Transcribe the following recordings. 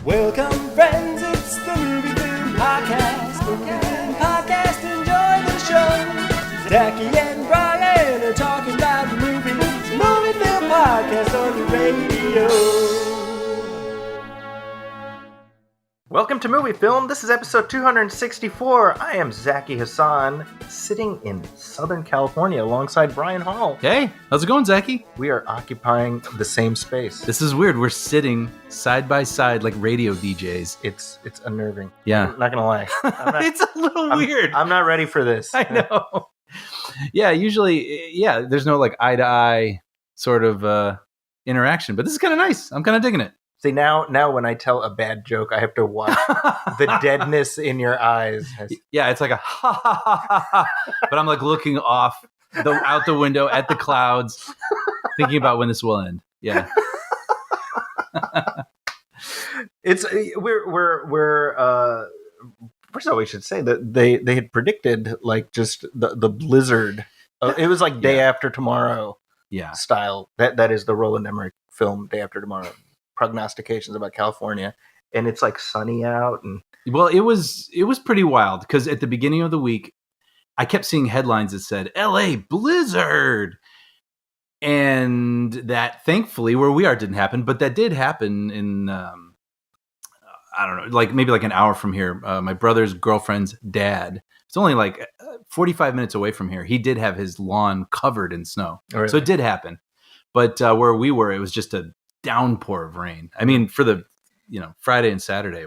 Welcome, friends, it's the MovieFilm Podcast. MovieFilm Podcast, enjoy the show. Zaki and Brian are talking about the movies. MovieFilm Podcast on the radio. Welcome to MovieFilm. This is episode 264. I am Zaki Hassan, sitting in Southern California alongside Brian Hall. Hey, how's it going, Zaki? We are occupying the same space. This is weird. We're sitting side by side like radio DJs. It's unnerving. Yeah. I'm not gonna lie. It's a little weird. I'm not ready for this. I know. Yeah, usually, there's no like eye to eye sort of interaction, but this is kind of nice. I'm kind of digging it. See, now when I tell a bad joke, I have to watch the deadness in your eyes. Yeah, it's like a ha ha ha ha ha. But I'm like looking off out the window at the clouds, thinking about when this will end. Yeah. We're first of all, we should say that they had predicted like just the blizzard. It was like Day After Tomorrow style. That is the Roland Emmerich film, Day After Tomorrow. Prognostications about California, and it's like sunny out. And well, it was pretty wild because at the beginning of the week, I kept seeing headlines that said "LA blizzard," and that thankfully where we are didn't happen, but that did happen in I don't know, like maybe like an hour from here. My brother's girlfriend's dad. It's only like 45 minutes away from here. He did have his lawn covered in snow, really? So it did happen. But where we were, it was just a downpour of rain. I mean, for the Friday and Saturday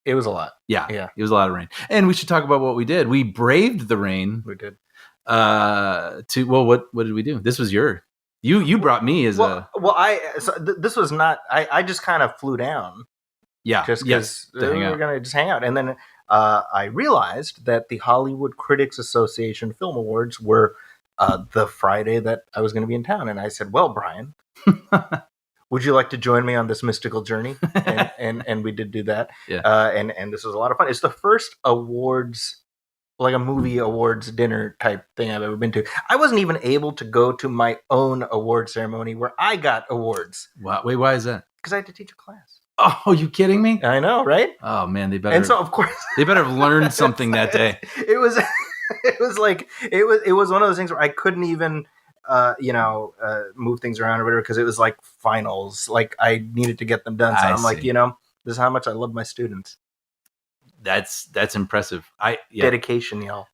it was a lot. Yeah, it was a lot of rain. And we should talk about what we did. We braved the rain. We did. What did we do? This was you brought me as this was not. I just kind of flew down. Yeah, just because we were gonna just hang out, and then I realized that the Hollywood Critics Association Film Awards were the Friday that I was going to be in town, and I said, "Well, Brian." Would you like to join me on this mystical journey? And we did do that. Yeah. And this was a lot of fun. It's the first awards, like a movie awards dinner type thing I've ever been to. I wasn't even able to go to my own award ceremony where I got awards. Wow. Wait, why is that? Because I had to teach a class. Oh, are you kidding me? I know, right? Oh man, they better. And so of course they better have learned something that day. It was one of those things where I couldn't even move things around or whatever, because it was like finals. Like I needed to get them done. So I'm like, this is how much I love my students. That's impressive. Dedication, y'all.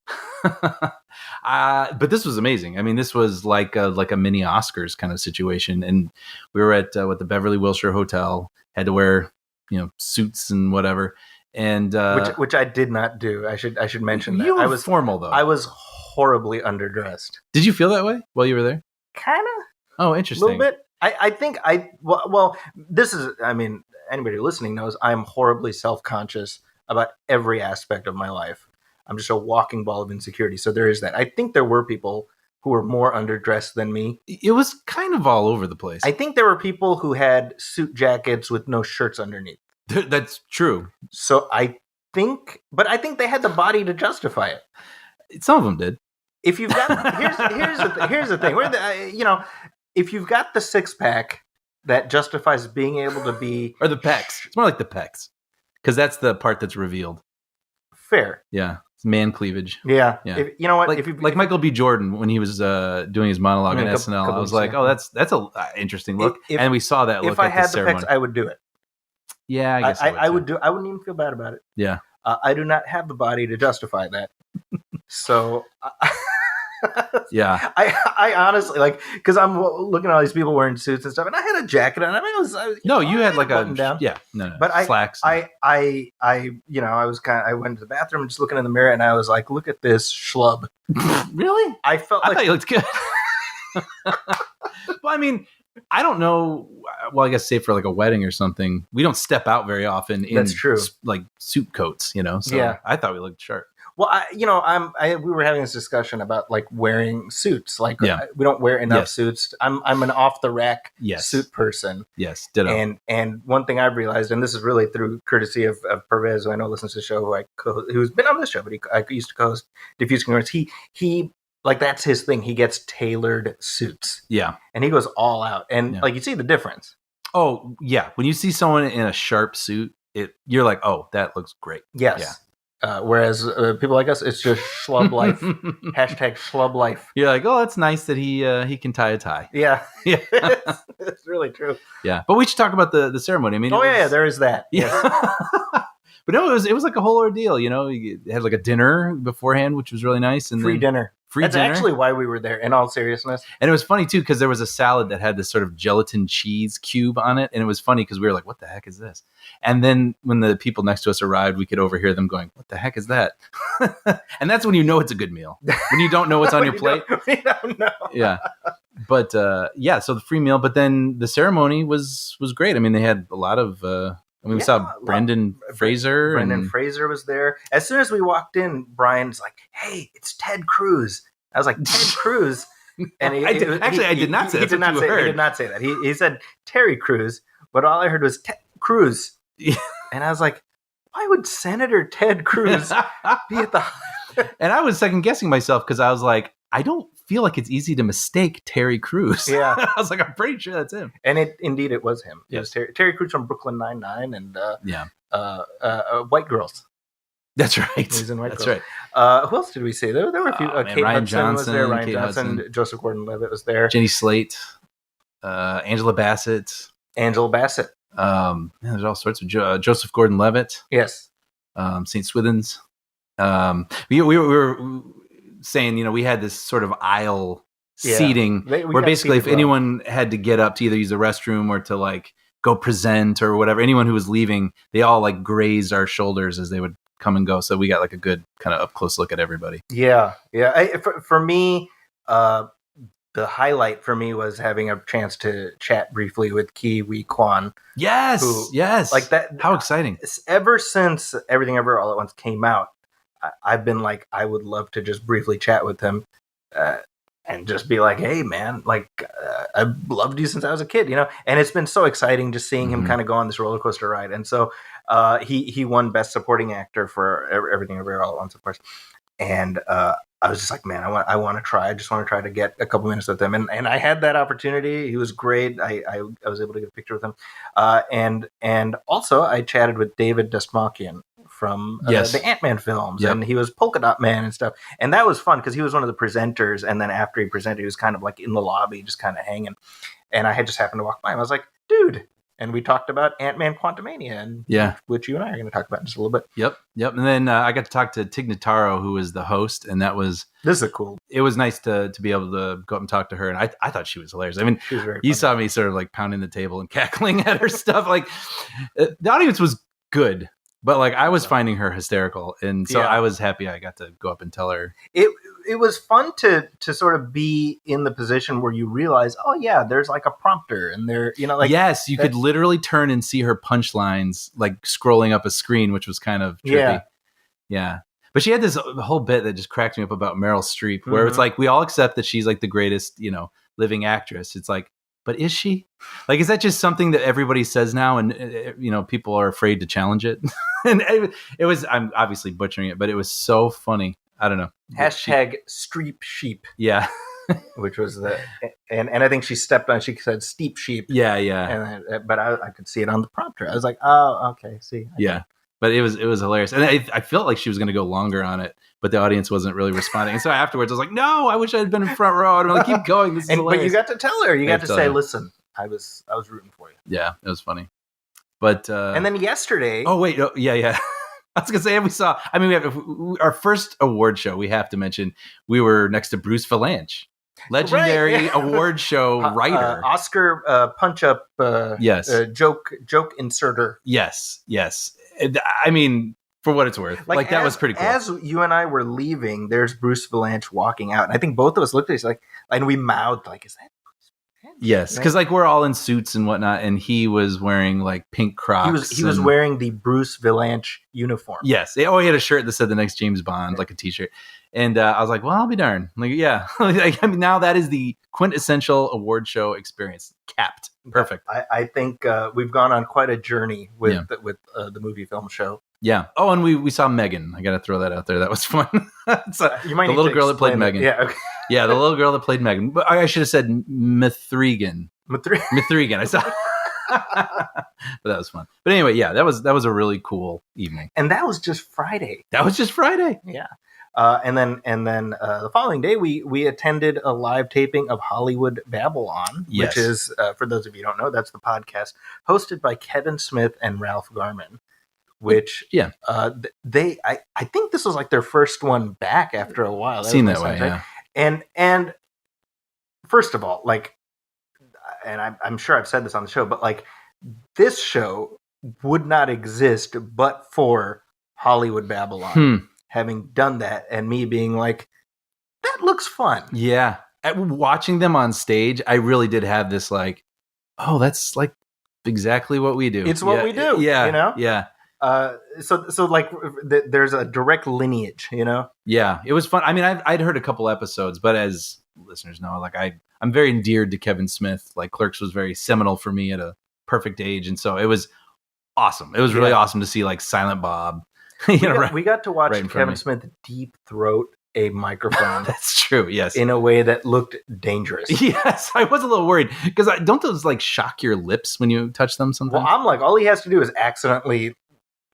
But this was amazing. I mean, this was like a mini Oscars kind of situation. And we were at the Beverly Wilshire Hotel, had to wear, suits and whatever. And which I did not do. I should mention that. I was formal though. I was horribly underdressed. Did you feel that way while you were there? Kind of. Oh, interesting. A little bit. I think this is, I mean, anybody listening knows I'm horribly self-conscious about every aspect of my life. I'm just a walking ball of insecurity. So there is that. I think there were people who were more underdressed than me. It was kind of all over the place. I think there were people who had suit jackets with no shirts underneath. That's true. So I think they had the body to justify it. Some of them did. If you've got here's the thing. If you've got the six pack that justifies being able to be, or the pecs. It's more like the pecs, because that's the part that's revealed. Fair. Yeah, it's man cleavage. Yeah. If, you know what? Like Michael B. Jordan when he was doing his monologue on SNL, I was like, oh, that's a interesting look, and we saw that look. If I had the pecs, I would do it. Yeah, I guess I would do. I wouldn't even feel bad about it. Yeah. I do not have the body to justify that. So, yeah, I honestly because I'm looking at all these people wearing suits and stuff, and I had a jacket on. I mean, you had like a button down. Yeah, no, but slacks. I went to the bathroom and just looking in the mirror, and I was like, look at this schlub. Really? I thought you looked good. Well, I mean, I don't know. Well, I guess save for like a wedding or something, we don't step out very often in That's true. Like suit coats, So yeah. I thought we looked sharp. Well, we were having this discussion about like wearing suits. Like we don't wear enough suits. I'm an off the rack suit person. Yes, ditto. And one thing I've realized, and this is really through courtesy of Pervez, who I know listens to the show, who's been on this show, but I used to co-host Diffuse Concurrence. He like that's his thing. He gets tailored suits. Yeah, and he goes all out, and like you see the difference. Oh yeah, when you see someone in a sharp suit, you're like, oh, that looks great. Yes. Yeah. Whereas people like us, it's just schlub life. Hashtag schlub life. You're like, oh, it's nice that he can tie a tie. Yeah. Yeah. It's really true. Yeah. But we should talk about the ceremony. I mean, there is that. Yeah. Yes. But no, it was like a whole ordeal. You had like a dinner beforehand, which was really nice, and free dinner. That's dinner. Actually why we were there. In all seriousness, and it was funny too because there was a salad that had this sort of gelatin cheese cube on it, and it was funny because we were like, "What the heck is this?" And then when the people next to us arrived, we could overhear them going, "What the heck is that?" And that's when you know it's a good meal. When you don't know what's on your plate. We don't know. Yeah. But so the free meal, but then the ceremony was great. I mean, they had a lot of. We saw Brendan Fraser. Brendan Fraser was there. As soon as we walked in, Brian's like, "Hey, it's Ted Cruz." I was like, "Ted Cruz," and I did not say that. He did not say that. He said Terry Crews, but all I heard was Ted Cruz, and I was like, "Why would Senator Ted Cruz be at the?" And I was second guessing myself because I was like, I don't feel like it's easy to mistake Terry Crews. Yeah. I was like, I'm pretty sure that's him. And indeed it was him. Yes. It was Terry Crews from Brooklyn Nine-Nine and White Girls. That's right. He's in White That's Girls. right. Who else did we see? There were a few. Kate Ryan Hudson Johnson was there. Ryan Kate Johnson. Hudson. Joseph Gordon-Levitt was there. Jenny Slate. Angela Bassett. There's all sorts of Joseph Gordon-Levitt. Yes. St. Swithin's. We were saying, we had this sort of aisle seating where basically if anyone had to get up to either use the restroom or to like go present or whatever, anyone who was leaving, they all like grazed our shoulders as they would come and go. So we got like a good kind of up close look at everybody. Yeah. Yeah. For me, the highlight for me was having a chance to chat briefly with Kiwi Kwan. Yes. Yes. Like that. How exciting. Ever since Everything Everywhere All at Once came out, I've been like, I would love to just briefly chat with him and just be like, hey, man, like, I've loved you since I was a kid, And it's been so exciting just seeing him kind of go on this roller coaster ride. And so he won Best Supporting Actor for Everything Everywhere All at Once, of course. And I was just like, man, I want to try. I just want to try to get a couple minutes with him. And I had that opportunity. He was great. I was able to get a picture with him. And also I chatted with David Dastmalchian from the Ant-Man films. Yep. And he was Polka Dot Man and stuff. And that was fun because he was one of the presenters. And then after he presented, he was kind of like in the lobby, just kind of hanging. And I had just happened to walk by him. I was like, dude. And we talked about Ant-Man Quantumania, and which you and I are going to talk about in just a little bit. Yep. And then I got to talk to Tig Notaro, who was the host, and this is cool. It was nice to be able to go up and talk to her, and I thought she was hilarious. I mean, she was very you funny. Saw me sort of like pounding the table and cackling at her stuff. Like the audience was good, but like I was finding her hysterical, and so I was happy I got to go up and tell her. It was fun to sort of be in the position where you realize, oh yeah, there's like a prompter, and there, like yes, you could literally turn and see her punchlines like scrolling up a screen, which was kind of trippy. Yeah. But she had this whole bit that just cracked me up about Meryl Streep, where it's like we all accept that she's like the greatest, living actress. It's like, but is she? Like, is that just something that everybody says now, and people are afraid to challenge it? And it was, I'm obviously butchering it, but it was so funny. I don't know. Hashtag Streep Sheep. Yeah. Which was and I think she stepped on, she said steep sheep. Yeah. Yeah. But I could see it on the prompter. I was like, oh, okay. See. Yeah. But it was hilarious. And I felt like she was going to go longer on it, but the audience wasn't really responding. And so afterwards I was like, no, I wish I had been in front row. I'm like, keep going. This is hilarious. But you got to tell her, you got to say, listen, I was rooting for you. Yeah. It was funny. But, and then yesterday. Oh, wait. Oh, yeah. I was going to say, we have our first award show, we have to mention, we were next to Bruce Valanche, legendary award show writer. Oscar punch-up joke inserter. Yes. I mean, for what it's worth. Like that was pretty cool. As you and I were leaving, there's Bruce Valanche walking out. And I think both of us looked at each other and we mouthed like, is that Bruce Valanche? Yes, because like we're all in suits and whatnot, and he was wearing like pink Crocs. He was wearing the Bruce Valanche uniform. Yes. He had a shirt that said the next James Bond, like a t-shirt. And I was like, well, I'll be darned. Like, yeah. Now that is the quintessential award show experience. Capped. Perfect. I think we've gone on quite a journey with the movie film show. Yeah. Oh, and we saw Megan. I got to throw that out there. That was fun. You might the little girl that played Megan. Yeah. Okay. Yeah, the little girl that played Megan. But I should have said Mithrigan. Mithrigan. I saw. that was fun. But anyway, yeah, that was a really cool evening. And that was just Friday. Yeah. And then the following day, we attended a live taping of Hollywood Babylon, Yes. which is, for those of you who don't know, that's the podcast hosted by Kevin Smith and Ralph Garman. Which I think this was like their first one back after a while. Seen that way, yeah. And first of all, like, and I'm sure I've said this on the show, but like, this show would not exist but for Hollywood Babylon having done that, and me being like, that looks fun. Yeah, watching them on stage, I really did have this like, oh, that's like exactly what we do. It's what we do. Yeah, you know. Yeah. So like there's a direct lineage, you know? Yeah, it was fun. I mean, I'd heard a couple episodes, but as listeners know, like I'm very endeared to Kevin Smith. Like Clerks was very seminal for me at a perfect age. And so it was awesome. It was really awesome to see like Silent Bob. We got to watch Kevin Smith deep throat a microphone. That's true. Yes. In a way that looked dangerous. Yes. I was a little worried because don't those like shock your lips when you touch them sometimes? Well, I'm like, all he has to do is accidentally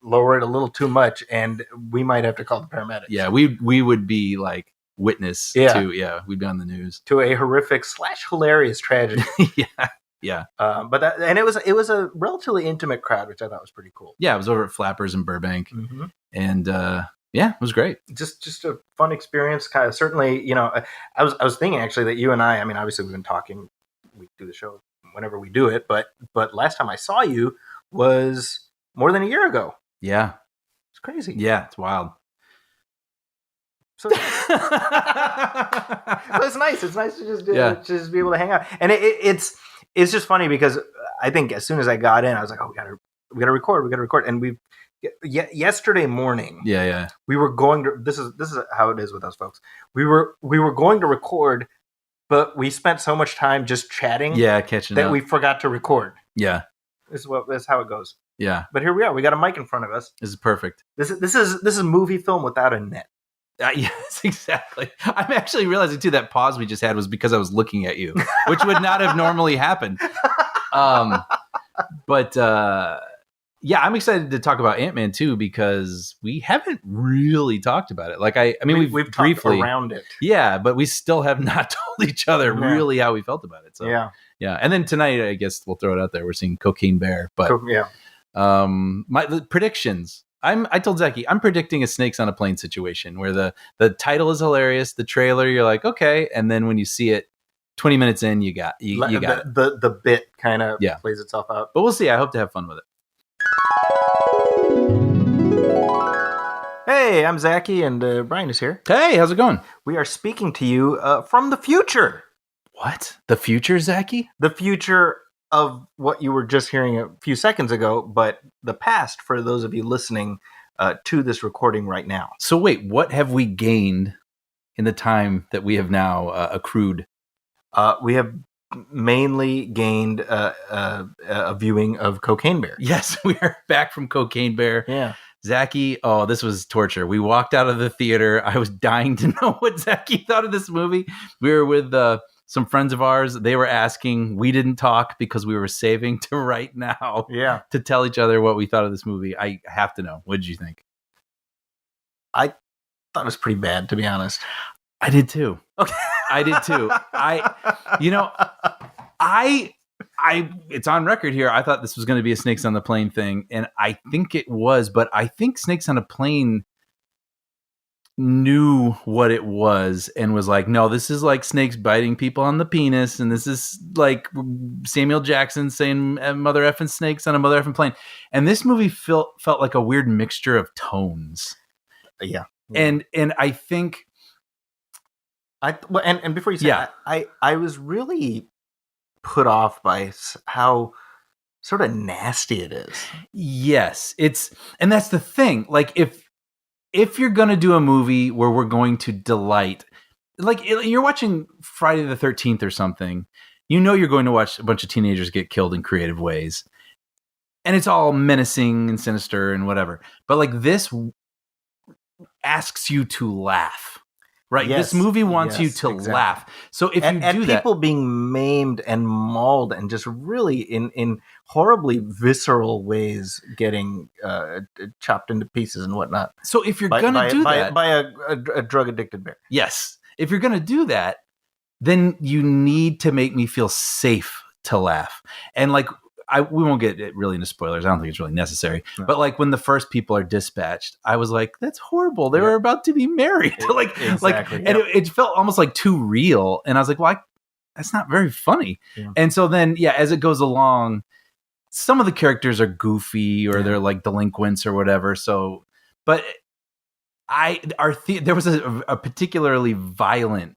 lower it a little too much, and we might have to call the paramedics. Yeah, we would be like witness to we'd be on the news to a horrific / hilarious tragedy. Yeah. But it was a relatively intimate crowd, which I thought was pretty cool. Yeah, it was over at Flappers in Burbank, and it was great. Just a fun experience. Kind of certainly, you know, I was thinking actually that you and I mean, obviously we've been talking. We do the show whenever we do it, but last time I saw you was more than a year ago. Yeah. It's crazy. Yeah, it's wild. So it's nice. It's nice to just be able to hang out. And it's just funny because I think as soon as I got in, I was like, oh, we gotta record. And yesterday morning, we were going to, this is how it is with us folks. We were going to record, but we spent so much time just chatting catching that up. we forgot to record. Yeah. This is how it goes. Yeah. But here we are. We got a mic in front of us. This is perfect. This is movie film without a net. Yes, exactly. I'm actually realizing too that pause we just had was because I was looking at you, which would not have normally happened. But I'm excited to talk about Ant-Man too because we haven't really talked about it. Like I mean, we've briefly talked around it. Yeah, but we still have not told each other really how we felt about it. So yeah. And then tonight, I guess we'll throw it out there. We're seeing Cocaine Bear, but the predictions. I told Zaki I'm predicting a Snakes on a Plane situation where the title is hilarious, the trailer you're like okay, and then when you see it 20 minutes in you got it. The bit kind of plays itself out. But we'll see. I hope to have fun with it. Hey, I'm Zaki and Brian is here. Hey, how's it going? We are speaking to you from the future. What? The future, Zaki? The future of what you were just hearing a few seconds ago, but the past for those of you listening to this recording right now. So wait, what have we gained in the time that we have now accrued? We have mainly gained a viewing of Cocaine Bear. Yes, we are back from Cocaine Bear. Yeah. Zaki, this was torture. We walked out of the theater. I was dying to know what Zaki thought of this movie. We were with some friends of ours. They were asking. We didn't talk because we were saving to right now to tell each other what we thought of this movie. I have to know. What did you think? I thought it was pretty bad, to be honest. I did too. Okay. I did too. It's on record here. I thought this was going to be a Snakes on the Plane thing, and I think it was, but I think Snakes on a Plane knew what it was and was like, no, this is like snakes biting people on the penis, and this is like Samuel Jackson saying mother effing snakes on a mother effing plane. And this movie felt like a weird mixture of tones. Yeah. And I think and before you say that, I was really put off by how sort of nasty it is. Yes, and that's the thing. Like if you're going to do a movie where we're going to delight, like you're watching Friday the 13th or something, you're going to watch a bunch of teenagers get killed in creative ways. And it's all menacing and sinister and whatever. But like this asks you to laugh. Right. Yes, this movie wants you to laugh. So if you do that, people being maimed and mauled and just really in horribly visceral ways getting chopped into pieces and whatnot. So if you're gonna do that by a drug addicted bear, yes, if you're gonna do that, then you need to make me feel safe to laugh. And like, we won't get really into spoilers. I don't think it's really necessary. No. But like when the first people are dispatched, I was like, that's horrible. They were about to be married. Exactly. And it felt almost like too real. And I was like, well, that's not very funny. Yeah. And so then, as it goes along, some of the characters are goofy or they're like delinquents or whatever. So, but there was a particularly violent,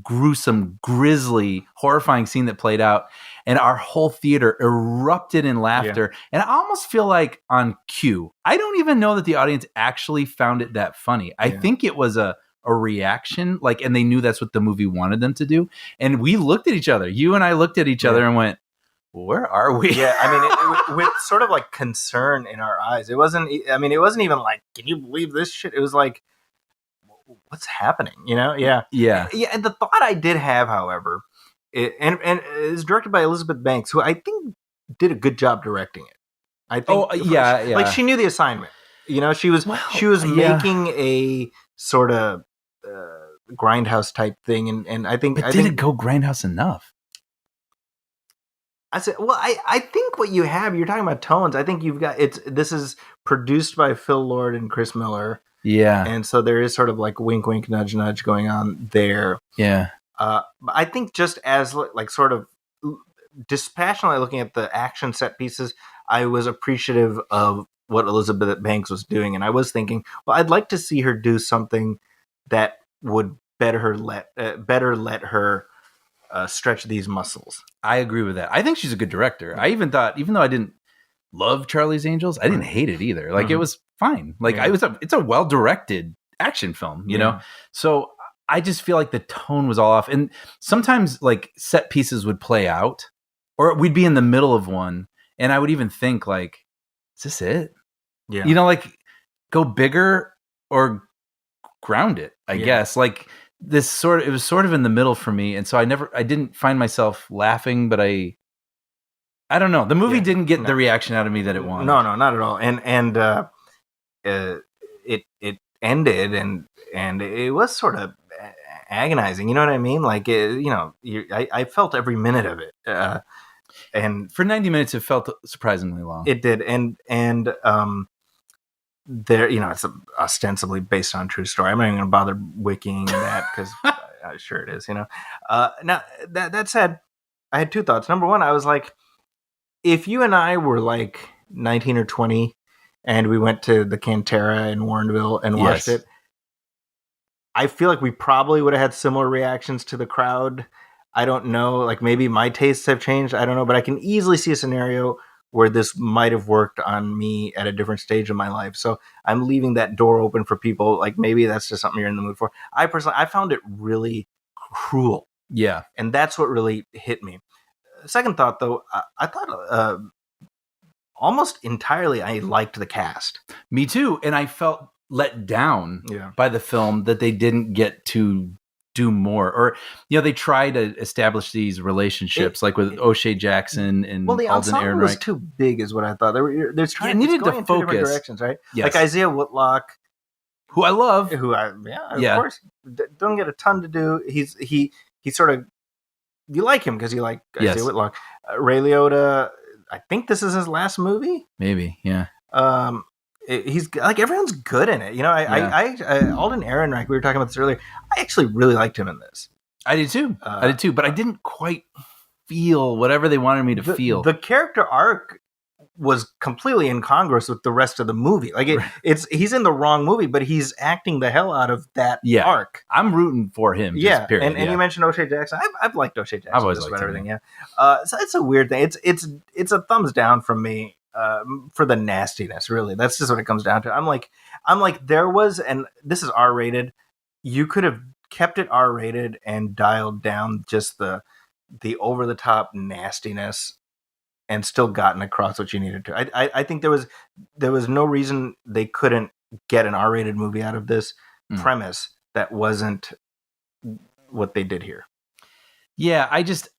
gruesome, grisly, horrifying scene that played out, and our whole theater erupted in laughter. And I almost feel like on cue. I don't even know that the audience actually found it that funny. I think it was a reaction, like, and they knew that's what the movie wanted them to do. And we looked at each other. You and I looked at each other and went, where are we? Yeah, I mean, with sort of like concern in our eyes. It wasn't even like, can you believe this shit? It was like, what's happening? Yeah. And the thought I did have, however, and is directed by Elizabeth Banks, who I think did a good job directing it. I think. Like she knew the assignment. She was making a sort of grindhouse type thing, and I think. But did it go grindhouse enough? I said, well, I think what you have, you're talking about tones. I think you've got this is produced by Phil Lord and Chris Miller. Yeah. And so there is sort of like wink, wink, nudge, nudge going on there. Yeah. I think just as like sort of dispassionately looking at the action set pieces, I was appreciative of what Elizabeth Banks was doing. And I was thinking, well, I'd like to see her do something that would better let her stretch these muscles. I agree with that. I think she's a good director. I even thought, even though I didn't love Charlie's Angels, I didn't hate it either. Like it was fine. Like it's a well-directed action film, you know? So I just feel like the tone was all off. And sometimes like set pieces would play out, or we'd be in the middle of one, and I would even think like, is this it? Yeah. Like go bigger or ground it, I guess. Like it was sort of in the middle for me. And so I didn't find myself laughing, but I don't know. The movie didn't get the reaction out of me that it wanted. No, not at all. And it ended, and it was sort of agonizing. You know what I mean? Like I felt every minute of it. And for 90 minutes, it felt surprisingly long. It did, and there, it's ostensibly based on true story. I'm not even going to bother wikiing that because sure it is. Now that said, I had two thoughts. Number one, I was like, if you and I were like 19 or 20 and we went to the Cantera in Warrenville and watched it, I feel like we probably would have had similar reactions to the crowd. I don't know, like maybe my tastes have changed. I don't know, but I can easily see a scenario where this might have worked on me at a different stage of my life. So I'm leaving that door open for people. Like maybe that's just something you're in the mood for. I found it really cruel. Yeah. And that's what really hit me. Second thought, though, I thought almost entirely I liked the cast. Me too. And I felt let down by the film that they didn't get to do more. Or, they try to establish these relationships like with O'Shea Jackson and the Alden ensemble Ehrenreich. Was too big is what I thought. They're trying needed to focus. Two different directions, right? Yes. Like Isaiah Whitlock, who I love. Of course, don't get a ton to do. He sort of, you like him because you like Isaiah Whitlock. Ray Liotta, I think this is his last movie. Maybe, yeah. He's like, everyone's good in it. Alden Ehrenreich, we were talking about this earlier. I actually really liked him in this. I did too. But I didn't quite feel whatever they wanted me to feel. The character arc was completely incongruous with the rest of the movie. Like he's in the wrong movie, but he's acting the hell out of that arc. I'm rooting for him. Period. And you mentioned O'Shea Jackson. I've liked O'Shea Jackson. I've always liked everything. So it's a weird thing. It's a thumbs down from me for the nastiness. Really, that's just what it comes down to. I'm like there was, and this is R-rated. You could have kept it R-rated and dialed down just the over the top nastiness, and still gotten across what you needed to. I think there was no reason they couldn't get an R-rated movie out of this premise that wasn't what they did here. Yeah, I just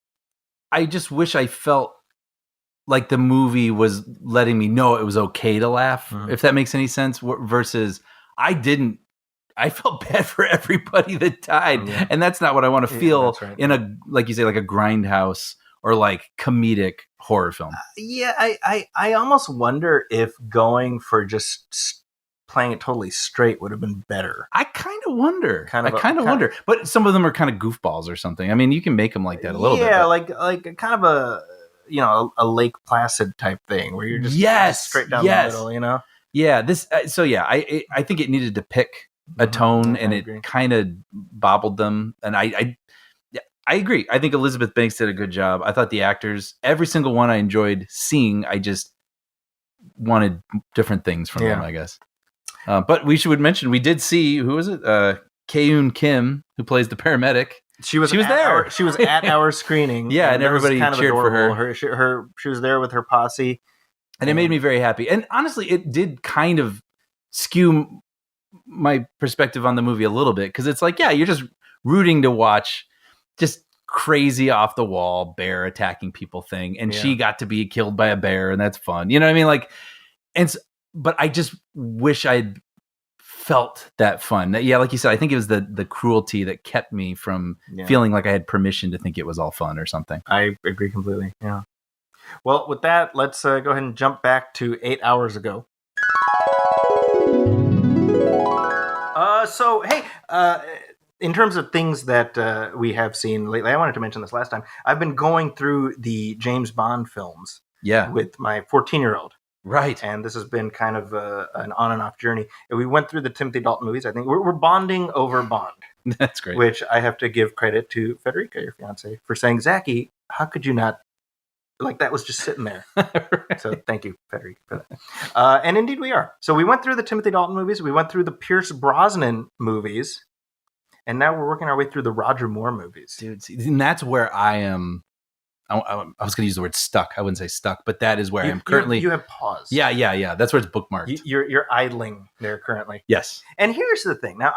wish I felt like the movie was letting me know it was okay to laugh, if that makes any sense, versus I felt bad for everybody that died. Yeah. And that's not what I want to feel right. in a, like you say, like a grindhouse or like comedic horror film. Yeah, I almost wonder if going for just playing it totally straight would have been better. I kind of wonder. Wonder. But some of them are kind of goofballs or something. I mean, you can make them like that a little bit. Yeah, like kind of a Lake Placid type thing where you're just straight down the middle, you know? Yeah, this. I think it needed to pick a tone, and it kind of bobbled them. And I agree. I think Elizabeth Banks did a good job. I thought the actors, every single one I enjoyed seeing. I just wanted different things from them, I guess. But we should mention, we did see, who was it? Kaeun Kim, who plays the paramedic. She was there. She was at our screening. Yeah, and everybody cheered for her. She was there with her posse. And it made me very happy. And honestly, it did kind of skew my perspective on the movie a little bit, because it's like, yeah, you're just rooting to watch just crazy off the wall bear attacking people thing, and she got to be killed by a bear, and that's fun. You know what I mean? Like, but I just wish I'd felt that fun. Yeah, like you said, I think it was the cruelty that kept me from feeling like I had permission to think it was all fun or something. I agree completely. Yeah. Well, with that, let's go ahead and jump back to 8 hours ago. In terms of things that we have seen lately, I wanted to mention this last time. I've been going through the James Bond films with my 14-year-old. Right. And this has been kind of an on and off journey. We went through the Timothy Dalton movies. I think we're bonding over Bond. That's great. Which I have to give credit to Federica, your fiance, for saying, Zaki, how could you not? Like, that was just sitting there. Right. So thank you, Federica, for that. And indeed we are. So we went through the Timothy Dalton movies. We went through the Pierce Brosnan movies. And now we're working our way through the Roger Moore movies. Dude, see, and that's where I am. I was going to use the word stuck. I wouldn't say stuck, but that is where I am currently. You have paused. Yeah. That's where it's bookmarked. You're idling there currently. Yes. And here's the thing. Now,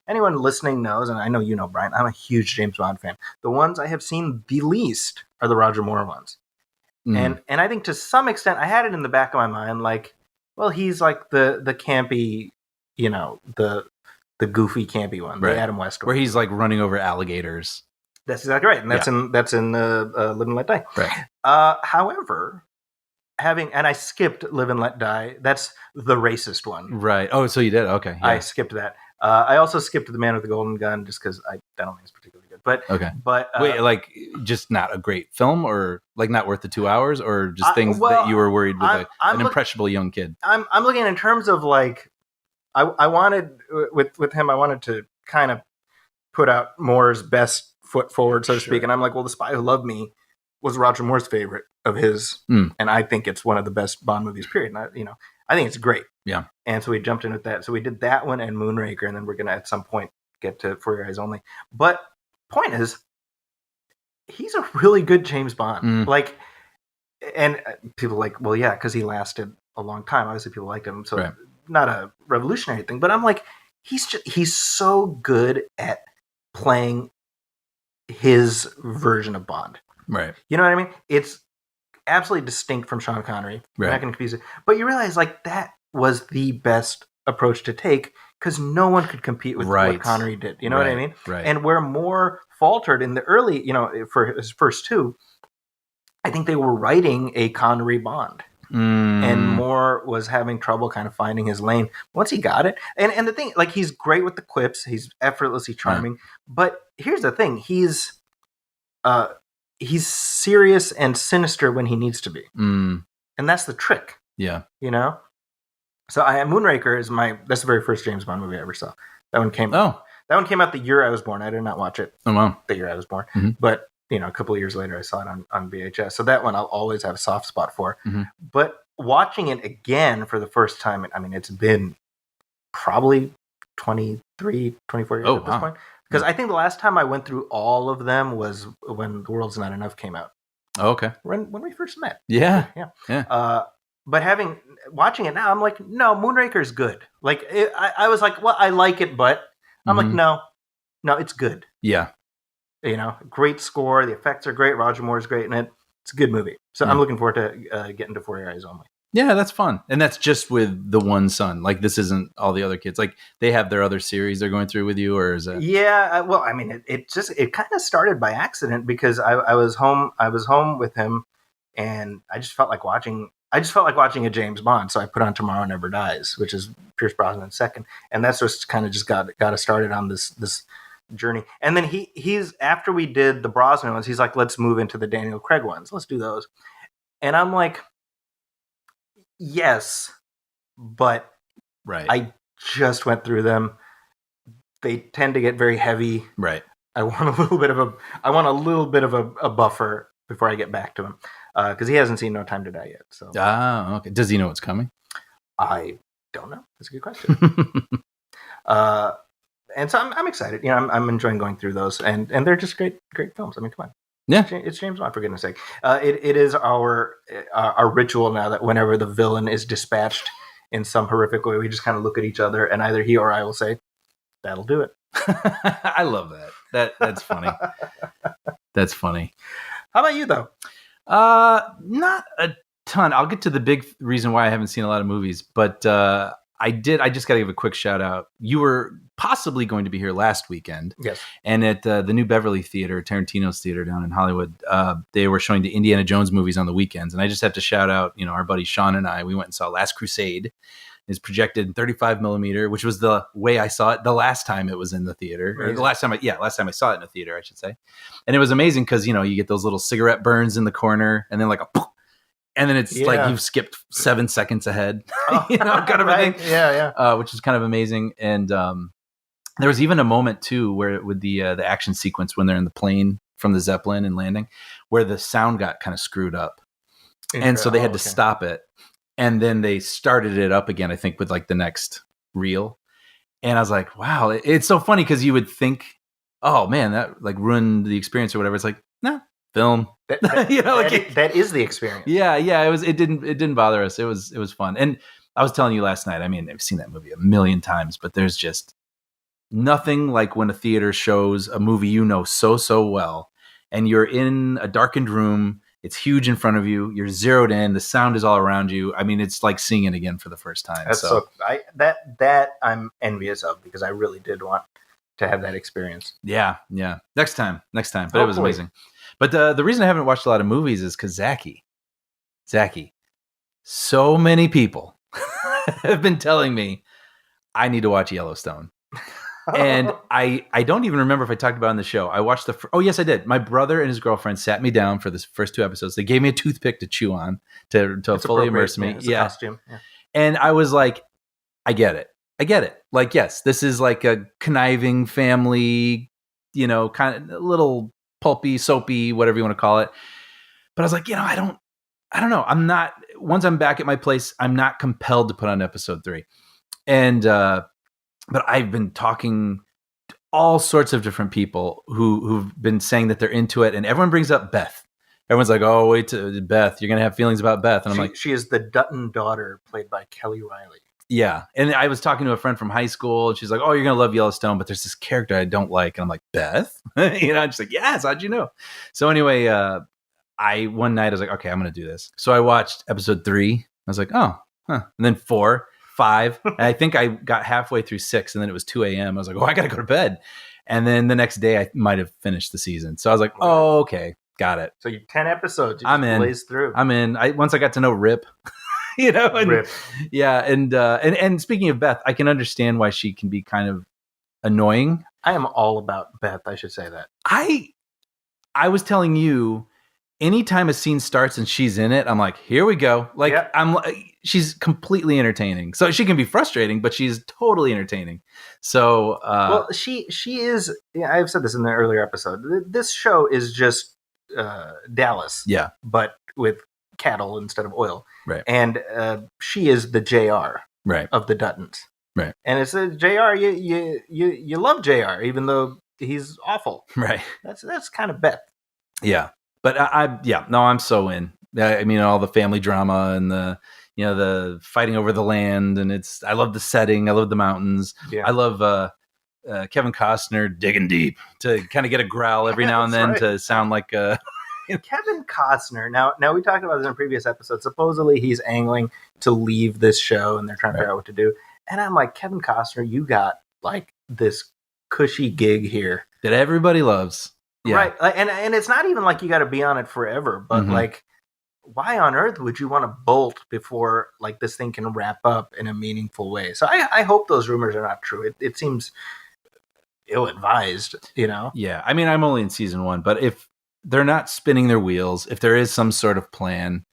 anyone listening knows, and I know you know, Brian, I'm a huge James Bond fan. The ones I have seen the least are the Roger Moore ones. And I think to some extent, I had it in the back of my mind, like, well, he's like the campy, the goofy campy one, the Adam West one. Where he's like running over alligators. That's exactly right. And that's in Live and Let Die. Right. However, and I skipped Live and Let Die. That's the racist one. Right. Oh, so you did? Okay. Yeah. I skipped that. I also skipped The Man with the Golden Gun just because I don't think it's particularly good. But wait, like just not a great film, or like not worth the 2 hours, or just things that you were worried with an impressionable young kid? I'm looking in terms of like I wanted with him. I wanted to kind of put out Moore's best foot forward, so to speak. And I'm like, well, The Spy Who Loved Me was Roger Moore's favorite of his, and I think it's one of the best Bond movies. Period. And I think it's great. Yeah. And so we jumped in with that. So we did that one and Moonraker, and then we're gonna at some point get to For Your Eyes Only. But point is, he's a really good James Bond. Like, and people are like, well, yeah, because he lasted a long time. Obviously, people liked him, so not a revolutionary thing. But I'm like, he's so good at playing his version of Bond. Right. You know what I mean? It's absolutely distinct from Sean Connery. You're not going to confuse it. But you realize, like, that was the best approach to take, because no one could compete with what Connery did. You know what I mean? Right. And where Moore faltered in the early, for his first two, I think they were writing a Connery Bond. And Moore was having trouble kind of finding his lane. Once he got it, and the thing, like, he's great with the quips, he's effortlessly charming. But here's the thing: he's serious and sinister when he needs to be, and that's the trick. Yeah, So Moonraker is that's the very first James Bond movie I ever saw. That one came out the year I was born. I did not watch it. Oh wow, the year I was born, but. A couple of years later, I saw it on VHS. So that one I'll always have a soft spot for. But watching it again for the first time, I mean, it's been probably 23, 24 years at this point. Because I think the last time I went through all of them was when The World's Not Enough came out. Oh, okay. When we first met. Yeah. But watching it now, I'm like, no, Moonraker's good. Like, I was like, well, I like it, but I'm like, no, it's good. Yeah. Great score. The effects are great. Roger Moore's great in it. it's a good movie. So Yeah. I'm looking forward to getting to For Your Eyes Only. Yeah, that's fun. And that's just with the one son. Like, this isn't all the other kids. Like, they have their other series they're going through with you, or is it? Yeah, well, I mean, it kind of started by accident because I was home with him, and I just felt like watching a James Bond. So I put on Tomorrow Never Dies, which is Pierce Brosnan's second, and that's just kind of just got us started on this journey. And then he's after we did the Brosnan ones, he's like, let's move into the Daniel Craig ones. Let's do those. And I'm like, yes, but Right. I just went through them. They tend to get very heavy. Right. I want a little bit of a buffer before I get back to him, because he hasn't seen No Time to Die yet. So okay. Does he know what's coming? I don't know. That's a good question. And so I'm excited. I'm enjoying going through those, and they're just great films. I mean, come on. Yeah, it's James Bond, for goodness sake. It is our ritual now that whenever the villain is dispatched in some horrific way, we just kind of look at each other, and either he or I will say, "That'll do it." I love that. That's funny. That's funny. How about you, though? Not a ton. I'll get to the big reason why I haven't seen a lot of movies, but I just got to give a quick shout out. You were possibly going to be here last weekend. Yes. And at the New Beverly Theater, Tarantino's theater down in Hollywood, they were showing the Indiana Jones movies on the weekends. And I just have to shout out, our buddy Sean and I, we went and saw Last Crusade. It's projected in 35 millimeter, which was the way I saw it the last time it was in the theater. Or the last time I saw it in the theater, I should say. And it was amazing because, you get those little cigarette burns in the corner and then like a poof, and then it's like you've skipped 7 seconds ahead, kind of a thing. Yeah. Which is kind of amazing. And there was even a moment too where with the action sequence when they're in the plane from the Zeppelin and landing, where the sound got kind of screwed up, and so they had to stop it, and then they started it up again. I think with like the next reel, and I was like, wow, it's so funny because you would think, oh man, that like ruined the experience or whatever. It's like, nah, film. That is the experience. Yeah. It didn't bother us. It was fun. And I was telling you last night, I mean, I've seen that movie a million times, but there's just nothing like when a theater shows a movie so well, and you're in a darkened room, it's huge in front of you, you're zeroed in, the sound is all around you. I mean, it's like seeing it again for the first time. That I'm envious of, because I really did want to have that experience. Yeah. Next time. But Hopefully. It was amazing. But the reason I haven't watched a lot of movies is because Zaki, so many people have been telling me I need to watch Yellowstone. And I don't even remember if I talked about it on the show. I watched oh yes, I did. My brother and his girlfriend sat me down for the first 2 episodes. They gave me a toothpick to chew on to fully immerse me. It's a costume. Yeah. And I was like, I get it. Like, yes, this is like a conniving family, kind of a little pulpy, soapy, whatever you want to call it. But I was like, I don't know. I'm not, once I'm back at my place, I'm not compelled to put on episode 3. And, but I've been talking to all sorts of different people who've been saying that they're into it. And everyone brings up Beth. Everyone's like, oh, wait to Beth. You're going to have feelings about Beth. And I'm like, she is the Dutton daughter played by Kelly Riley. Yeah. And I was talking to a friend from high school, and she's like, oh, you're going to love Yellowstone, but there's this character I don't like. And I'm like, Beth? I'm just like, yes, how'd you know? So anyway, one night I was like, okay, I'm going to do this. So I watched episode 3. I was like, oh, huh. And then 4, 5. And I think I got halfway through 6, and then it was 2 a.m. I was like, oh, I got to go to bed. And then the next day I might have finished the season. So I was like, oh, okay, got it. So you 10 episodes. I'm in. Blaze through. I'm in. Once I got to know Rip. And, Rip. Yeah, and speaking of Beth, I can understand why she can be kind of annoying. I am all about Beth. I should say that. I was telling you, anytime a scene starts and she's in it, I'm like, here we go. Like, yep. She's completely entertaining. So she can be frustrating, but she's totally entertaining. So, well, she is. Yeah, I've said this in the earlier episode. This show is just Dallas. Yeah, but with cattle instead of oil. Right. And she is the JR. Right. Of the Duttons. Right. And it's a JR. You love JR even though he's awful. Right. That's kind of Beth. Yeah. But I'm so in. I mean, all the family drama and the fighting over the land, and I love the setting. I love the mountains. Yeah. I love Kevin Costner digging deep to kind of get a growl every now and then to sound like Kevin Costner. Now we talked about this in a previous episode. Supposedly he's angling to leave this show, and they're trying to figure out what to do. And I'm like, Kevin Costner, you got like this cushy gig here that everybody loves, right? And it's not even like you got to be on it forever, but like, why on earth would you want to bolt before like this thing can wrap up in a meaningful way? So I hope those rumors are not true. It seems ill-advised, you know? Yeah, I mean, I'm only in season 1, but if they're not spinning their wheels, if there is some sort of plan,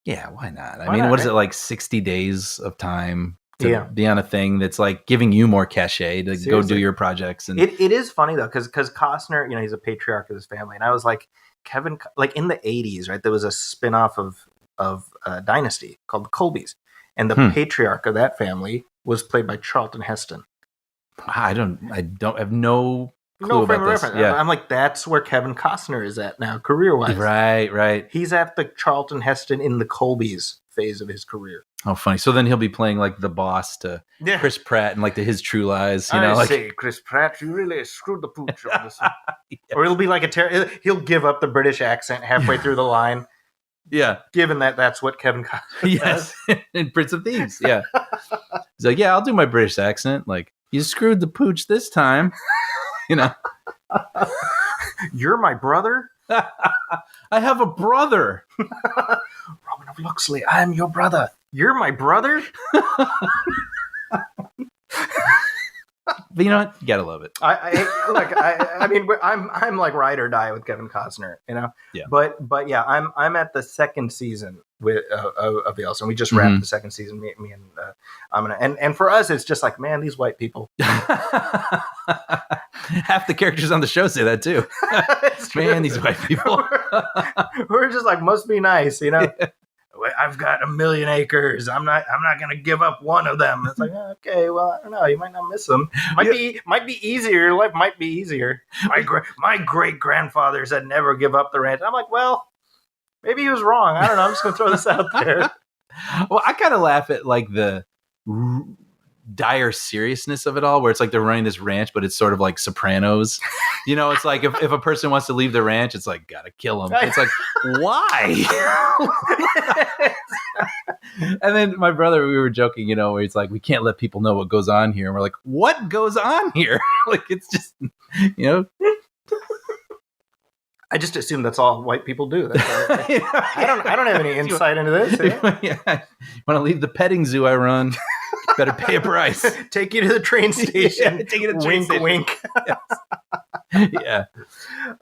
yeah, why not? I mean, what is it, like 60 days of time to be on a thing that's like giving you more cachet to go do your projects? And it is funny though, because Costner, you know, he's a patriarch of his family, and I was like, Kevin, like in the 80s, right? There was a spin-off of Dynasty called the Colbys, and the patriarch of that family was played by Charlton Heston. I don't have no clue about this. Yeah. I'm like, that's where Kevin Costner is at now, career-wise. Right. He's at the Charlton Heston in the Colbys phase of his career. Oh, funny. So then he'll be playing like the boss to Chris Pratt and like to His True Lies. You know, I like, say, Chris Pratt, you really screwed the pooch on this one. Or it'll be like he'll give up the British accent halfway through the line. Yeah. Given that that's what Kevin Costner does. In Prince of Thieves. Yeah. He's like, yeah, I'll do my British accent. Like, you screwed the pooch this time. You know. You're my brother? I have a brother. Robin of Locksley, I'm your brother. You're my brother? But you know what? You gotta love it. I mean, I'm like ride or die with Kevin Costner, you know. Yeah. But yeah, I'm at the second season with of Yellowstone. We just wrapped the second season. Me and Amina, and for us, it's just like, man, these white people. Half the characters on the show say that too. Man, these white people. We're just like, must be nice, you know. Yeah. I've got 1 million acres. I'm not going to give up one of them. It's like, okay, well, I don't know. You might not miss them. Might be easier. Your life might be easier. My great grandfather said never give up the ranch. I'm like, well, maybe he was wrong. I don't know. I'm just going to throw this out there. Well, I kind of laugh at like the dire seriousness of it all, where it's like they're running this ranch, but it's sort of like Sopranos. You know, it's like if a person wants to leave the ranch, it's like, gotta kill him. It's like, why? And then my brother, we were joking, you know, where he's like, we can't let people know what goes on here. And we're like, what goes on here? Like, it's just, you know. I just assume that's all white people do. I don't have any insight into this. Yeah. Want to leave the petting zoo I run? Better pay a price. Take you to the train station. Take you to the train station. Wink. Yeah.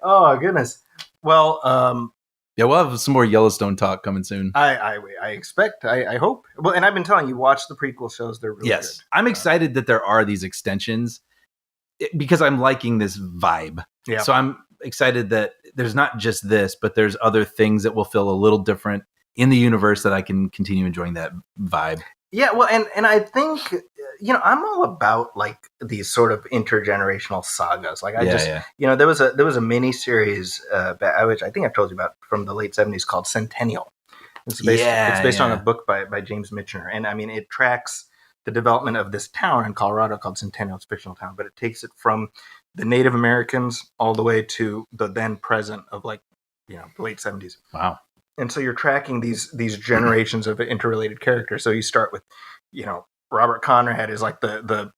Oh goodness. Well, yeah, we'll have some more Yellowstone talk coming soon. I expect. I hope. Well, and I've been telling you, watch the prequel shows. They're really good. I'm excited that there are these extensions because I'm liking this vibe. Yeah. So I'm excited that there's not just this, but there's other things that will feel a little different in the universe that I can continue enjoying that vibe. Yeah, well, and I think, you know, I'm all about like these sort of intergenerational sagas. Like you know, there was a mini series which I think I've told you about from the late 70s called Centennial. It's based on a book by James Michener, and I mean it tracks the development of this town in Colorado called Centennial. It's a fictional town, but it takes it from the Native Americans all the way to the then present of like, you know, the late 70s. Wow. And so you're tracking these generations of interrelated characters. So you start with, you know, Robert Conrad is like the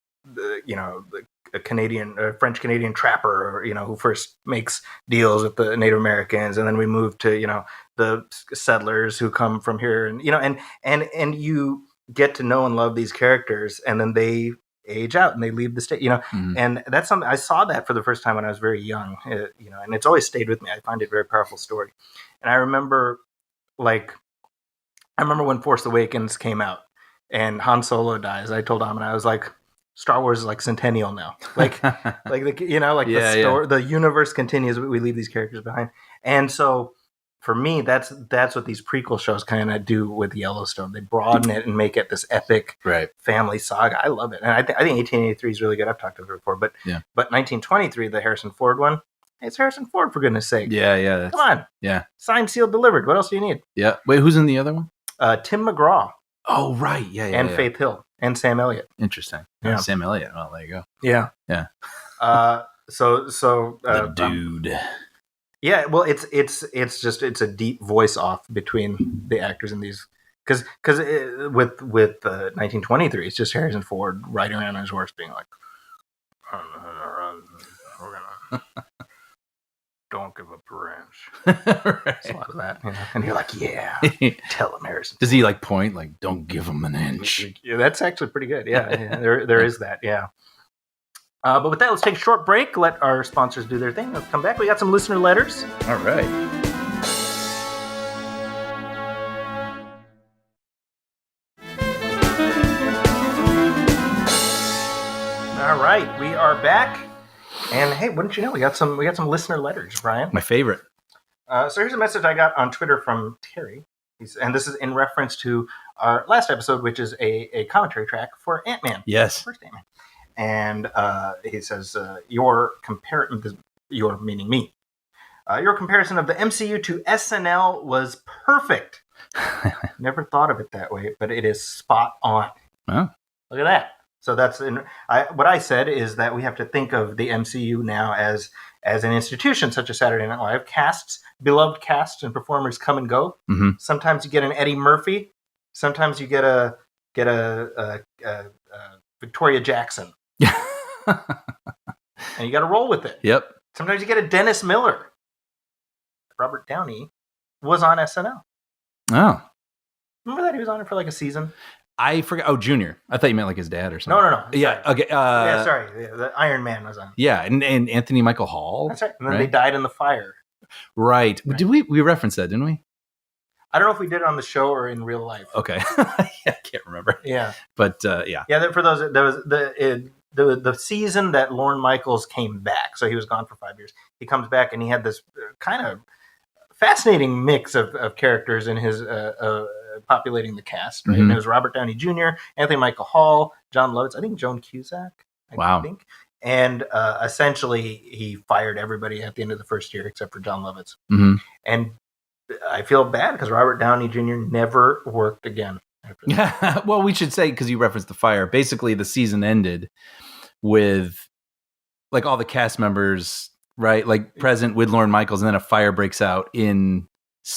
you know, the Canadian French Canadian trapper, you know, who first makes deals with the Native Americans, and then we move to, you know, the settlers who come from here, and you know, and you get to know and love these characters, and then they age out and they leave the state, you know, and that's something I saw that for the first time when I was very young, you know, and it's always stayed with me. I find it a very powerful story. And I remember when Force Awakens came out and Han Solo dies. I told Amon, I was like, Star Wars is like Centennial now. Like, you know, like the universe continues. We leave these characters behind. And so for me, that's what these prequel shows kind of do with Yellowstone. They broaden it and make it this epic family saga. I love it. And I think 1883 is really good. I've talked about it before, but 1923, the Harrison Ford one, it's Harrison Ford, for goodness sake. Yeah. Come on. Yeah. Signed, sealed, delivered. What else do you need? Yeah. Wait, who's in the other one? Tim McGraw. Oh, right. Yeah. And Faith Hill and Sam Elliott. Interesting. Yeah. Sam Elliott. Well, there you go. Yeah. Yeah. So the dude. Yeah, well, it's a deep voice off between the actors in these because with 1923, it's just Harrison Ford riding around on his horse, being like, "We're gonna don't give up the ranch." Right. It's a lot of that, and you're like, "Yeah, tell him, Harrison." Does he like point like, "Don't give him an inch"? Yeah, that's actually pretty good. Yeah, there is that. Yeah. But with that, let's take a short break. Let our sponsors do their thing. Let's come back. We got some listener letters. All right. All right, we are back. And hey, wouldn't you know, we got some listener letters, Brian. My favorite. So here's a message I got on Twitter from Terry. And this is in reference to our last episode, which is a commentary track for Ant-Man. Yes. First Ant-Man. And he says, your meaning me. Your comparison of the MCU to SNL was perfect. Never thought of it that way, but it is spot on. Oh. Look at that. So that's what I said is that we have to think of the MCU now as an institution, such as Saturday Night Live. Beloved casts and performers come and go. Mm-hmm. Sometimes you get an Eddie Murphy. Sometimes you get a Victoria Jackson. And you got to roll with it. Yep. Sometimes you get a Dennis Miller. Robert Downey was on SNL. Oh. Remember that? He was on it for like a season. I forgot. Oh, Junior. I thought you meant like his dad or something. No. Sorry. Yeah. Okay. Sorry. Yeah, the Iron Man was on. Yeah, and Anthony Michael Hall. That's right. And then they died in the fire. Right. Did we reference that? Didn't we? I don't know if we did it on the show or in real life. Okay. I can't remember. Yeah. But yeah. Yeah. For those, there was the season that Lorne Michaels came back. So he was gone for 5 years. He comes back and he had this kind of fascinating mix of characters in his populating the cast. Right? Mm-hmm. And it was Robert Downey Jr., Anthony Michael Hall, John Lovitz, I think Joan Cusack. I think. And essentially, he fired everybody at the end of the first year except for John Lovitz. Mm-hmm. And I feel bad because Robert Downey Jr. never worked again. Yeah. Well, we should say, because you referenced the fire, basically the season ended with like all the cast members, right? Like present with Lorne Michaels, and then a fire breaks out in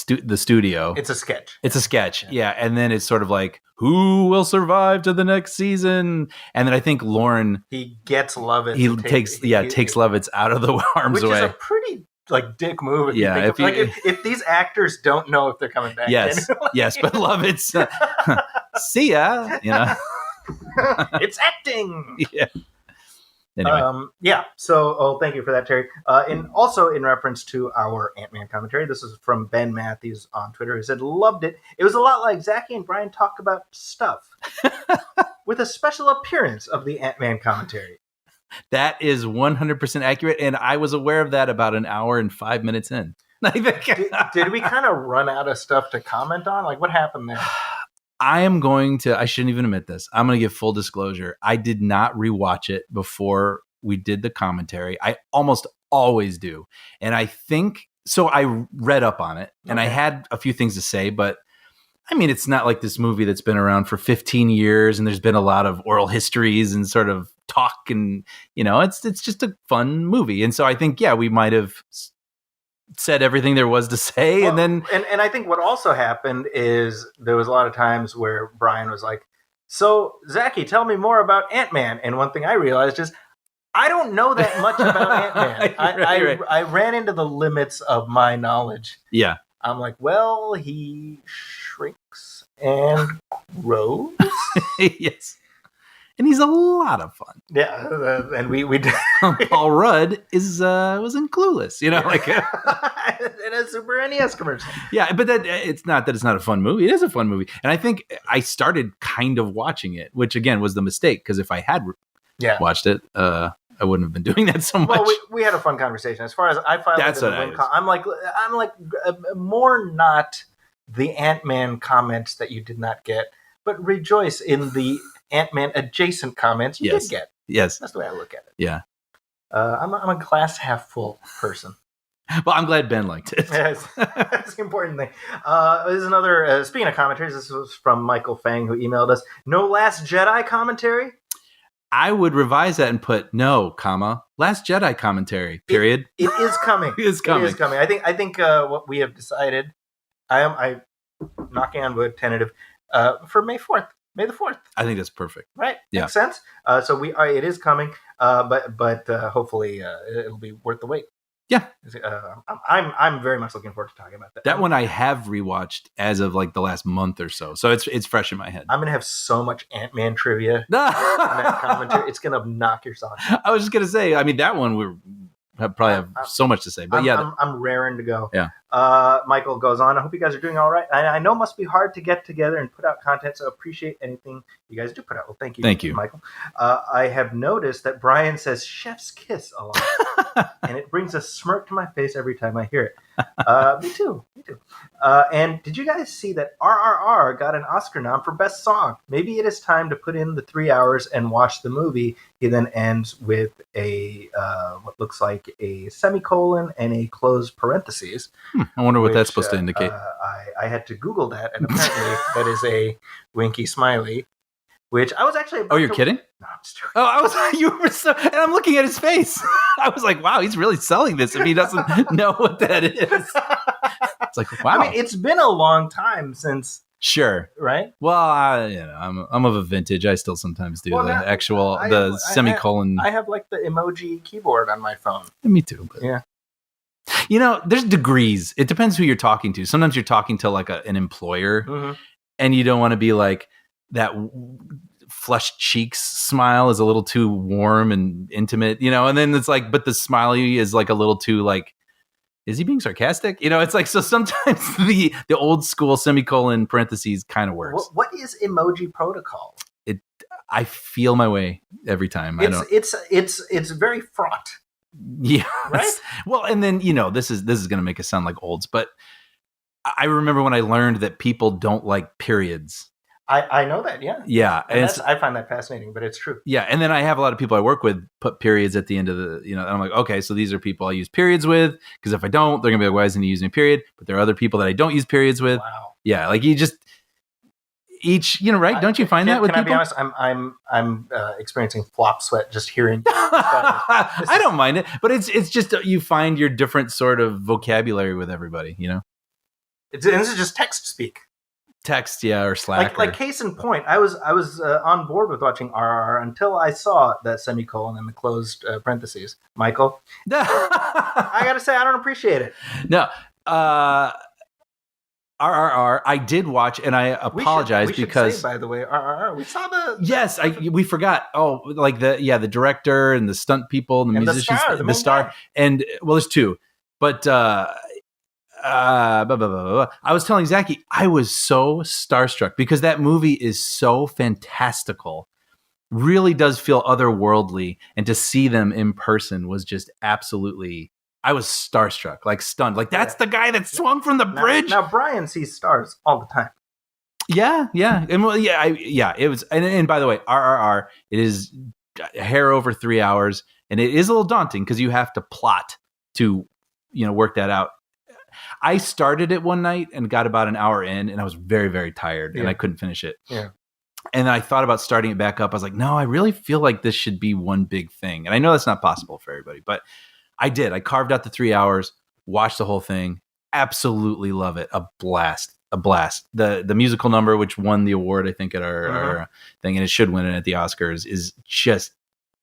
the studio. It's a sketch. Yeah. And then it's sort of like, who will survive to the next season? And then I think Lorne, he gets Lovitz. He takes Lovitz out of the arms away. Which is a pretty dick move. Yeah. If these actors don't know if they're coming back. Yes. Yes. But Lovitz, see ya. It's acting. Yeah. Anyway. So, thank you for that, Terry. Also in reference to our Ant-Man commentary, this is from Ben Matthews on Twitter. He said, loved it. It was a lot like Zaki and Brian talk about stuff with a special appearance of the Ant-Man commentary. That is 100% accurate. And I was aware of that about an hour and 5 minutes in. Did we kind of run out of stuff to comment on? Like, what happened there? I shouldn't even admit this. I'm going to give full disclosure. I did not rewatch it before we did the commentary. I almost always do. And I think, so I read up on it and I had a few things to say, but I mean, it's not like this movie that's been around for 15 years and there's been a lot of oral histories and sort of talk and, it's just a fun movie. And so I think, we might have said everything there was to say. Well, and I think what also happened is there was a lot of times where Brian was like, so Zaki, tell me more about Ant-Man. And one thing I realized is I don't know that much about Ant-Man. Right. I ran into the limits of my knowledge. Yeah. I'm like, well, he shrinks and grows. Yes. And he's a lot of fun. Yeah, and we did. Paul Rudd was in Clueless, like in a Super NES commercial. Yeah, but it's not a fun movie. It is a fun movie, and I think I started kind of watching it, which again was the mistake because if I had watched it, I wouldn't have been doing that so much. Well, we had a fun conversation. As far as I filed, that's what I'm like more not the Ant-Man comments that you did not get, but rejoice in the Ant-Man adjacent comments you did get. Yes. That's the way I look at it. Yeah. I'm a glass half full person. Well, I'm glad Ben liked it. Yes, that's the important thing. This is another, speaking of commentaries, this was from Michael Fang, who emailed us, no Last Jedi commentary? I would revise that and put no, Last Jedi commentary. Period. It is coming. It is coming. It is coming. I think what we have decided. I knocking on wood, tentative for May 4th. May the 4th. I think that's perfect. Right. Yeah. Makes sense. So it is coming. But hopefully it'll be worth the wait. Yeah. I'm very much looking forward to talking about that. That one I have rewatched as of like the last month or so. So it's fresh in my head. I'm going to have so much Ant-Man trivia in that commentary. It's going to knock your socks off. I was just going to say, I mean, that one we probably have so much to say. But I'm raring to go. Yeah. Michael goes on. I hope you guys are doing all right. I know it must be hard to get together and put out content, so appreciate anything you guys do put out. Well, thank you. Thank you, Michael. I have noticed that Brian says chef's kiss a lot, and it brings a smirk to my face every time I hear it. Me too. And did you guys see that RRR got an Oscar nom for Best Song? Maybe it is time to put in the 3 hours and watch the movie. He then ends with a what looks like a semicolon and a closed parentheses. I wonder what that's supposed to indicate. I had to Google that, and apparently that is a winky smiley, which I was actually about you're kidding? No, I'm just joking. Oh, I was you were so, and I'm looking at his face. I was like, wow, he's really selling this if he doesn't know what that is. It's like, wow. I mean, it's been a long time since. Sure. Right. Well, I'm of a vintage. I still sometimes do the semicolon. I have like the emoji keyboard on my phone. Me too. But. Yeah. There's degrees. It depends who you're talking to. Sometimes you're talking to like an employer, and you don't want to be like that. Flushed cheeks smile is a little too warm and intimate, and then it's like, but the smiley is like a little too like, is he being sarcastic? It's like, so sometimes the old school semicolon parentheses kind of works. What is emoji protocol? I feel my way every time. It's very fraught. Yeah. Right. Well, and then, this is going to make us sound like olds, but I remember when I learned that people don't like periods. I know that, yeah. Yeah. And I find that fascinating, but it's true. Yeah. And then I have a lot of people I work with put periods at the end of the, and I'm like, okay, so these are people I use periods with, because if I don't, they're going to be like, why isn't he using a period? But there are other people that I don't use periods with. Wow. Yeah. Like you just, each, right? Don't you find that with people? Can I be honest? I'm experiencing flop sweat just hearing. I don't mind it, but it's just, you find your different sort of vocabulary with everybody, This is just text speak. Text, yeah, or Slack. Like case in point, I was on board with watching RRR until I saw that semicolon and the closed parentheses. Michael, I gotta say I don't appreciate it. No, RRR. I did watch, and I apologize because say, by the way, RRR. We saw the yes, we forgot. Oh, like the director and the stunt people, and the musicians, the star, and well, there's two, but. I was telling Zaki, I was so starstruck because that movie is so fantastical, really does feel otherworldly, and to see them in person was just absolutely. I was starstruck, like stunned, like that's the guy that swung from the bridge. Now Brian sees stars all the time. Yeah, and it was, and by the way, RRR, it is a hair over 3 hours, and it is a little daunting because you have to plot to work that out. I started it one night and got about an hour in, and I was very, very tired, and I couldn't finish it. Yeah. And then I thought about starting it back up. I was like, no, I really feel like this should be one big thing. And I know that's not possible for everybody, but I did. I carved out the 3 hours, watched the whole thing, absolutely love it. A blast. The musical number, which won the award, I think, at our thing, and it should win it at the Oscars, is just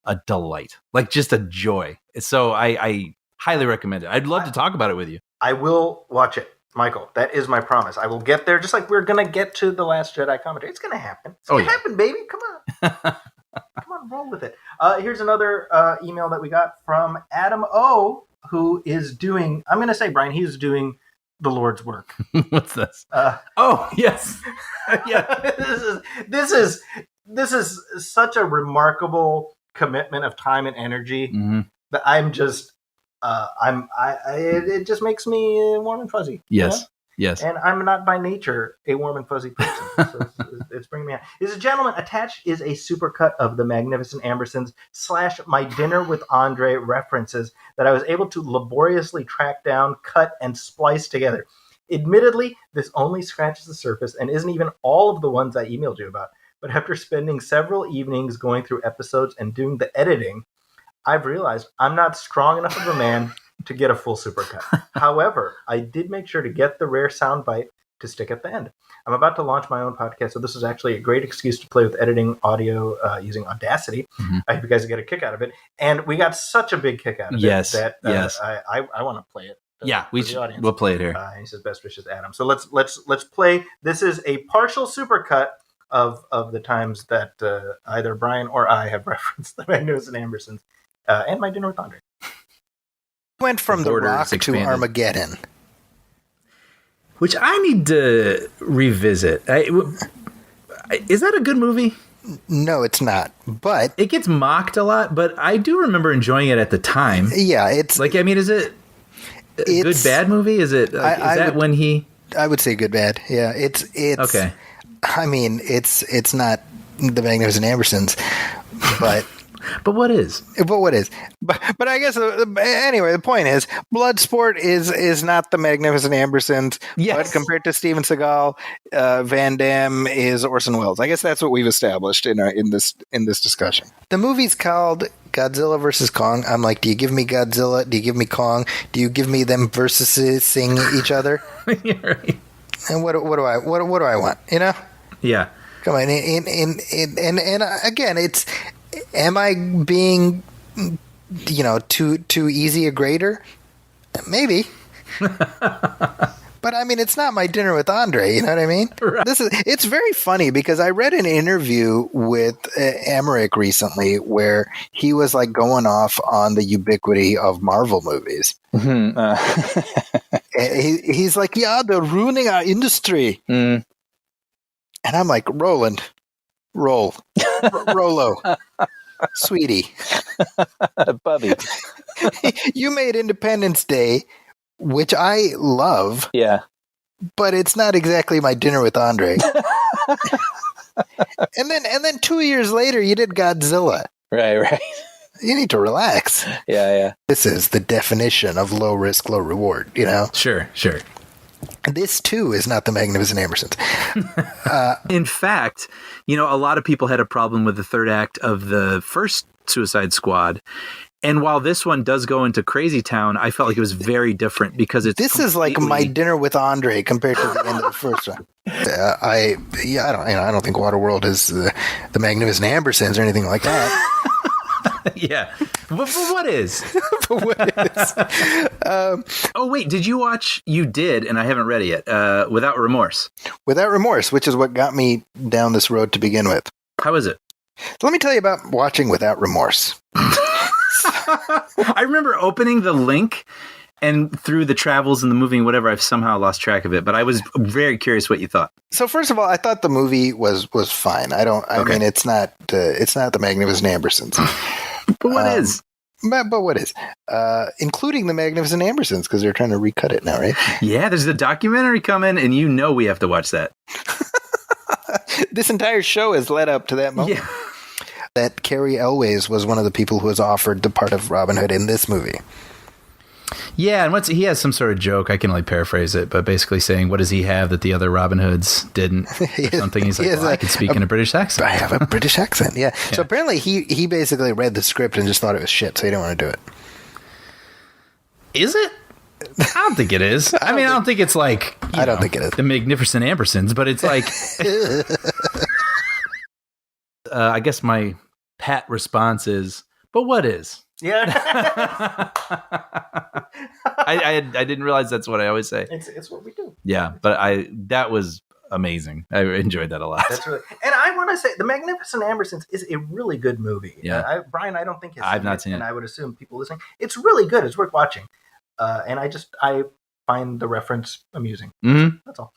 a delight, like just a joy. So I highly recommend it. I'd love to talk about it with you. I will watch it, Michael. That is my promise. I will get there, just like we're going to get to The Last Jedi commentary. It's going to happen. It's going to happen, baby. Come on. Come on, roll with it. Here's another email that we got from Adam O., who is doing, I'm going to say, Brian, he's doing the Lord's work. What's this? Yes. Yeah. This is such a remarkable commitment of time and energy that I'm just... it just makes me warm and fuzzy. Yes. Yes. And I'm not by nature a warm and fuzzy person. So it's bringing me out. Ladies and gentlemen, attached is a supercut of the Magnificent Ambersons / My Dinner with Andre references that I was able to laboriously track down, cut, and splice together. Admittedly, this only scratches the surface and isn't even all of the ones I emailed you about. But after spending several evenings going through episodes and doing the editing, I've realized I'm not strong enough of a man to get a full supercut. However, I did make sure to get the rare soundbite to stick at the end. I'm about to launch my own podcast, so this is actually a great excuse to play with editing audio using Audacity. I hope you guys get a kick out of it. And we got such a big kick out of it that I want to play it. We'll play it here. He says, "Best wishes, Adam." So let's play. This is a partial supercut of the times that either Brian or I have referenced the Magnificent Ambersons and My Dinner with Andre. Went from The Rock to Armageddon, which I need to revisit. Is that a good movie? No, it's not. But it gets mocked a lot. But I do remember enjoying it at the time. Yeah, it's like, I mean, is it a good bad movie? Is it? When he? I would say good bad. Yeah, it's okay. I mean, it's not the Magnificent Ambersons, but. But what is? But I guess anyway, the point is, Bloodsport is not the Magnificent Ambersons. Yes. But compared to Steven Seagal, Van Damme is Orson Welles. I guess that's what we've established in this discussion. The movie's called Godzilla vs. Kong. I'm like, do you give me Godzilla? Do you give me Kong? Do you give me them versusing each other? You're right. And what do I want? You know? Yeah. Come on, and again, it's. Am I being, too easy a grader? Maybe. But I mean, it's not My Dinner with Andre. You know what I mean? Right. It's very funny because I read an interview with Emmerich recently where he was like going off on the ubiquity of Marvel movies. He's like, yeah, they're ruining our industry. And I'm like, Roland. Rolo, sweetie, Bubby, you made Independence Day, which I love. Yeah, but it's not exactly My Dinner with Andre. and then 2 years later, you did Godzilla. Right. You need to relax. Yeah. This is the definition of low risk, low reward. You know. Sure. This, too, is not the Magnificent Ambersons. In fact, a lot of people had a problem with the third act of the first Suicide Squad. And while this one does go into Crazy Town, I felt like it was very different because this is like My Dinner with Andre compared to the end of the first one. I don't think Waterworld is the Magnificent Ambersons or anything like that. Yeah. But what is? Oh, wait. Did you watch? You did, and I haven't read it yet. Without Remorse. Without Remorse, which is what got me down this road to begin with. How is it? So let me tell you about watching Without Remorse. I remember opening the link, and through the travels and the movie and whatever, I've somehow lost track of it. But I was very curious what you thought. So first of all, I thought the movie was fine. I mean, it's not the Magnificent Ambersons. But what is? But what is? Including the Magnificent Ambersons, because they're trying to recut it now, right? Yeah, there's a documentary coming, and we have to watch that. This entire show has led up to that moment. Yeah. That Cary Elwes was one of the people who was offered the part of Robin Hood in this movie. Yeah, and he has some sort of joke. I can only paraphrase it, but basically saying, what does he have that the other Robin Hoods didn't? Something he's like, I can speak in a British accent. I have a British accent, yeah. So apparently he basically read the script and just thought it was shit, so he didn't want to do it. Is it? I don't think it is. I don't think it's like, I don't think it is. The Magnificent Ambersons, but it's like, I guess my pat response is, but what is? Yeah. I didn't realize that's what I always say. It's what we do. Yeah, but that was amazing. I enjoyed that a lot. That's really, and I want to say The Magnificent Ambersons is a really good movie. Yeah. Brian, I don't think I've not seen it. And I would assume people listening, it's really good. It's worth watching. And I find the reference amusing. Mm-hmm. That's all.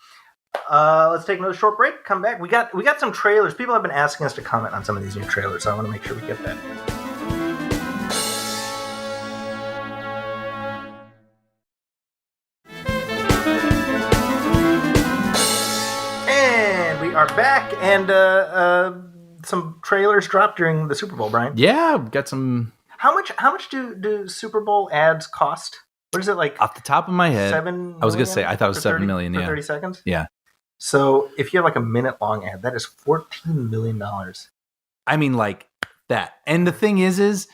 Let's take another short break. Come back. We got some trailers. People have been asking us to comment on some of these new trailers, so I want to make sure we get that. And we are back, and some trailers dropped during the Super Bowl, Brian. Yeah, got some. How much do Super Bowl ads cost? What is it like? Off the top of my head, 7 I was going to say, I thought it was 7 million. For Yeah. 30 seconds? Yeah. So if you have like a minute-long ad, that is $14 million. I mean, like that. And the thing is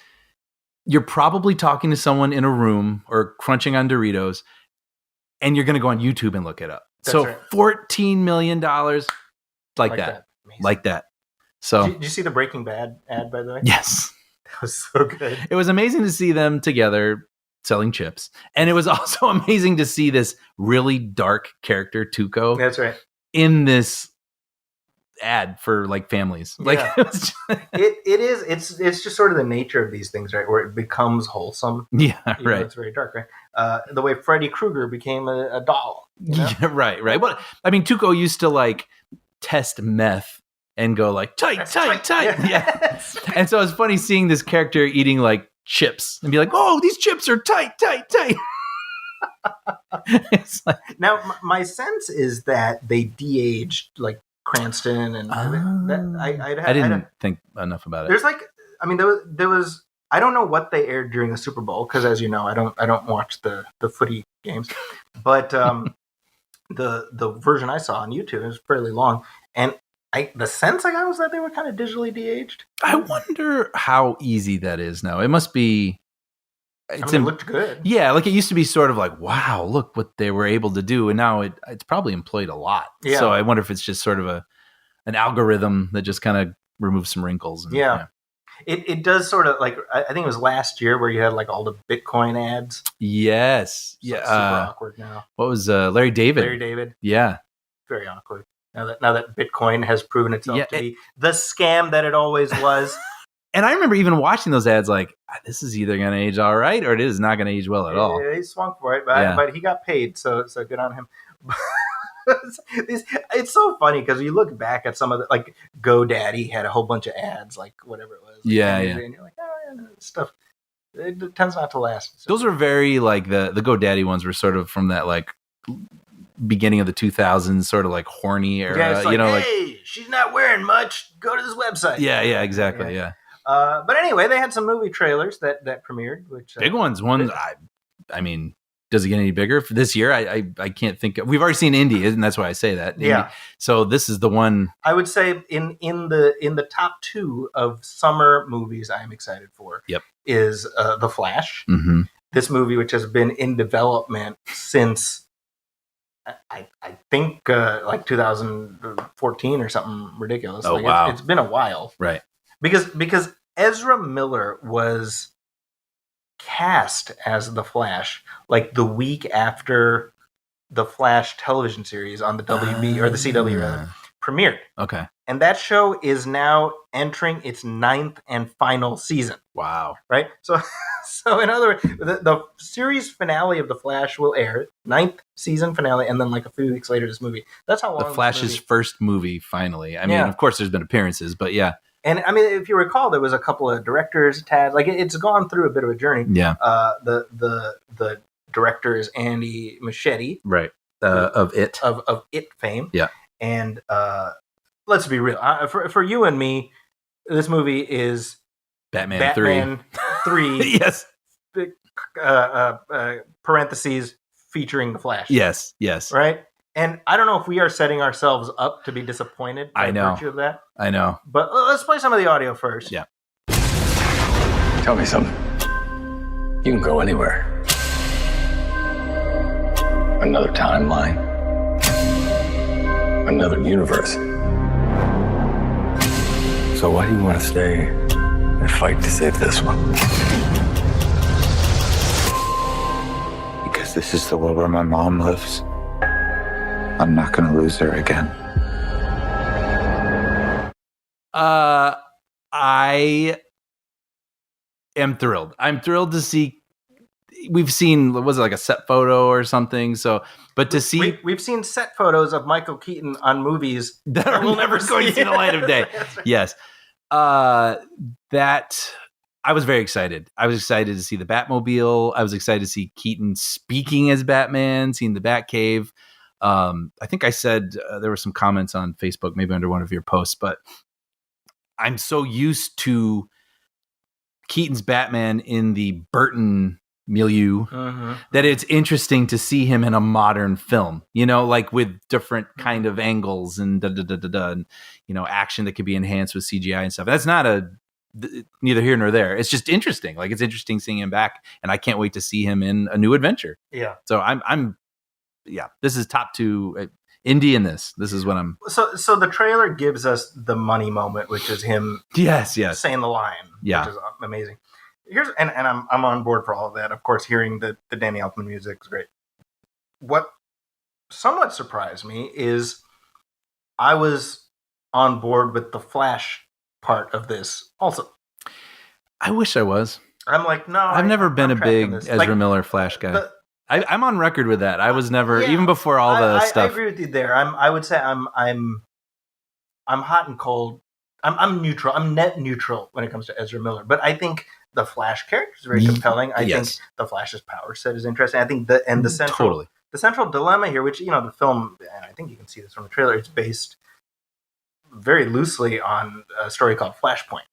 you're probably talking to someone in a room or crunching on Doritos, and you're going to go on YouTube and look it up. That's so right. $14 million like that. Like that. So did you see the Breaking Bad ad, by the way? Yes. That was so good. It was amazing to see them together selling chips. And it was also amazing to see this really dark character, Tuco. That's right. In this ad for like families. Like it's just sort of the nature of these things, right? Where it becomes wholesome. Yeah, right. It's very dark, right? The way Freddy Krueger became a doll. You know? Yeah, right. Well, I mean, Tuco used to like test meth and go like tight. Yeah. And so it's funny seeing this character eating like chips and be like, oh, these chips are tight. It's like, now, my sense is that they de-aged like Cranston and I didn't think enough about it. There's like, I mean, there was I don't know what they aired during the Super Bowl because, as you know, I don't watch the footy games, but the version I saw on YouTube is fairly long, and the sense I got was that they were kind of digitally de-aged. I wonder how easy that is now. It must be. It looked good. Yeah, like it used to be sort of like, wow, look what they were able to do, and now it's probably employed a lot. Yeah. So I wonder if it's just sort of an algorithm that just kind of removes some wrinkles. And, yeah. It does sort of like, I think it was last year where you had like all the Bitcoin ads. Yes. Yeah. Super awkward now. What was Larry David? Larry David. Yeah. Very awkward. Now that Bitcoin has proven itself to be the scam that it always was. And I remember even watching those ads like, this is either going to age all right or it is not going to age well at all. He swung for it, but he got paid, so good on him. It's so funny because you look back at some of the, like GoDaddy had a whole bunch of ads, like whatever it was. And you're like, stuff. It tends not to last. So. Those are very like the GoDaddy ones were sort of from that like beginning of the 2000s, sort of like horny era. Yeah, it's like, hey, like, she's not wearing much. Go to this website. Yeah, exactly. Yeah. But anyway, they had some movie trailers that premiered, which big ones. One, I mean, does it get any bigger for this year? I can't think of. We've already seen Indy, and that's why I say that. Indy. Yeah. So this is the one I would say in the top two of summer movies I'm excited for. Yep. Is The Flash. Mm-hmm. This movie, which has been in development since I think like 2014 or something ridiculous. Oh, like wow. It's been a while. Right. Because Ezra Miller was cast as the Flash like the week after the Flash television series on the WB or the CW rather premiered. Okay. And that show is now entering its 9th and final season. Wow. Right? So in other words, the series finale of The Flash will air, 9th season finale, and then like a few weeks later this movie. That's how long The Flash's first movie finally. I mean, of course there's been appearances, but yeah. And I mean, if you recall, there was a couple of directors attached. Like it's gone through a bit of a journey. Yeah. The director is Andy Muschietti, right? Of It fame. Yeah. And let's be real. For you and me, this movie is Batman 3. Yes. Parentheses featuring the Flash. Yes. Right. And I don't know if we are setting ourselves up to be disappointed by virtue of that. I know. But let's play some of the audio first. Yeah. Tell me something. You can go anywhere. Another timeline. Another universe. So why do you want to stay and fight to save this one? Because this is the world where my mom lives. I'm not going to lose her again. I am thrilled. I'm thrilled to see. We've seen, was it like a set photo or something? So, but to see, we've seen set photos of Michael Keaton on movies that we'll never going to see the light of day. Right. Yes, that I was very excited. I was excited to see the Batmobile. I was excited to see Keaton speaking as Batman, seeing the Batcave. I think I said there were some comments on Facebook, maybe under one of your posts, but I'm so used to Keaton's Batman in the Burton milieu that it's interesting to see him in a modern film, like with different kind of angles and and action that could be enhanced with CGI and stuff. That's not a neither here nor there. It's just interesting. Like, it's interesting seeing him back, and I can't wait to see him in a new adventure. Yeah. So I'm this is top 2 indie in this. This is what I'm. So the trailer gives us the money moment, which is him. Yes. Saying the line. Yeah. Which is amazing. And I'm on board for all of that. Of course, hearing the Danny Elfman music is great. What somewhat surprised me is I was on board with the Flash part of this also. I wish I was. I'm like, no. I've never been a big Ezra Miller Flash guy. I'm on record with that. I was never, even before all the stuff. I agree with you there. I would say I'm hot and cold. I'm neutral. I'm net neutral when it comes to Ezra Miller. But I think the Flash character is very compelling. I think the Flash's power set is interesting. I think the central dilemma here, which the film, and I think you can see this from the trailer, it's based very loosely on a story called Flashpoint,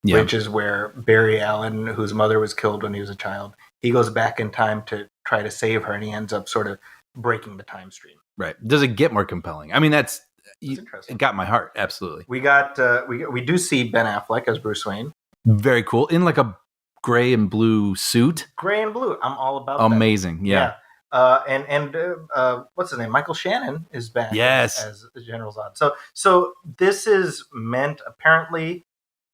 which is where Barry Allen, whose mother was killed when he was a child, he goes back in time to try to save her, and he ends up sort of breaking the time stream. Right? Does it get more compelling? I mean, that's interesting. It got my heart. Absolutely. We do see Ben Affleck as Bruce Wayne. Very cool, in like a gray and blue suit. Gray and blue. I'm all about amazing. That. Yeah. And what's his name? Michael Shannon is back as General Zod. So this is meant apparently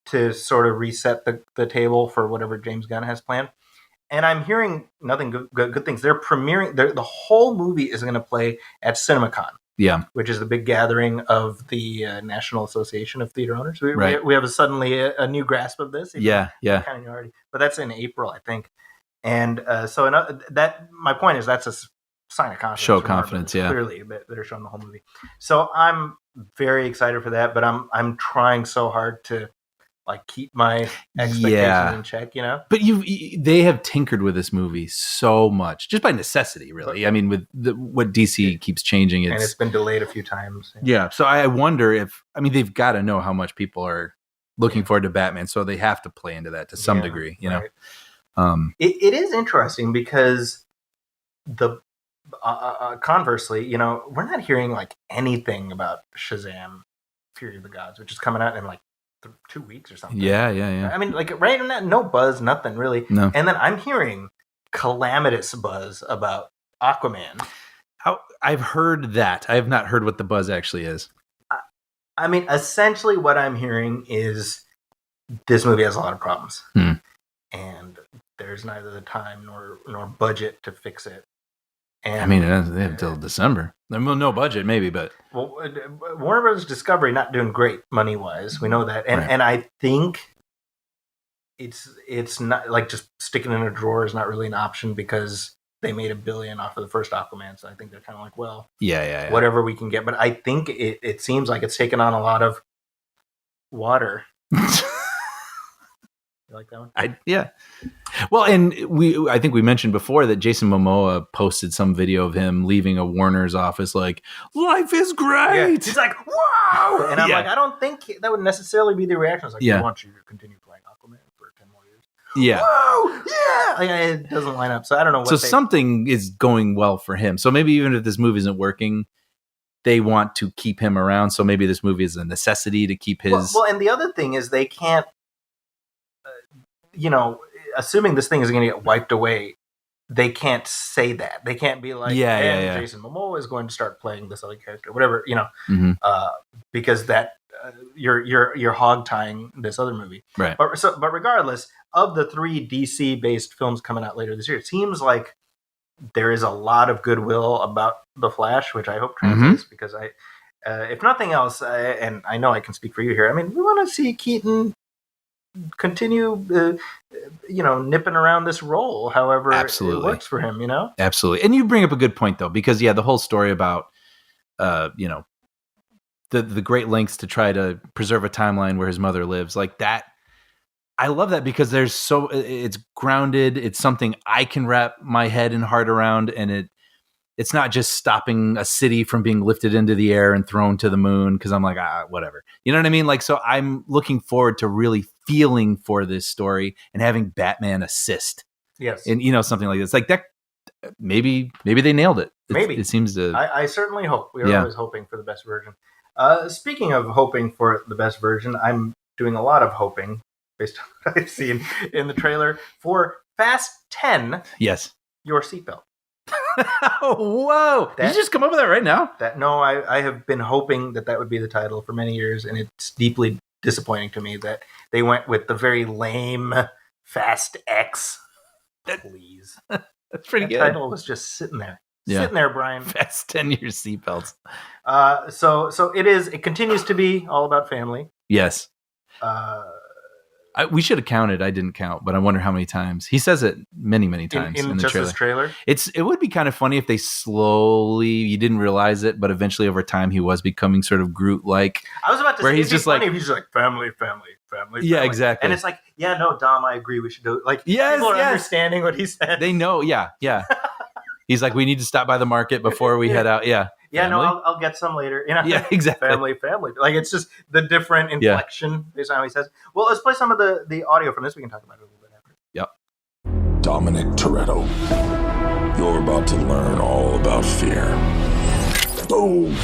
to sort of reset the table for whatever James Gunn has planned. And I'm hearing nothing good things. They're premiering. The whole movie is going to play at CinemaCon. Yeah, which is the big gathering of the National Association of Theater Owners. We have suddenly a new grasp of this. Yeah. Kind of knew already, but that's in April, I think. And so that my point is that's a sign of confidence. Show confidence, clearly they're showing the whole movie. So I'm very excited for that, but I'm trying so hard to like keep my expectations in check, But they have tinkered with this movie so much, just by necessity, really. I mean, with what DC keeps changing, and it's been delayed a few times. Yeah, so I wonder they've got to know how much people are looking forward to Batman, so they have to play into that to some degree, you know. It is interesting because conversely, we're not hearing like anything about Shazam: Fury of the Gods, which is coming out in like 2 weeks or something. Yeah. I mean, like right in that, no buzz, nothing really. No. And then I'm hearing calamitous buzz about Aquaman. I've heard that. I have not heard what the buzz actually is. I mean, essentially what I'm hearing is this movie has a lot of problems. And there's neither the time nor budget to fix it. And I mean, they have until December. Well, no budget, maybe, but Warner Bros. Discovery not doing great money wise. We know that, and I think it's not like just sticking in a drawer is not really an option because they made $1 billion off of the first Aquaman. So I think they're kind of like, well, yeah, whatever we can get. But I think it seems like it's taken on a lot of water. You like that one? Yeah. Well, and I think we mentioned before that Jason Momoa posted some video of him leaving a Warner's office like, life is great. Yeah. He's like, wow. And I'm like, I don't think that would necessarily be the reaction. I was like, I want you to continue playing Aquaman for 10 more years. Yeah. Whoa! Yeah. Like, it doesn't line up. So I don't know what something is going well for him. So maybe even if this movie isn't working, they want to keep him around. So maybe this movie is a necessity to keep his... Well, and the other thing is they can't, assuming this thing is going to get wiped away, they can't say that. They can't be like, Jason Momoa is going to start playing this other character, whatever, because that you're hog tying this other movie, right? But regardless of the 3 DC based films coming out later this year, it seems like there is a lot of goodwill about the Flash, which I hope translates because if nothing else, and I know I can speak for you here. I mean, we want to see Keaton continue nipping around this role however it works for him, Absolutely. And you bring up a good point though, because the whole story about the great lengths to try to preserve a timeline where his mother lives, like that, I love that because it's grounded, it's something I can wrap my head and heart around, and it's not just stopping a city from being lifted into the air and thrown to the moon because I'm like, whatever. You know what I mean? Like, so I'm looking forward to really feeling for this story and having Batman assist. Yes. And, something like this. Like that, maybe they nailed it. Maybe. It seems to... I certainly hope. We're always hoping for the best version. Speaking of hoping for the best version, I'm doing a lot of hoping based on what I've seen in the trailer for Fast 10. Yes. Your seatbelt. Whoa! Did you just come up with that right now? No, I have been hoping that would be the title for many years, and it's deeply disappointing to me that they went with the very lame Fast X. Please. That's pretty good. The title was just sitting there. Yeah. Sitting there, Brian. Fast 10 year seatbelts. So it continues to be all about family. Yes. We should have counted. I didn't count, but I wonder how many times. He says it many, many times in the just this trailer. It would be kind of funny if they slowly, you didn't realize it, but eventually over time he was becoming sort of Groot-like. I was about to say, he's just like family. Yeah, exactly. And it's like, yeah, no, Dom, I agree. We should do it. Like, yes, people are understanding what he said. They know. Yeah. He's like, we need to stop by the market before we head out. Yeah. Yeah, family? No, I'll get some later. Yeah, exactly. Family. Like, it's just the different inflection is how he says. Well, let's play some of the audio from this. We can talk about it a little bit after. Yep. Dominic Toretto, you're about to learn all about fear. Boom!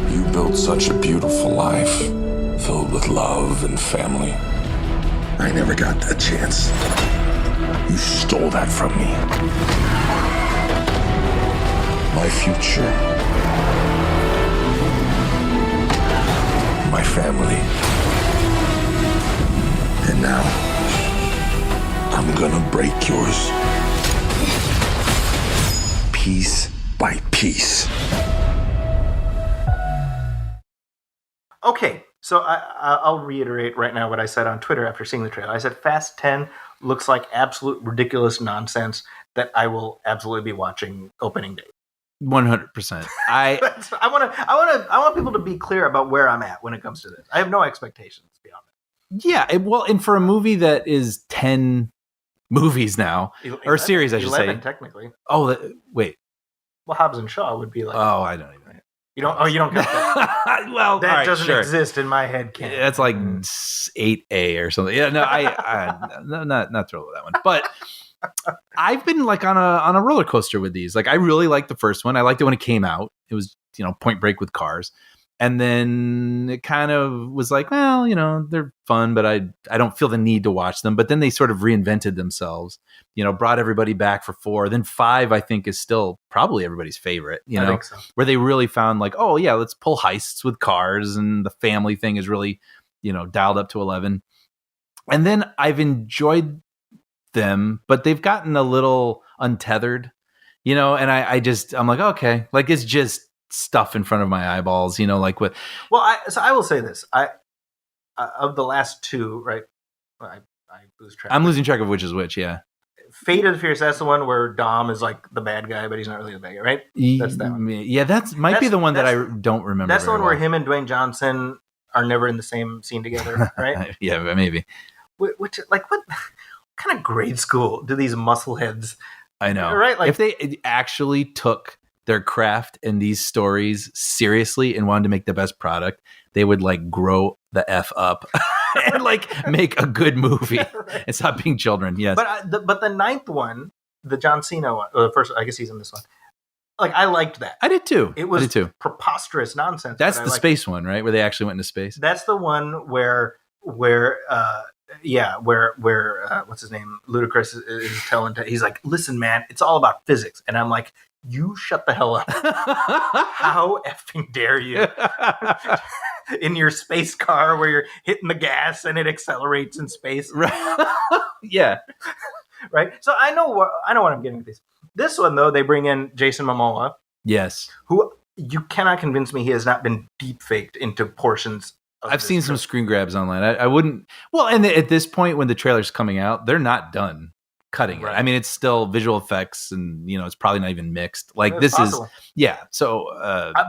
You built such a beautiful life, filled with love and family. I never got that chance. You stole that from me. My future, my family, and now I'm gonna break yours piece by piece. Okay, so I'll reiterate right now what I said on Twitter after seeing the trailer. I said Fast 10 looks like absolute ridiculous nonsense that I will absolutely be watching opening day. 100%. I want people to be clear about where I'm at when it comes to this. I have no expectations beyond that. Yeah, and for a movie that is 10 movies now, 11, or series, I should 11, say. Technically. Oh, wait. Well, Hobbs and Shaw would be like. Oh, I don't even. You don't count that. Well, that doesn't exist in my head. Ken. That's like 8A or something. Yeah, no, I'm not thrilled with that one, but. I've been like on a roller coaster with these. Like, I really liked the first one. I liked it when it came out. It was, Point Break with cars. And then it kind of was like, well, they're fun, but I don't feel the need to watch them. But then they sort of reinvented themselves, brought everybody back for 4. Then 5, I think, is still probably everybody's favorite, I think so. Where they really found like, oh yeah, let's pull heists with cars. And the family thing is really, dialed up to 11. And then I've enjoyed them, but they've gotten a little untethered, and I'm like, okay, like it's just stuff in front of my eyeballs, like with. Well, I will say this: of the last 2, right? I lose track. I'm losing track of which is which. Yeah. Fate of the Furious. That's the one where Dom is like the bad guy, but he's not really the bad guy, right? That's that one. Yeah, that's be the one that I don't remember. That's the one where him and Dwayne Johnson are never in the same scene together, right? Yeah, maybe. Which what kind of grade school do these muscleheads? I know, right? Like, if they actually took their craft and these stories seriously and wanted to make the best product, they would like grow the F up and like make a good movie right. and stop being children. Yes, but the 9th one, the John Cena one, the first, I guess he's in this one. Like, I liked that. I did too. It was preposterous nonsense. That's the space one, right? Where they actually went into space. That's the one where what's his name? Ludacris is telling. He's like, "Listen, man, it's all about physics," and I'm like, "You shut the hell up! How effing dare you?" In your space car where you're hitting the gas and it accelerates in space, right? Yeah, right. So I know what I'm getting with this. This one though, they bring in Jason Momoa. Yes, who you cannot convince me he has not been deep faked into portions. I've seen some screen grabs online. I wouldn't. Well, and at this point, when the trailer's coming out, they're not done cutting right. it. I mean, it's still visual effects, and it's probably not even mixed. Like That's possible. So,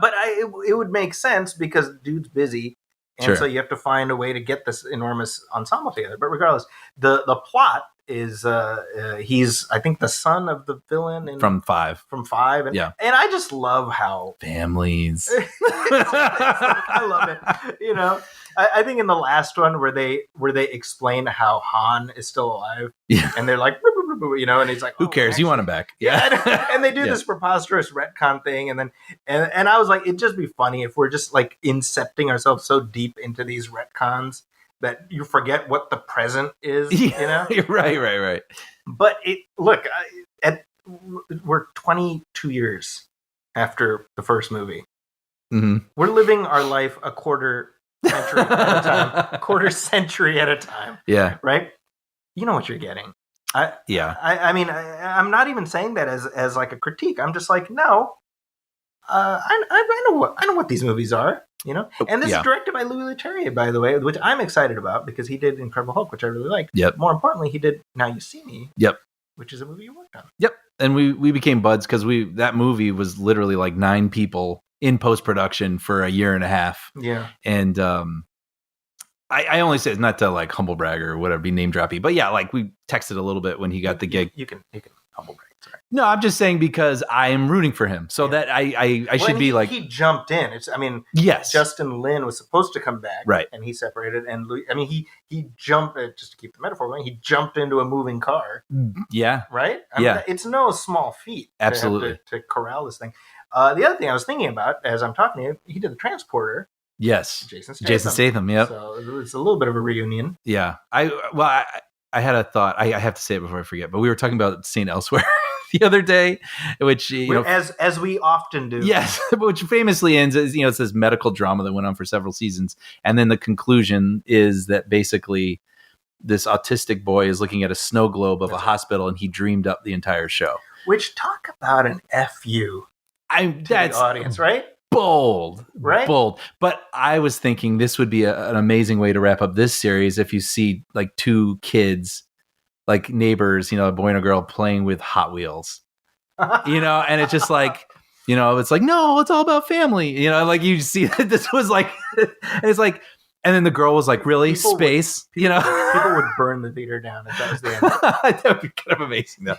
but it would make sense because dude's busy, and so you have to find a way to get this enormous ensemble together. But regardless, the plot is he's, I think, the son of the villain from 5. and I just love how families. I love it. I think in the last one where they explain how Han is still alive, and they're like, and he's like, who cares? You want him back? Yeah, and they do this preposterous retcon thing, and then I was like, it'd just be funny if we're just like incepting ourselves so deep into these retcons that you forget what the present is. Yeah, right. But we're 22 years after the first movie. Mm-hmm. We're living our life a quarter century at a time. Yeah. Right? You know what you're getting. I mean, I'm not even saying that as like a critique. I'm just like, no, I know what these movies are, you know. And this is directed by Louis Leterrier, by the way, which I'm excited about because he did Incredible Hulk, which I really liked. Yep. More importantly, he did Now You See Me. Yep. Which is a movie you worked on. Yep. And we became buds because that movie was literally like 9 people in post production for a year and a half. Yeah. And I only say it's not to like humble brag or whatever, be name droppy, but yeah, like we texted a little bit when he got the gig. You can humble brag. Sorry. No, I'm just saying because I am rooting for him, so that I should be like he jumped in. Yes, Justin Lin was supposed to come back, right? And he separated. And he jumped just to keep the metaphor going. He jumped into a moving car. Yeah, right. I mean, it's no small feat. Absolutely to corral this thing. The other thing I was thinking about as I'm talking to you, he did The Transporter. Yes, Jason Statham. Yep. So it's a little bit of a reunion. Yeah, I had a thought. I have to say it before I forget. But we were talking about St. Elsewhere the other day, which as we often do. Yes, which famously ends as it's this medical drama that went on for several seasons, and then the conclusion is that basically this autistic boy is looking at a snow globe of a hospital, and he dreamed up the entire show. Which talk about an FU. That's the audience, right? Bold, right? Bold. But I was thinking this would be an amazing way to wrap up this series if you see like 2 kids, like neighbors, a boy and a girl playing with Hot Wheels, and it's just like, it's like, no, it's all about family, like you see that this was like, it's like, and then the girl was like, really? Space? People would burn the theater down if that was the end. That would be kind of amazing, though.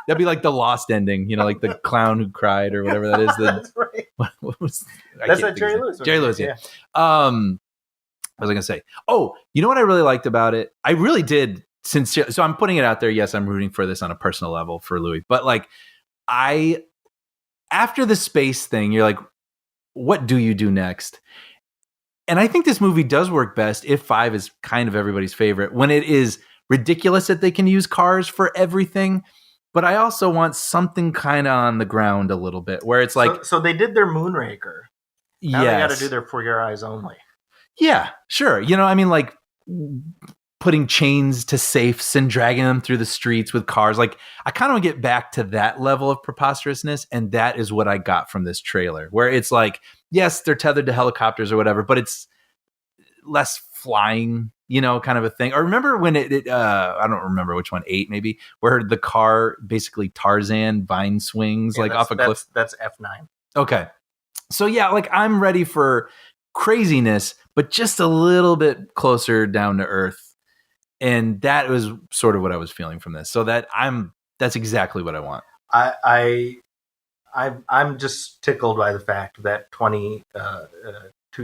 That'd be like the Lost ending, like the clown who cried or whatever that is. That's right. What was? That's like Jerry Lewis. Jerry Lewis, yeah. What was I gonna say? Oh, you know what I really liked about it? I really did. So I'm putting it out there. Yes, I'm rooting for this on a personal level for Louis, but like after the space thing, you're like, what do you do next? And I think this movie does work best if 5 is kind of everybody's favorite when it is ridiculous that they can use cars for everything. But I also want something kind of on the ground a little bit where it's like... So they did their Moonraker. Now they got to do their For Your Eyes Only. Yeah, sure. Like putting chains to safes and dragging them through the streets with cars. Like I kind of want to get back to that level of preposterousness. And that is what I got from this trailer where it's like, yes, they're tethered to helicopters or whatever, but it's less flying, kind of a thing. Or remember when I don't remember which one, 8 maybe, where the car basically Tarzan vine swings off a cliff. That's F9. Okay. So yeah, like I'm ready for craziness, but just a little bit closer down to earth. And that was sort of what I was feeling from this. So that's exactly what I want. I'm just tickled by the fact that 2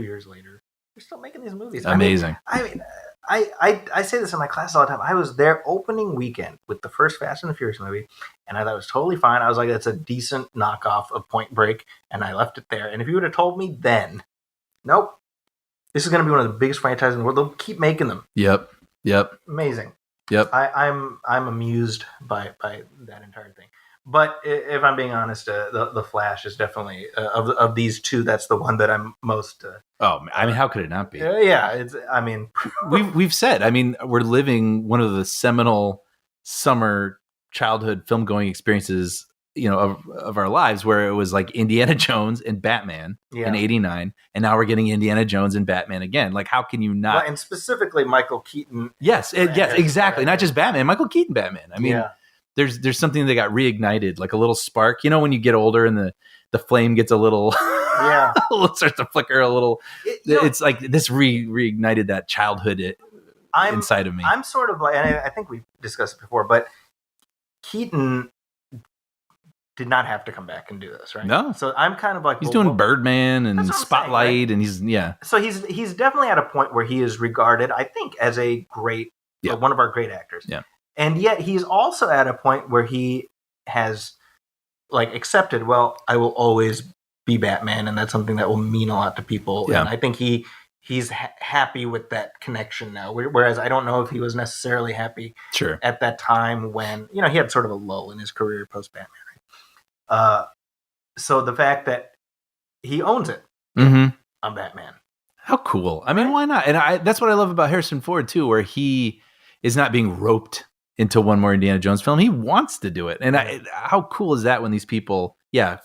years later, we're still making these movies. Amazing. I say this in my class all the time. I was there opening weekend with the first Fast and the Furious movie, and I thought it was totally fine. I was like, that's a decent knockoff of Point Break, and I left it there. And if you would have told me then, nope, this is going to be one of the biggest franchises in the world. They'll keep making them. Yep. Amazing. Yep. I'm amused by that entire thing. But if I'm being honest, the Flash is definitely of these 2. That's the one that I'm most. How could it not be? Yeah, we've said. We're living one of the seminal summer childhood film going experiences, of our lives, where it was like Indiana Jones and Batman in '89, and now we're getting Indiana Jones and Batman again. Like, how can you not? Well, and specifically Michael Keaton. Yes, exactly. Not just Batman, Michael Keaton Batman. There's something that got reignited, like a little spark. When you get older and the flame gets a little, it starts to flicker a little. It's like this reignited that childhood inside of me. I'm sort of like, and I think we've discussed it before, but Keaton did not have to come back and do this, right? No. So I'm kind of like he's doing Birdman and Spotlight, saying, right? And he's So he's definitely at a point where he is regarded, I think, as a great one of our great actors. Yeah. And yet he's also at a point where he has accepted, well, I will always be Batman, and that's something that will mean a lot to people. Yeah. And I think he he's happy with that connection now. Whereas I don't know if he was necessarily happy at that time when, he had sort of a lull in his career post-Batman. So the fact that he owns it on Batman. How cool. I mean, why not? And that's what I love about Harrison Ford, too, where he is not being roped into one more Indiana Jones film. He wants to do it. And how cool is that when these people,